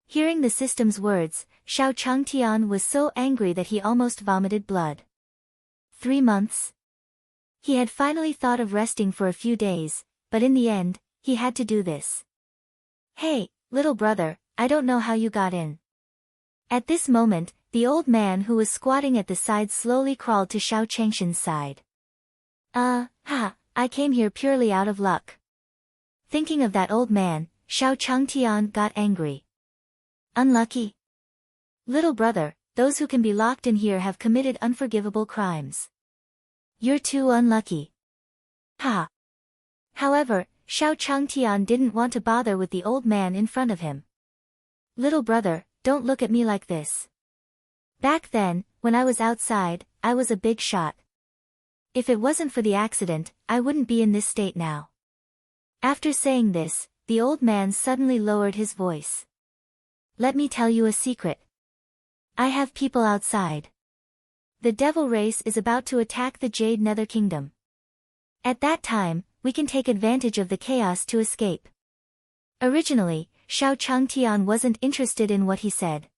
Hearing the system's words, Xiao Changtian was so angry that he almost vomited blood. 3 months? He had finally thought of resting for a few days, but in the end, he had to do this. Hey, little brother, I don't know how you got in. At this moment, the old man who was squatting at the side slowly crawled to Xiao Changshan's side. I came here purely out of luck. Thinking of that old man, Xiao Changtian got angry. Unlucky? Little brother, those who can be locked in here have committed unforgivable crimes. You're too unlucky. Ha. However, Xiao Changtian didn't want to bother with the old man in front of him. Little brother, don't look at me like this. Back then, when I was outside, I was a big shot. If it wasn't for the accident, I wouldn't be in this state now. After saying this, the old man suddenly lowered his voice. Let me tell you a secret. I have people outside. The devil race is about to attack the Jade Nether Kingdom. At that time, we can take advantage of the chaos to escape. Originally, Xiao Changtian wasn't interested in what he said.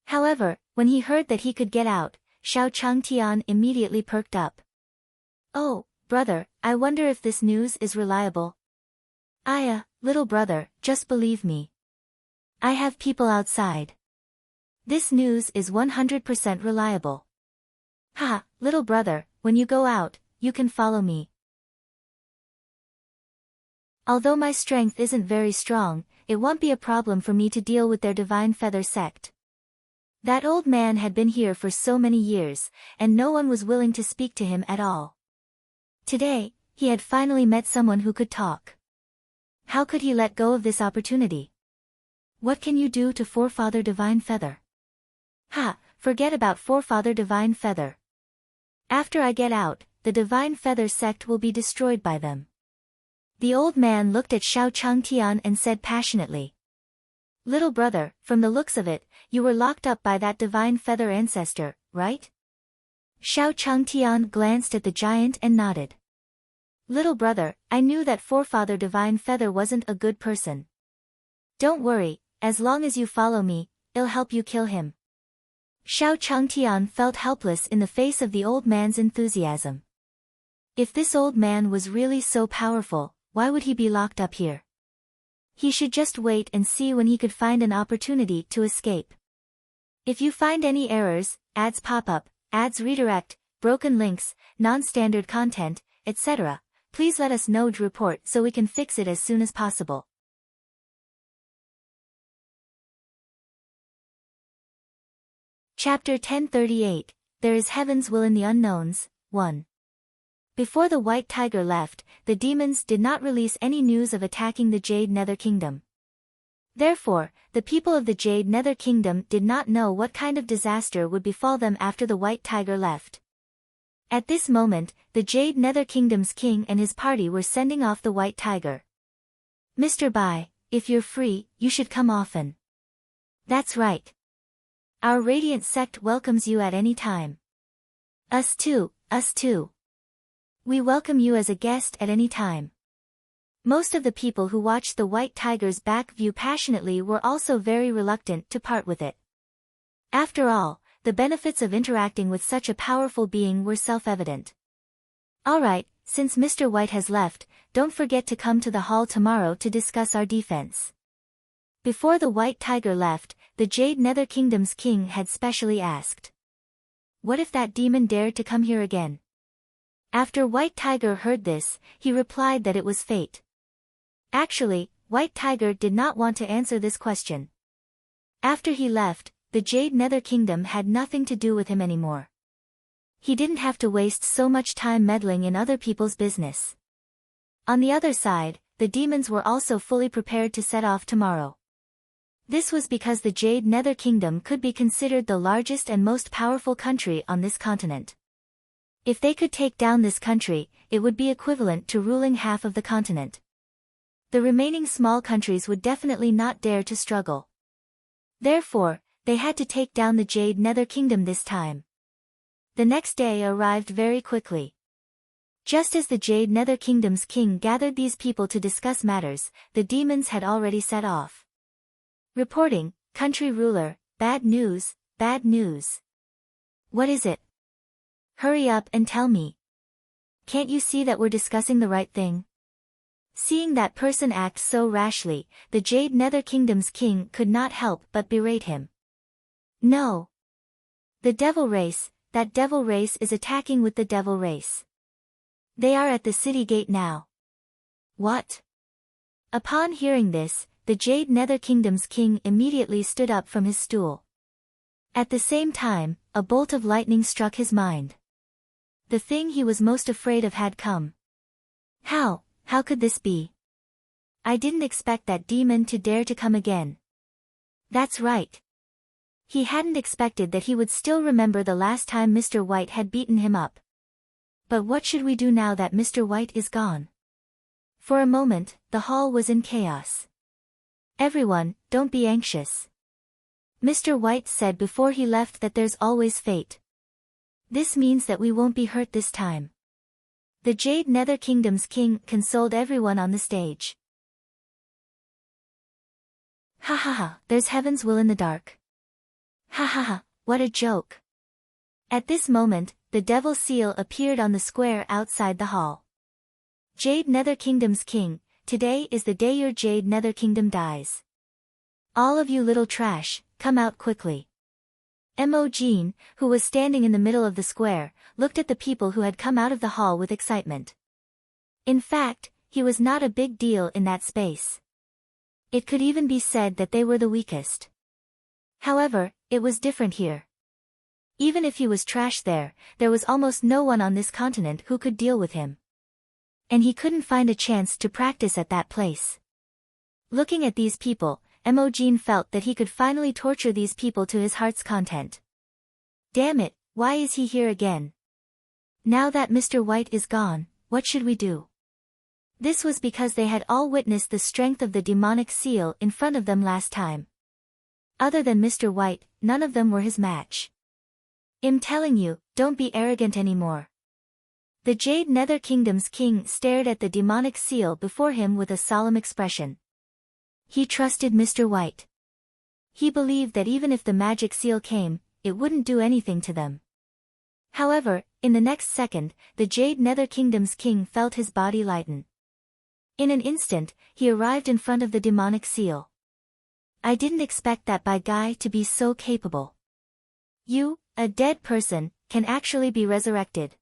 However, when he heard that he could get out, Xiao Changtian immediately perked up. Oh, brother, I wonder if this news is reliable. Little brother, just believe me. I have people outside. This news is 100% reliable. Ha, little brother, when you go out, you can follow me. Although my strength isn't very strong, it won't be a problem for me to deal with their Divine Feather sect. That old man had been here for so many years, and no one was willing to speak to him at all. Today, he had finally met someone who could talk. How could he let go of this opportunity? What can you do to Forefather Divine Feather? Ha, forget about Forefather Divine Feather. After I get out, the Divine Feather sect will be destroyed by them. The old man looked at Xiao Changtian and said passionately. Little brother, from the looks of it, you were locked up by that Divine Feather ancestor, right? Xiao Changtian glanced at the giant and nodded. Little brother, I knew that Forefather Divine Feather wasn't a good person. Don't worry, as long as you follow me, I'll help you kill him. Xiao Changtian felt helpless in the face of the old man's enthusiasm. If this old man was really so powerful, why would he be locked up here? He should just wait and see when he could find an opportunity to escape. If you find any errors, ads pop up, ads redirect, broken links, non-standard content, etc., please let us know to report so we can fix it as soon as possible. Chapter 1038, There is Heaven's Will in the Unknowns, 1. Before the White Tiger left, the demons did not release any news of attacking the Jade Nether Kingdom. Therefore, the people of the Jade Nether Kingdom did not know what kind of disaster would befall them after the White Tiger left. At this moment, the Jade Nether Kingdom's king and his party were sending off the White Tiger. Mr. Bai, if you're free, you should come often. That's right. Our Radiant sect welcomes you at any time. Us too, us too. We welcome you as a guest at any time. Most of the people who watched the White Tiger's back view passionately were also very reluctant to part with it. After all, the benefits of interacting with such a powerful being were self-evident. Alright, since Mr. White has left, don't forget to come to the hall tomorrow to discuss our defense. Before the White Tiger left, the Jade Nether Kingdom's king had specially asked. What if that demon dared to come here again? After White Tiger heard this, he replied that it was fate. Actually, White Tiger did not want to answer this question. After he left, the Jade Nether Kingdom had nothing to do with him anymore. He didn't have to waste so much time meddling in other people's business. On the other side, the demons were also fully prepared to set off tomorrow. This was because the Jade Nether Kingdom could be considered the largest and most powerful country on this continent. If they could take down this country, it would be equivalent to ruling half of the continent. The remaining small countries would definitely not dare to struggle. Therefore, they had to take down the Jade Nether Kingdom this time. The next day arrived very quickly. Just as the Jade Nether Kingdom's king gathered these people to discuss matters, the demons had already set off. Reporting, country ruler, bad news, bad news. What is it? Hurry up and tell me. Can't you see that we're discussing the right thing? Seeing that person act so rashly, the Jade Nether Kingdom's king could not help but berate him. No. The devil race, that devil race is attacking with the devil race. They are at the city gate now. What? Upon hearing this, the Jade Nether Kingdom's king immediately stood up from his stool. At the same time, a bolt of lightning struck his mind. The thing he was most afraid of had come. How could this be? I didn't expect that demon to dare to come again. That's right. He hadn't expected that he would still remember the last time Mr. White had beaten him up. But what should we do now that Mr. White is gone? For a moment, the hall was in chaos. Everyone, don't be anxious. Mr. White said before he left that there's always fate. This means that we won't be hurt this time. The Jade Nether Kingdom's king consoled everyone on the stage. Ha ha ha, there's heaven's will in the dark. Ha ha ha, what a joke. At this moment, the devil seal appeared on the square outside the hall. Jade Nether Kingdom's king, today is the day your Jade Nether Kingdom dies. All of you little trash, come out quickly. Jean, who was standing in the middle of the square, looked at the people who had come out of the hall with excitement. In fact, he was not a big deal in that space. It could even be said that they were the weakest. However, it was different here. Even if he was trash there was almost no one on this continent who could deal with him. And he couldn't find a chance to practice at that place. Looking at these people, Jean felt that he could finally torture these people to his heart's content. Damn it, why is he here again? Now that Mr. White is gone, what should we do? This was because they had all witnessed the strength of the demonic seal in front of them last time. Other than Mr. White, none of them were his match. I'm telling you, don't be arrogant anymore. The Jade Nether Kingdom's king stared at the demonic seal before him with a solemn expression. He trusted Mr. White. He believed that even if the magic seal came, it wouldn't do anything to them. However, in the next second, the Jade Nether Kingdom's king felt his body lighten. In an instant, he arrived in front of the demonic seal. I didn't expect that by guy to be so capable. You, a dead person, can actually be resurrected.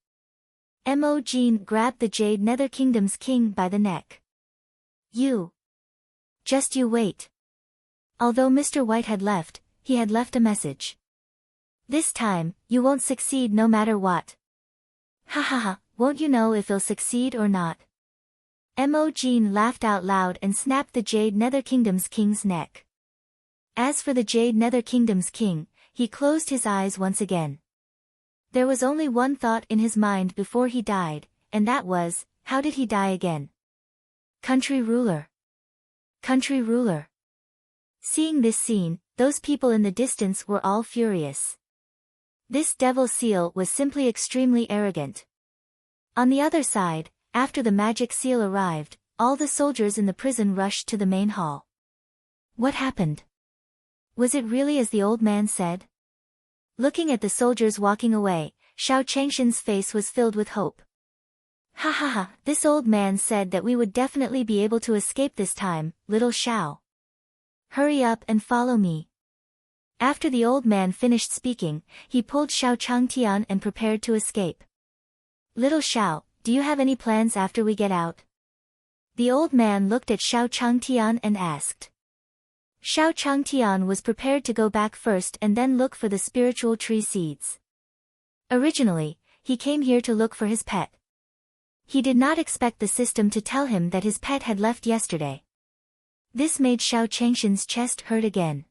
Jean grabbed the Jade Nether Kingdom's king by the neck. Just you wait. Although Mr. White had left, he had left a message. This time, you won't succeed no matter what. Ha ha ha, won't you know if he'll succeed or not? Jean laughed out loud and snapped the Jade Nether Kingdom's king's neck. As for the Jade Nether Kingdom's king, he closed his eyes once again. There was only one thought in his mind before he died, and that was, how did he die again? Country ruler. Country ruler. Seeing this scene, those people in the distance were all furious. This devil seal was simply extremely arrogant. On the other side, after the magic seal arrived, all the soldiers in the prison rushed to the main hall. What happened? Was it really as the old man said? Looking at the soldiers walking away, Xiao Changshan's face was filled with hope. Ha ha ha, this old man said that we would definitely be able to escape this time, little Xiao. Hurry up and follow me. After the old man finished speaking, he pulled Xiao Changtian and prepared to escape. Little Xiao, do you have any plans after we get out? The old man looked at Xiao Changtian and asked. Xiao Changtian was prepared to go back first and then look for the spiritual tree seeds. Originally, he came here to look for his pet. He did not expect the system to tell him that his pet had left yesterday. This made Xiao Changshan's chest hurt again.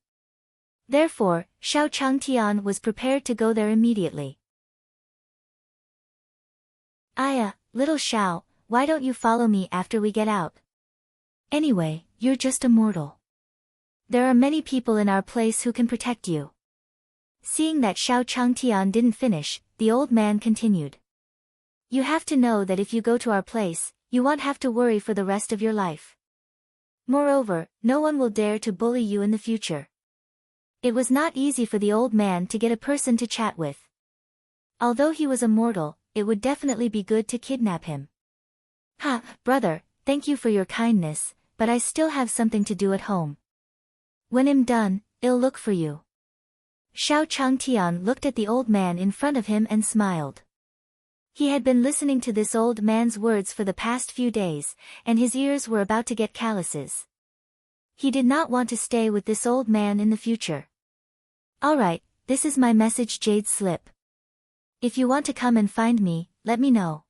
Therefore, Xiao Changtian was prepared to go there immediately. Aya, little Xiao, why don't you follow me after we get out? Anyway, you're just a mortal. There are many people in our place who can protect you. Seeing that Xiao Changtian didn't finish, the old man continued. You have to know that if you go to our place, you won't have to worry for the rest of your life. Moreover, no one will dare to bully you in the future. It was not easy for the old man to get a person to chat with. Although he was a mortal, it would definitely be good to kidnap him. Ha, brother, thank you for your kindness, but I still have something to do at home. When I'm done, I'll look for you. Xiao Changtian looked at the old man in front of him and smiled. He had been listening to this old man's words for the past few days, and his ears were about to get calluses. He did not want to stay with this old man in the future. Alright, this is my message jade slip. If you want to come and find me, let me know.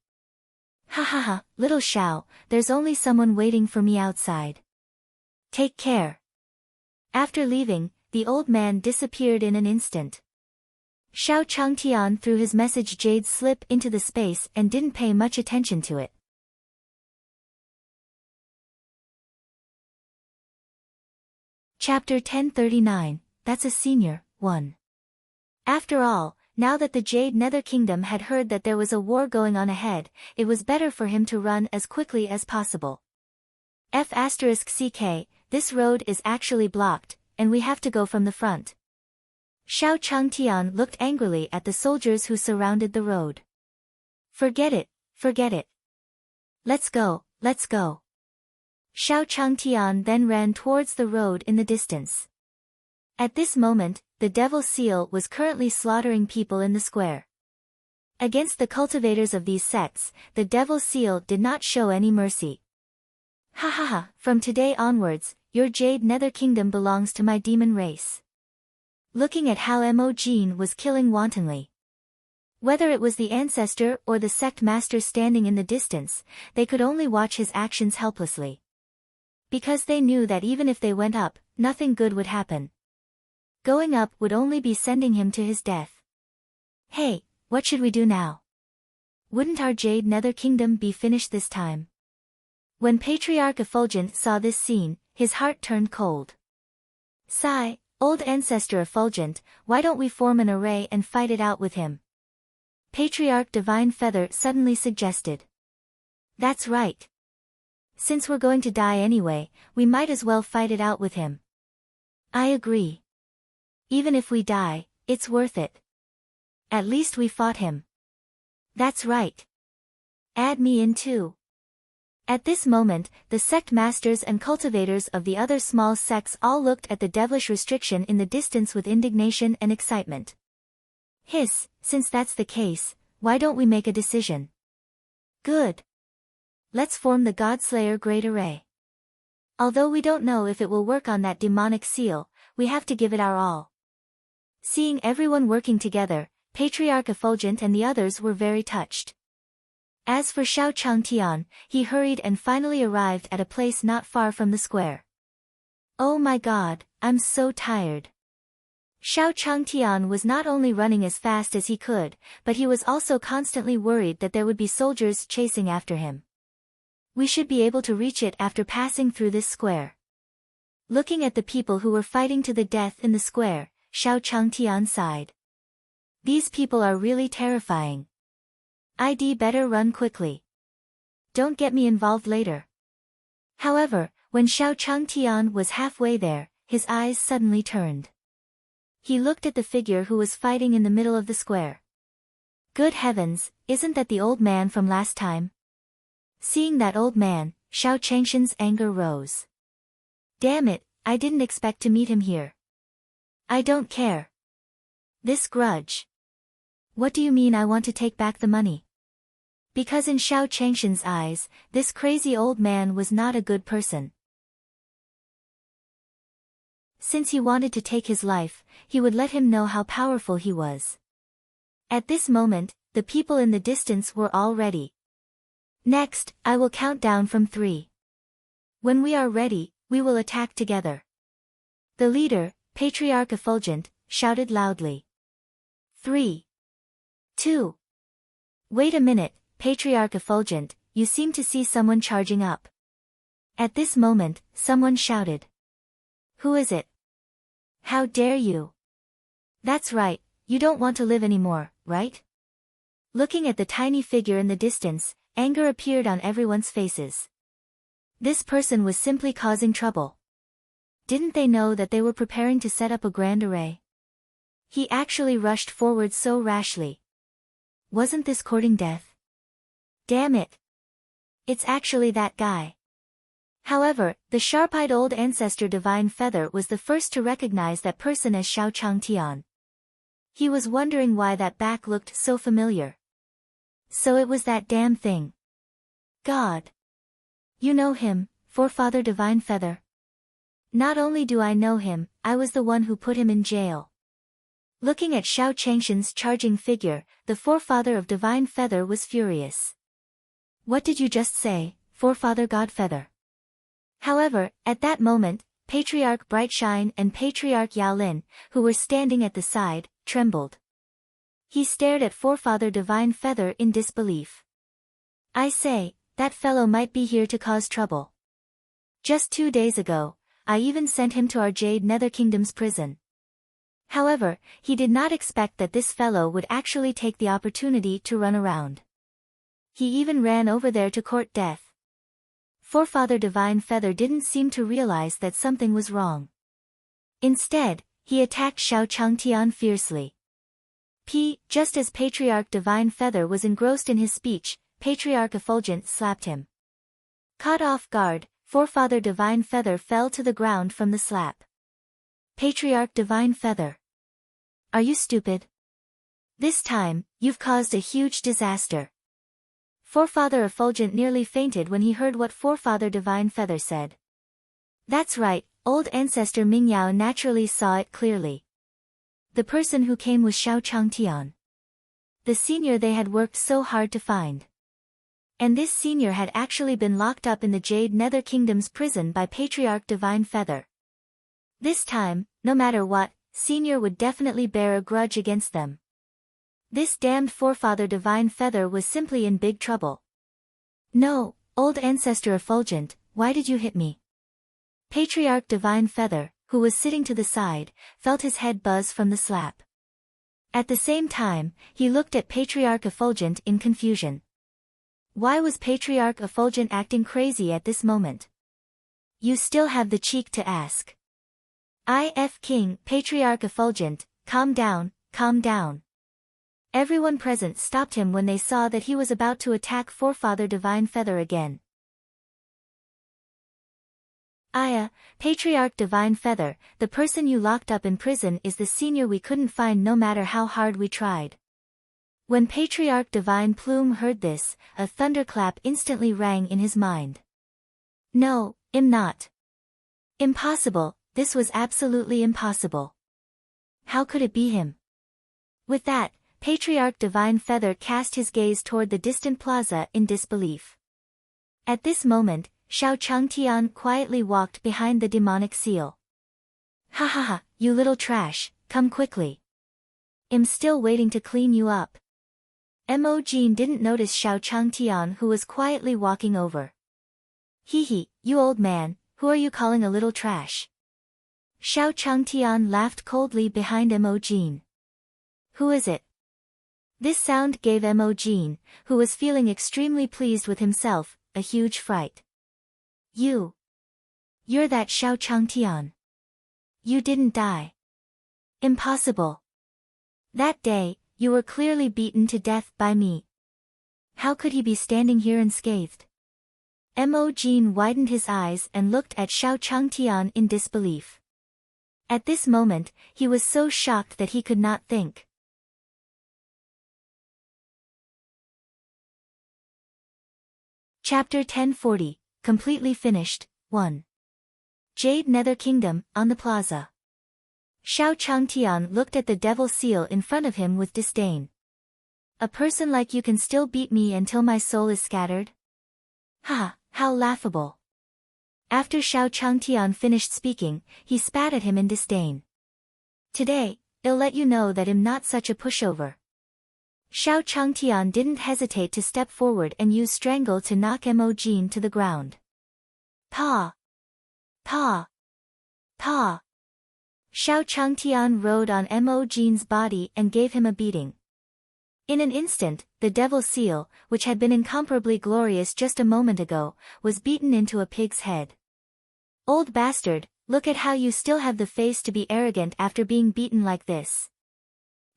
Ha ha ha, little Xiao, there's only someone waiting for me outside. Take care. After leaving, the old man disappeared in an instant. Xiao Changtian threw his message jade slip into the space and didn't pay much attention to it. Chapter 1039, That's a Senior, 1. After all, now that the Jade Nether Kingdom had heard that there was a war going on ahead, it was better for him to run as quickly as possible. F***CK, this road is actually blocked, and we have to go from the front. Xiao Changtian looked angrily at the soldiers who surrounded the road. Forget it, forget it. Let's go, let's go. Xiao Changtian then ran towards the road in the distance. At this moment, the Devil Seal was currently slaughtering people in the square. Against the cultivators of these sects, the Devil Seal did not show any mercy. Ha ha ha, from today onwards, your Jade Nether Kingdom belongs to my demon race. Looking at how Mo Jin was killing wantonly. Whether it was the ancestor or the sect master standing in the distance, they could only watch his actions helplessly. Because they knew that even if they went up, nothing good would happen. Going up would only be sending him to his death. Hey, what should we do now? Wouldn't our Jade Nether Kingdom be finished this time? When Patriarch Effulgent saw this scene, his heart turned cold. Sigh, old ancestor Effulgent, why don't we form an array and fight it out with him? Patriarch Divine Feather suddenly suggested. That's right. Since we're going to die anyway, we might as well fight it out with him. I agree. Even if we die, it's worth it. At least we fought him. That's right. Add me in too. At this moment, the sect masters and cultivators of the other small sects all looked at the devilish restriction in the distance with indignation and excitement. Hiss, since that's the case, why don't we make a decision? Good. Let's form the Godslayer Great Array. Although we don't know if it will work on that demonic seal, we have to give it our all. Seeing everyone working together, Patriarch Effulgent and the others were very touched. As for Xiao Changtian, he hurried and finally arrived at a place not far from the square. Oh my god, I'm so tired. Xiao Changtian was not only running as fast as he could, but he was also constantly worried that there would be soldiers chasing after him. We should be able to reach it after passing through this square. Looking at the people who were fighting to the death in the square, Xiao Changtian sighed. These people are really terrifying. I'd better run quickly. Don't get me involved later. However, when Xiao Changtian was halfway there, his eyes suddenly turned. He looked at the figure who was fighting in the middle of the square. Good heavens, isn't that the old man from last time? Seeing that old man, Xiao Changshan's anger rose. Damn it, I didn't expect to meet him here. I don't care. This grudge. What do you mean I want to take back the money? Because in Xiao Changshan's eyes, this crazy old man was not a good person. Since he wanted to take his life, he would let him know how powerful he was. At this moment, the people in the distance were all ready. Next, I will count down from 3. When we are ready, we will attack together. The leader, Patriarch Effulgent, shouted loudly. 3. 2. Wait a minute, Patriarch Effulgent, you seem to see someone charging up. At this moment, someone shouted. Who is it? How dare you? That's right, you don't want to live anymore, right? Looking at the tiny figure in the distance, anger appeared on everyone's faces. This person was simply causing trouble. Didn't they know that they were preparing to set up a grand array? He actually rushed forward so rashly. Wasn't this courting death? Damn it! It's actually that guy. However, the sharp-eyed old ancestor Divine Feather was the first to recognize that person as Xiao Changtian. He was wondering why that back looked so familiar. So it was that damn thing. God! You know him, Forefather Divine Feather? Not only do I know him, I was the one who put him in jail. Looking at Xiao Changshan's charging figure, the Forefather of Divine Feather was furious. What did you just say, Forefather Godfeather? However, at that moment, Patriarch Brightshine and Patriarch Yaolin, who were standing at the side, trembled. He stared at Forefather Divine Feather in disbelief. I say, that fellow might be here to cause trouble. Just 2 days ago, I even sent him to our Jade Nether Kingdom's prison. However, he did not expect that this fellow would actually take the opportunity to run around. He even ran over there to court death. Forefather Divine Feather didn't seem to realize that something was wrong. Instead, he attacked Xiao Changtian fiercely. Just as Patriarch Divine Feather was engrossed in his speech, Patriarch Effulgent slapped him. Caught off guard, Forefather Divine Feather fell to the ground from the slap. Patriarch Divine Feather. Are you stupid? This time, you've caused a huge disaster. Forefather Effulgent nearly fainted when he heard what Forefather Divine Feather said. That's right, old ancestor Mingyao naturally saw it clearly. The person who came was Xiao Changtian. The senior they had worked so hard to find. And this senior had actually been locked up in the Jade Nether Kingdom's prison by Patriarch Divine Feather. This time, no matter what, senior would definitely bear a grudge against them. This damned Forefather Divine Feather was simply in big trouble. No, old ancestor Effulgent, why did you hit me? Patriarch Divine Feather, who was sitting to the side, felt his head buzz from the slap. At the same time, he looked at Patriarch Effulgent in confusion. Why was Patriarch Effulgent acting crazy at this moment? You still have the cheek to ask. King, Patriarch Effulgent, calm down, calm down. Everyone present stopped him when they saw that he was about to attack Forefather Divine Feather again. Patriarch Divine Feather, the person you locked up in prison is the senior we couldn't find no matter how hard we tried. When Patriarch Divine Plume heard this, a thunderclap instantly rang in his mind. No, not. Impossible, this was absolutely impossible. How could it be him? With that, Patriarch Divine Feather cast his gaze toward the distant plaza in disbelief. At this moment, Xiao Changtian quietly walked behind the demonic seal. Ha ha ha, you little trash, come quickly. I'm still waiting to clean you up. Mo Jin didn't notice Xiao Changtian who was quietly walking over. Hee, you old man, who are you calling a little trash? Xiao Changtian laughed coldly behind Mo Jin. Who is it? This sound gave Mo Jin, who was feeling extremely pleased with himself, a huge fright. You're that Xiao Changtian. You didn't die. Impossible. That day, you were clearly beaten to death by me. How could he be standing here unscathed? Mo Jin widened his eyes and looked at Xiao Changtian in disbelief. At this moment, he was so shocked that he could not think. Chapter 1040, Completely Finished, 1. Jade Nether Kingdom, on the plaza. Xiao Changtian looked at the devil seal in front of him with disdain. A person like you can still beat me until my soul is scattered? Ha, how laughable. After Xiao Changtian finished speaking, he spat at him in disdain. Today, I'll let you know that I'm not such a pushover. Xiao Changtian didn't hesitate to step forward and use strangle to knock Mo Jin to the ground. Pa! Pa! Pa! Xiao Changtian rode on Mo Jin's body and gave him a beating. In an instant, the devil seal, which had been incomparably glorious just a moment ago, was beaten into a pig's head. Old bastard, look at how you still have the face to be arrogant after being beaten like this.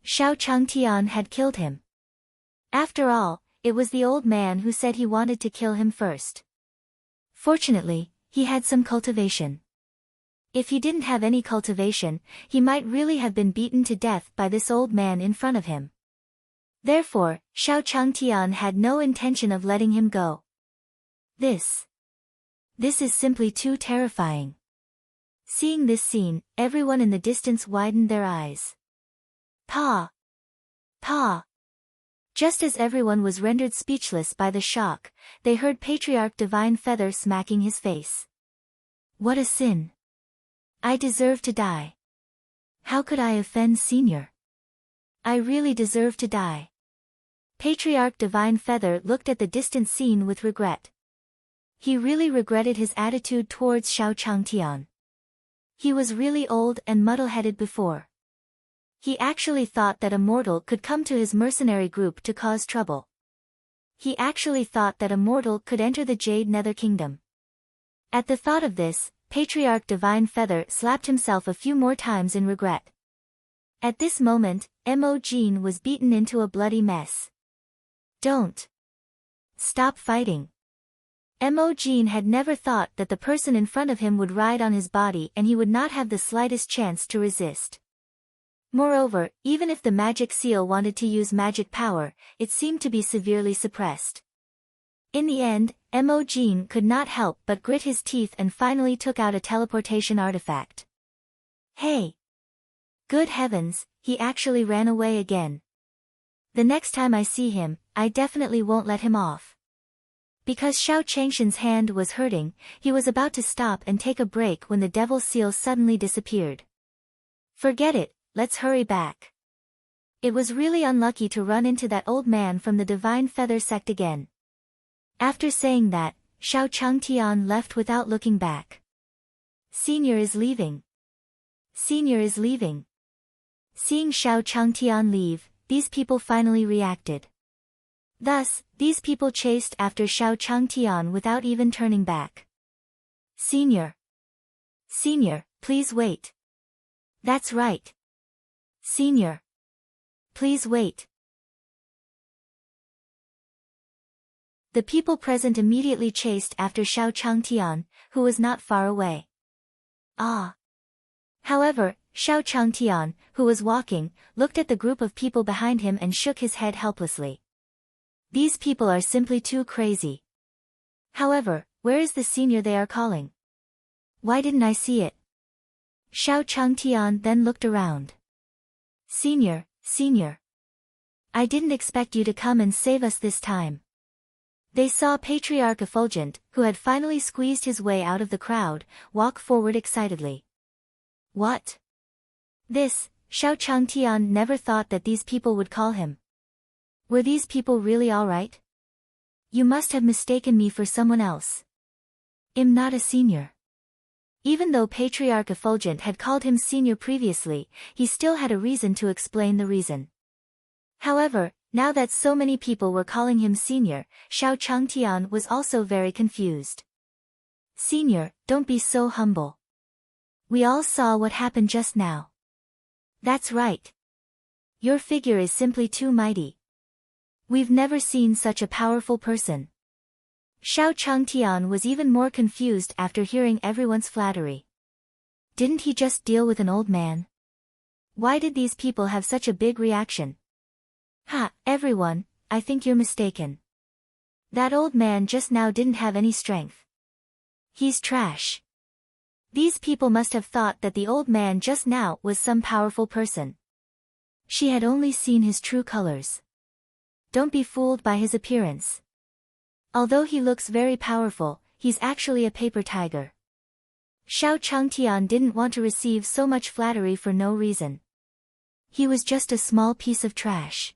Xiao Changtian had killed him. After all, it was the old man who said he wanted to kill him first. Fortunately, he had some cultivation. If he didn't have any cultivation, he might really have been beaten to death by this old man in front of him. Therefore, Xiao Changtian had no intention of letting him go. This is simply too terrifying. Seeing this scene, everyone in the distance widened their eyes. Pa! Pa! Just as everyone was rendered speechless by the shock, they heard Patriarch Divine Feather smacking his face. What a sin! I deserve to die. How could I offend Senior? I really deserve to die. Patriarch Divine Feather looked at the distant scene with regret. He really regretted his attitude towards Xiao Changtian. He was really old and muddle-headed before. He actually thought that a mortal could come to his mercenary group to cause trouble. He actually thought that a mortal could enter the Jade Nether Kingdom. At the thought of this, Patriarch Divine Feather slapped himself a few more times in regret. At this moment, Mo Jin was beaten into a bloody mess. Don't stop fighting. Mo Jin had never thought that the person in front of him would ride on his body and he would not have the slightest chance to resist. Moreover, even if the magic seal wanted to use magic power, it seemed to be severely suppressed. In the end, Mo Jin could not help but grit his teeth and finally took out a teleportation artifact. Hey! Good heavens, he actually ran away again. The next time I see him, I definitely won't let him off. Because Xiao Changshan's hand was hurting, he was about to stop and take a break when the devil seal suddenly disappeared. Forget it, let's hurry back. It was really unlucky to run into that old man from the Divine Feather sect again. After saying that, Xiao Changtian left without looking back. Senior is leaving. Senior is leaving. Seeing Xiao Changtian leave, these people finally reacted. Thus, these people chased after Xiao Changtian without even turning back. Senior! Senior, please wait. That's right. Senior! Please wait. The people present immediately chased after Xiao Changtian, who was not far away. Ah! However, Xiao Changtian, who was walking, looked at the group of people behind him and shook his head helplessly. These people are simply too crazy. However, where is the senior they are calling? Why didn't I see it? Xiao Changtian then looked around. Senior, Senior. I didn't expect you to come and save us this time. They saw Patriarch Effulgent, who had finally squeezed his way out of the crowd, walk forward excitedly. What? This, Xiao Changtian never thought that these people would call him. Were these people really alright? You must have mistaken me for someone else. I'm not a senior. Even though Patriarch Effulgent had called him senior previously, he still had a reason to explain the reason. However, now that so many people were calling him senior, Xiao Changtian was also very confused. Senior, don't be so humble. We all saw what happened just now. That's right. Your figure is simply too mighty. We've never seen such a powerful person. Xiao Changtian was even more confused after hearing everyone's flattery. Didn't he just deal with an old man? Why did these people have such a big reaction? Ha, everyone, I think you're mistaken. That old man just now didn't have any strength. He's trash. These people must have thought that the old man just now was some powerful person. She had only seen his true colors. Don't be fooled by his appearance. Although he looks very powerful, he's actually a paper tiger. Xiao Changtian didn't want to receive so much flattery for no reason. He was just a small piece of trash.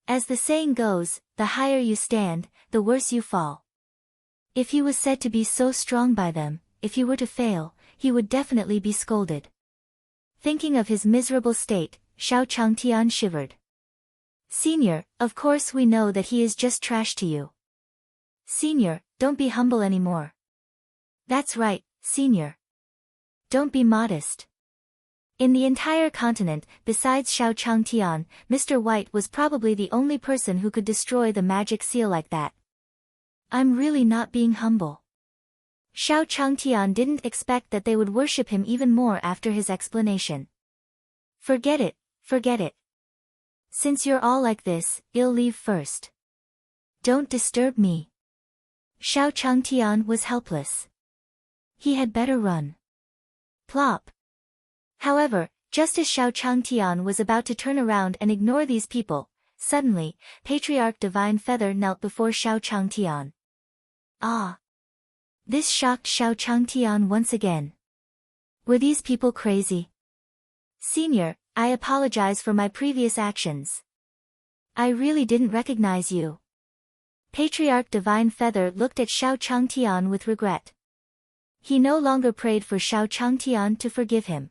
As the saying goes, the higher you stand, the worse you fall. If he was said to be so strong by them, if he were to fail, he would definitely be scolded. Thinking of his miserable state, Xiao Changtian shivered. Senior, of course we know that he is just trash to you. Senior, don't be humble anymore. That's right, Senior. Don't be modest. In the entire continent, besides Xiao Changtian, Mr. White was probably the only person who could destroy the magic seal like that. I'm really not being humble. Xiao Changtian didn't expect that they would worship him even more after his explanation. Forget it, forget it. Since you're all like this, I'll leave first. Don't disturb me. Xiao Changtian was helpless. He had better run. Plop. However, just as Xiao Changtian was about to turn around and ignore these people, suddenly, Patriarch Divine Feather knelt before Xiao Changtian. Ah! This shocked Xiao Changtian once again. Were these people crazy? Senior, I apologize for my previous actions. I really didn't recognize you. Patriarch Divine Feather looked at Xiao Changtian with regret. He no longer prayed for Xiao Changtian to forgive him.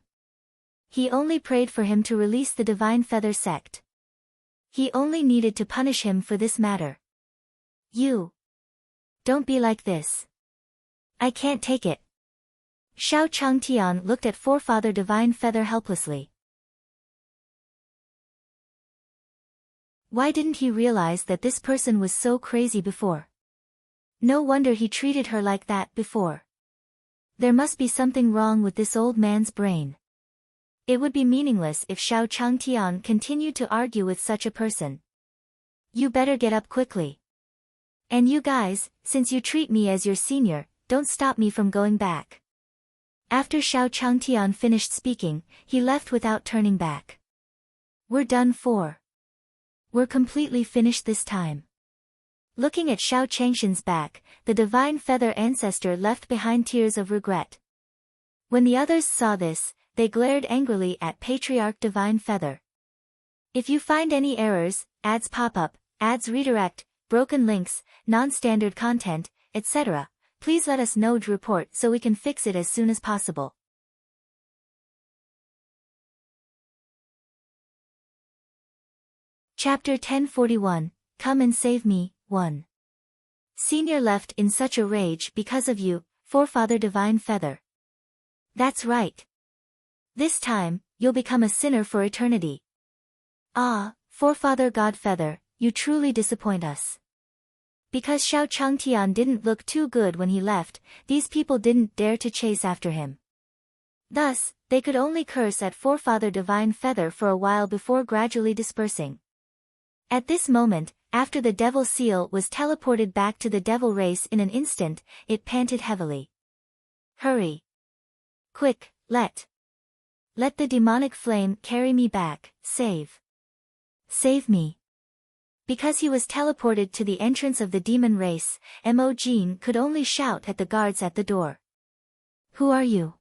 He only prayed for him to release the Divine Feather sect. He only needed to punish him for this matter. You. Don't be like this. I can't take it. Xiao Changtian looked at Forefather Divine Feather helplessly. Why didn't he realize that this person was so crazy before? No wonder he treated her like that before. There must be something wrong with this old man's brain. It would be meaningless if Xiao Changtian continued to argue with such a person. You better get up quickly. And you guys, since you treat me as your senior, don't stop me from going back. After Xiao Changtian finished speaking, he left without turning back. We're done for. We're completely finished this time. Looking at Xiao Changshan's back, the Divine Feather ancestor left behind tears of regret. When the others saw this, they glared angrily at Patriarch Divine Feather. If you find any errors, ads pop up, ads redirect, broken links, non-standard content, etc., please let us know to report so we can fix it as soon as possible. Chapter 1041, Come and Save Me, 1. Senior left in such a rage because of you, Forefather Divine Feather. That's right. This time, you'll become a sinner for eternity. Ah, Forefather God Feather, you truly disappoint us. Because Xiao Changtian didn't look too good when he left, these people didn't dare to chase after him. Thus, they could only curse at Forefather Divine Feather for a while before gradually dispersing. At this moment, after the devil seal was teleported back to the devil race in an instant, it panted heavily. Hurry! Quick, let the demonic flame carry me back, save me. Because he was teleported to the entrance of the demon race, Mo Jin could only shout at the guards at the door. Who are you?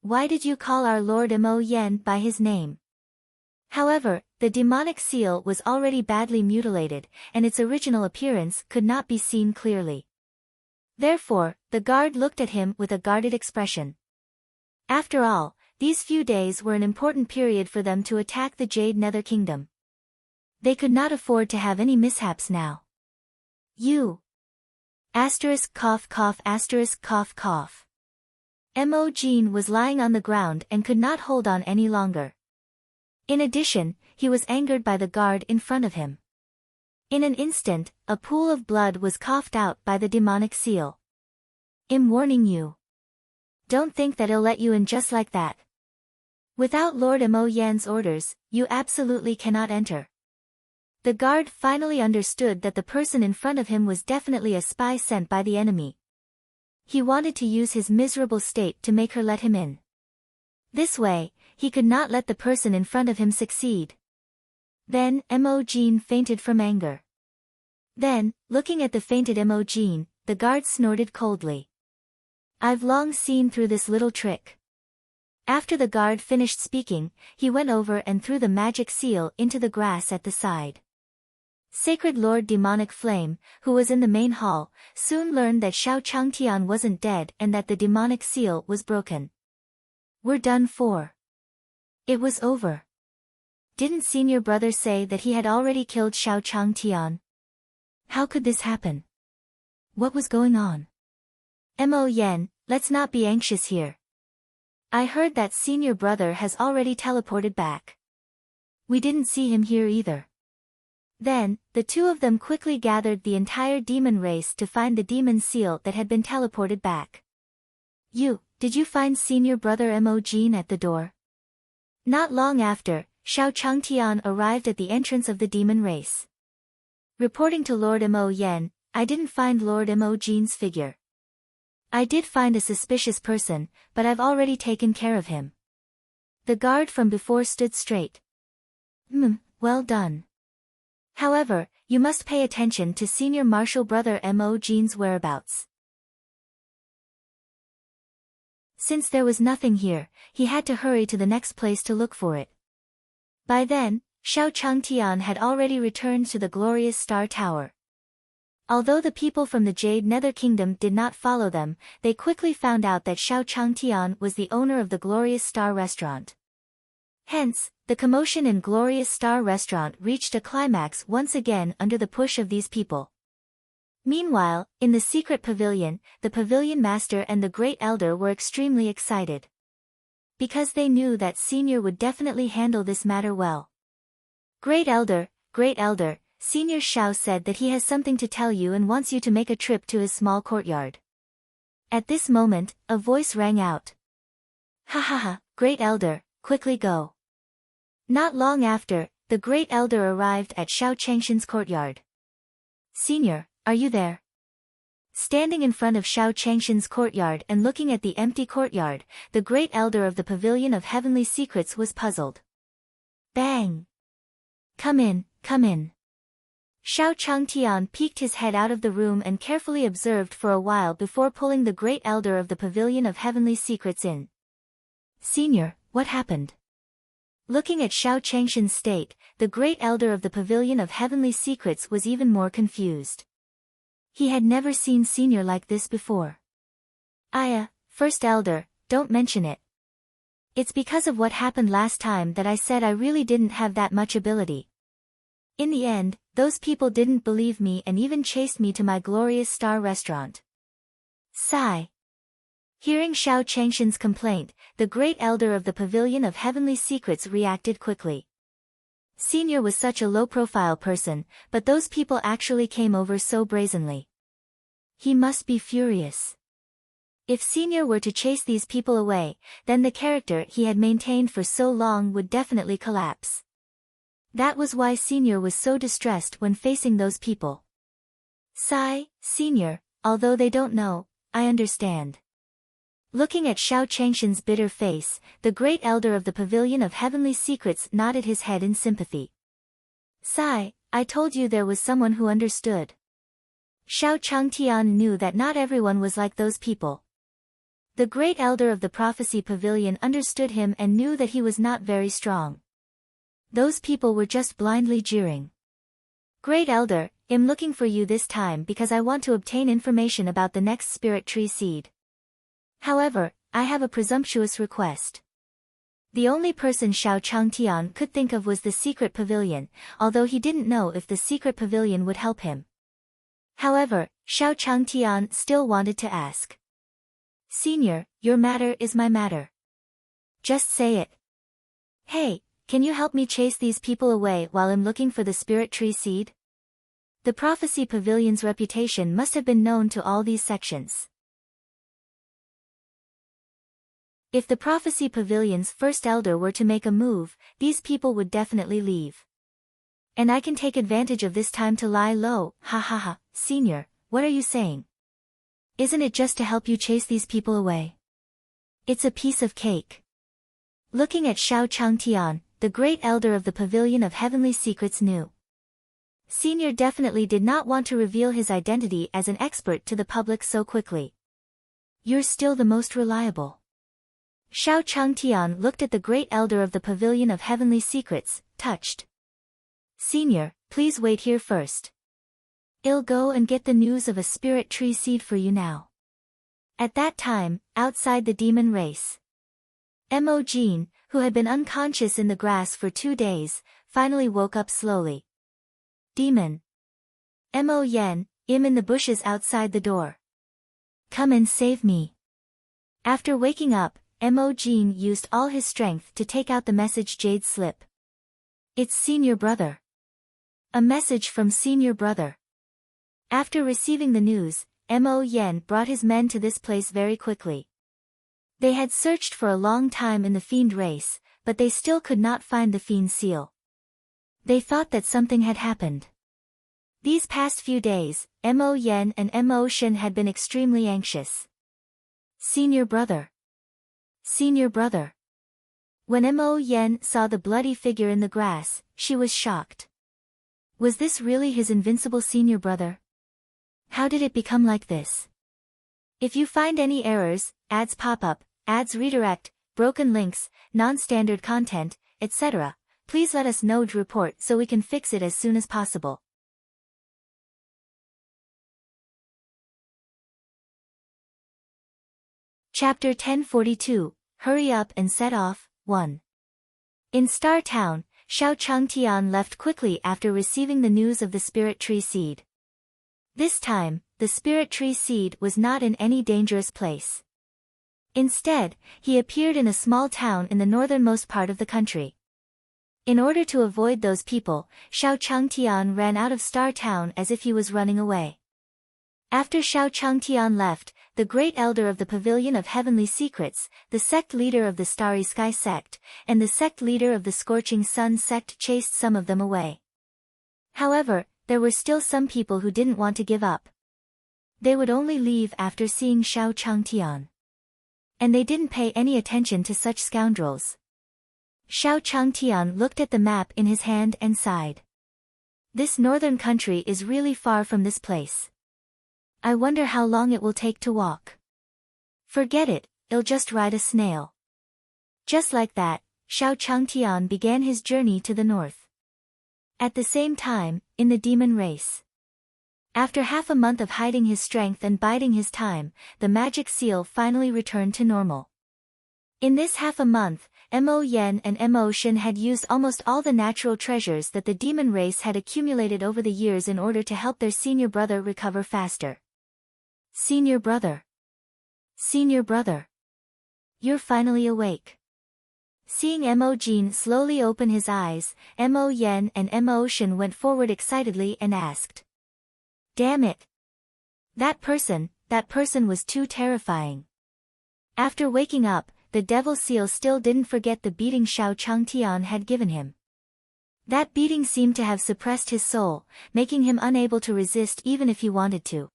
Why did you call our Lord Mo Yen by his name? However, the demonic seal was already badly mutilated, and its original appearance could not be seen clearly. Therefore, the guard looked at him with a guarded expression. After all, these few days were an important period for them to attack the Jade Nether Kingdom. They could not afford to have any mishaps now. You. Cough cough cough cough. Mo Jin was lying on the ground and could not hold on any longer. In addition, he was angered by the guard in front of him. In an instant, a pool of blood was coughed out by the demonic seal. I'm warning you. Don't think that I'll let you in just like that. Without Lord Mo Yan's orders, you absolutely cannot enter. The guard finally understood that the person in front of him was definitely a spy sent by the enemy. He wanted to use his miserable state to make her let him in. This way, he could not let the person in front of him succeed. Then, Mo Jean fainted from anger. Then, looking at the fainted Mo Jean, the guard snorted coldly. I've long seen through this little trick. After the guard finished speaking, he went over and threw the magic seal into the grass at the side. Sacred Lord Demonic Flame, who was in the main hall, soon learned that Xiao Changtian wasn't dead and that the demonic seal was broken. We're done for. It was over. Didn't senior brother say that he had already killed Xiao Changtian? How could this happen? What was going on? Mo Yan, let's not be anxious here. I heard that senior brother has already teleported back. We didn't see him here either. Then, the two of them quickly gathered the entire demon race to find the demon seal that had been teleported back. Did you find senior brother Mo Jean at the door? Not long after, Xiao Changtian arrived at the entrance of the demon race. Reporting to Lord Mo Yan, I didn't find Lord Mo Jean's figure. I did find a suspicious person, but I've already taken care of him. The guard from before stood straight. Well done. However, you must pay attention to senior marshal brother Mo Jean's whereabouts. Since there was nothing here, he had to hurry to the next place to look for it. By then, Xiao Changtian had already returned to the glorious Star Tower. Although the people from the Jade Nether Kingdom did not follow them, they quickly found out that Xiao Changtian was the owner of the Glorious Star Restaurant. Hence, the commotion in Glorious Star Restaurant reached a climax once again under the push of these people. Meanwhile, in the secret pavilion, the pavilion master and the Great Elder were extremely excited. Because they knew that Senior would definitely handle this matter well. Great Elder, Senior Xiao said that he has something to tell you and wants you to make a trip to his small courtyard. At this moment, a voice rang out. Ha, Great Elder, quickly go. Not long after, the Great Elder arrived at Xiao Changshan's courtyard. Senior, are you there? Standing in front of Xiao Changshan's courtyard and looking at the empty courtyard, the Great Elder of the Pavilion of Heavenly Secrets was puzzled. Bang! Come in. Xiao Changtian peeked his head out of the room and carefully observed for a while before pulling the Great Elder of the Pavilion of Heavenly Secrets in. Senior, what happened? Looking at Xiao Changshan's state, the Great Elder of the Pavilion of Heavenly Secrets was even more confused. He had never seen Senior like this before. First Elder, don't mention it. It's because of what happened last time that I said I really didn't have that much ability. In the end, those people didn't believe me and even chased me to my Glorious Star Restaurant. Sigh. Hearing Xiao Changshan's complaint, the Great Elder of the Pavilion of Heavenly Secrets reacted quickly. Senior was such a low-profile person, but those people actually came over so brazenly. He must be furious. If Senior were to chase these people away, then the character he had maintained for so long would definitely collapse. That was why Senior was so distressed when facing those people. Sigh, Senior, although they don't know, I understand. Looking at Xiao Changshan's bitter face, the Great Elder of the Pavilion of Heavenly Secrets nodded his head in sympathy. Sigh, I told you there was someone who understood. Xiao Changtian knew that not everyone was like those people. The Great Elder of the Prophecy Pavilion understood him and knew that he was not very strong. Those people were just blindly jeering. Great Elder, I'm looking for you this time because I want to obtain information about the next spirit tree seed. However, I have a presumptuous request. The only person Xiao Changtian could think of was the secret pavilion, although he didn't know if the secret pavilion would help him. However, Xiao Changtian still wanted to ask. Senior, your matter is my matter. Just say it. Hey, can you help me chase these people away while I'm looking for the spirit tree seed? The prophecy pavilion's reputation must have been known to all these sections. If the prophecy pavilion's first elder were to make a move, these people would definitely leave. And I can take advantage of this time to lie low. Ha ha ha, senior, what are you saying? Isn't it just to help you chase these people away? It's a piece of cake. Looking at Xiao Changtian, the great elder of the Pavilion of Heavenly Secrets knew. Senior definitely did not want to reveal his identity as an expert to the public so quickly. You're still the most reliable. Xiao Changtian looked at the great elder of the Pavilion of Heavenly Secrets, touched. Senior, please wait here first. I'll go and get the news of a spirit tree seed for you now. At that time, outside the demon race, Mo Jin, who had been unconscious in the grass for 2 days, finally woke up slowly. Demon. Mo Yen, I'm in the bushes outside the door. Come and save me. After waking up, Mo Jin used all his strength to take out the message jade slip. It's senior brother. A message from senior brother. After receiving the news, Mo Yen brought his men to this place very quickly. They had searched for a long time in the fiend race, but they still could not find the fiend seal. They thought that something had happened. These past few days, Mo Yen and Mo Shen had been extremely anxious. Senior brother. Senior brother. When Mo Yen saw the bloody figure in the grass, she was shocked. Was this really his invincible senior brother? How did it become like this? If you find any errors, ads pop up, ads redirect, broken links, non-standard content, etc., please let us know to report so we can fix it as soon as possible. Chapter 1042, Hurry Up and Set Off, 1. In Star Town, Xiao Changtian left quickly after receiving the news of the spirit tree seed. This time, the spirit tree seed was not in any dangerous place. Instead, he appeared in a small town in the northernmost part of the country. In order to avoid those people, Xiao Changtian ran out of Star Town as if he was running away. After Xiao Changtian left, the great elder of the Pavilion of Heavenly Secrets, the sect leader of the Starry Sky sect, and the sect leader of the Scorching Sun sect chased some of them away. However, there were still some people who didn't want to give up. They would only leave after seeing Xiao Changtian. And they didn't pay any attention to such scoundrels. Xiao Changtian looked at the map in his hand and sighed. This northern country is really far from this place. I wonder how long it will take to walk. Forget it, I'll just ride a snail. Just like that, Xiao Changtian began his journey to the north. At the same time, in the demon race. After half a month of hiding his strength and biding his time, the magic seal finally returned to normal. In this half a month, Mo Yen and Mo Shen had used almost all the natural treasures that the demon race had accumulated over the years in order to help their senior brother recover faster. Senior brother. Senior brother. You're finally awake. Seeing Mo Jin slowly open his eyes, Mo Yen and Mo Shen went forward excitedly and asked. Damn it. That person was too terrifying. After waking up, the devil seal still didn't forget the beating Xiao Changtian had given him. That beating seemed to have suppressed his soul, making him unable to resist even if he wanted to.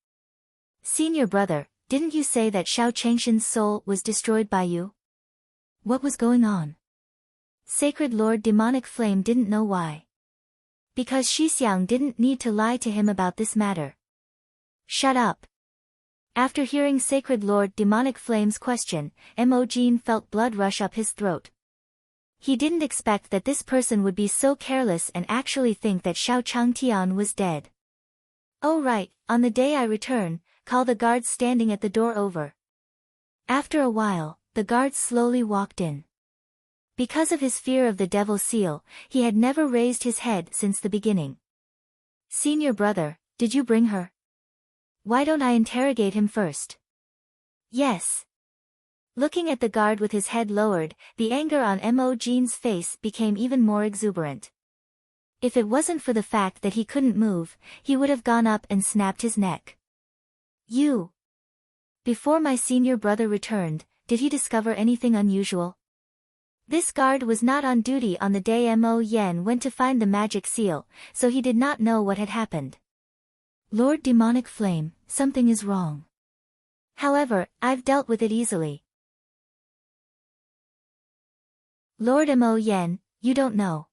Senior brother, didn't you say that Xiao Changshan's soul was destroyed by you? What was going on? Sacred Lord Demonic Flame didn't know why. Because Shixiang didn't need to lie to him about this matter. Shut up. After hearing Sacred Lord Demonic Flame's question, Mo Jin felt blood rush up his throat. He didn't expect that this person would be so careless and actually think that Xiao Changtian was dead. Oh right, on the day I return, call the guards standing at the door over. After a while, the guards slowly walked in. Because of his fear of the devil seal, he had never raised his head since the beginning. Senior brother, did you bring her? Why don't I interrogate him first? Yes. Looking at the guard with his head lowered, the anger on Mo Jin's face became even more exuberant. If it wasn't for the fact that he couldn't move, he would have gone up and snapped his neck. You! Before my senior brother returned, did he discover anything unusual? This guard was not on duty on the day Mo Yen went to find the magic seal, so he did not know what had happened. Lord Demonic Flame, something is wrong. However, I've dealt with it easily. Lord Mo Yen, you don't know.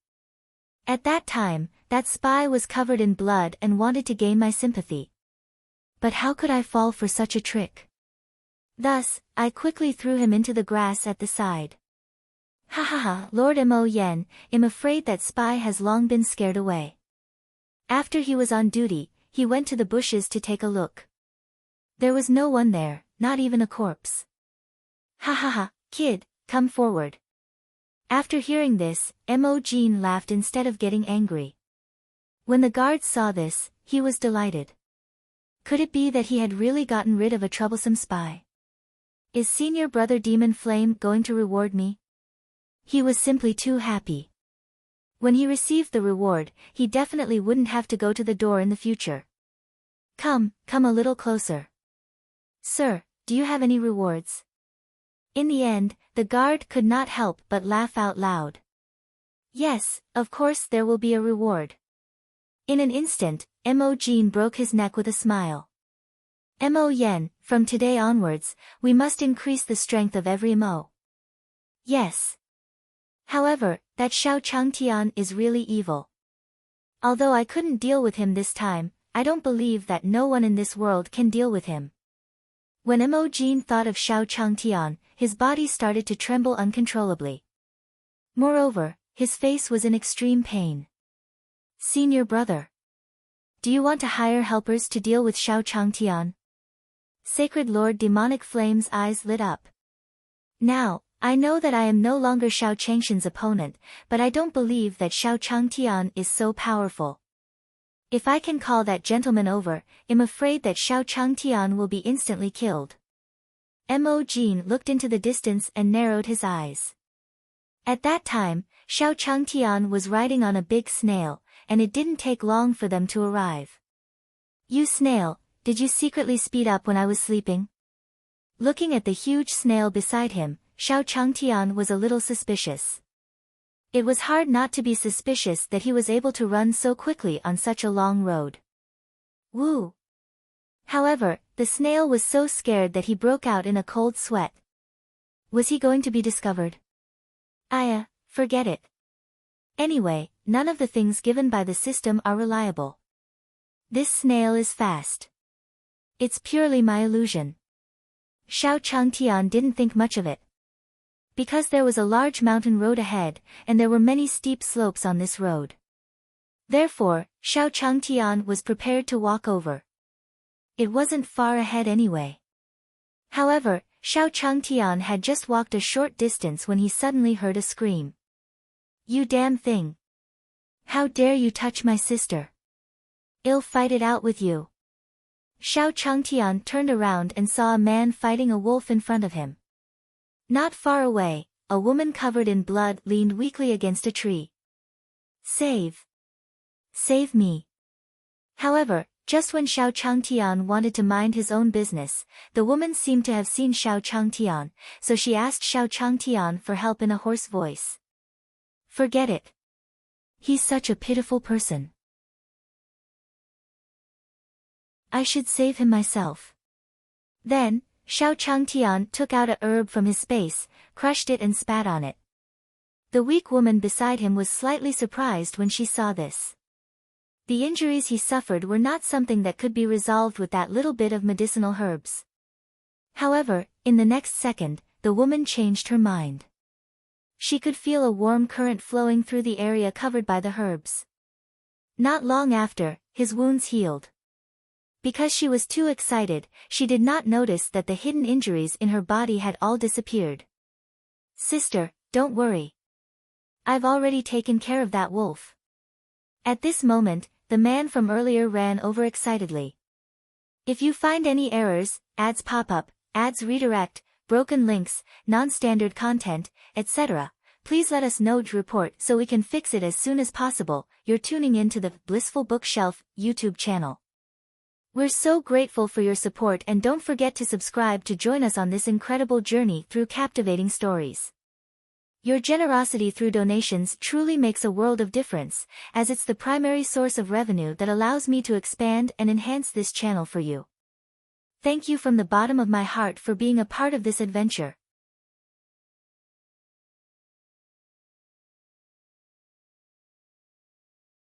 At that time, that spy was covered in blood and wanted to gain my sympathy. But how could I fall for such a trick? Thus, I quickly threw him into the grass at the side. Ha ha ha, Lord Mo Yen, I'm afraid that spy has long been scared away. After he was on duty, he went to the bushes to take a look. There was no one there, not even a corpse. Ha ha ha, kid, come forward. After hearing this, Mo Jin laughed instead of getting angry. When the guards saw this, he was delighted. Could it be that he had really gotten rid of a troublesome spy? Is Senior Brother Demon Flame going to reward me? He was simply too happy. When he received the reward, he definitely wouldn't have to go to the door in the future. Come a little closer. Sir, do you have any rewards? In the end, the guard could not help but laugh out loud. Yes, of course there will be a reward. In an instant, Mo Jin broke his neck with a smile. Mo Yen, from today onwards, we must increase the strength of every Mo. Yes. However, that Xiao Changtian is really evil. Although I couldn't deal with him this time, I don't believe that no one in this world can deal with him. When Mo Jin thought of Xiao Changtian, his body started to tremble uncontrollably. Moreover, his face was in extreme pain. Senior brother. Do you want to hire helpers to deal with Xiao Changtian? Sacred Lord Demonic Flame's eyes lit up. Now, I know that I am no longer Xiao Changshan's opponent, but I don't believe that Xiao Changtian is so powerful. If I can call that gentleman over, I'm afraid that Xiao Changtian will be instantly killed. Mo Jin looked into the distance and narrowed his eyes. At that time, Xiao Changtian was riding on a big snail, and it didn't take long for them to arrive. You snail, did you secretly speed up when I was sleeping? Looking at the huge snail beside him, Xiao Changtian was a little suspicious. It was hard not to be suspicious that he was able to run so quickly on such a long road. Woo! However, the snail was so scared that he broke out in a cold sweat. Was he going to be discovered? Forget it. Anyway, none of the things given by the system are reliable. This snail is fast. It's purely my illusion. Xiao Changtian didn't think much of it. Because there was a large mountain road ahead, and there were many steep slopes on this road. Therefore, Xiao Changtian was prepared to walk over. It wasn't far ahead anyway. However, Xiao Changtian had just walked a short distance when he suddenly heard a scream. You damn thing! How dare you touch my sister? I'll fight it out with you. Xiao Changtian turned around and saw a man fighting a wolf in front of him. Not far away, a woman covered in blood leaned weakly against a tree. Save me. However, just when Xiao Changtian wanted to mind his own business, the woman seemed to have seen Xiao Changtian, so she asked Xiao Changtian for help in a hoarse voice. Forget it. He's such a pitiful person. I should save him myself. Then, Xiao Changtian took out a herb from his space, crushed it and spat on it. The weak woman beside him was slightly surprised when she saw this. The injuries he suffered were not something that could be resolved with that little bit of medicinal herbs. However, in the next second, the woman changed her mind. She could feel a warm current flowing through the area covered by the herbs. Not long after, his wounds healed. Because she was too excited, she did not notice that the hidden injuries in her body had all disappeared. Sister, don't worry. I've already taken care of that wolf. At this moment, the man from earlier ran over excitedly. If you find any errors, ads pop up, ads redirect, broken links, non-standard content, etc., please let us know to report so we can fix it as soon as possible. You're tuning in to the Blissful Bookshelf YouTube channel. We're so grateful for your support, and don't forget to subscribe to join us on this incredible journey through captivating stories. Your generosity through donations truly makes a world of difference, as it's the primary source of revenue that allows me to expand and enhance this channel for you. Thank you from the bottom of my heart for being a part of this adventure.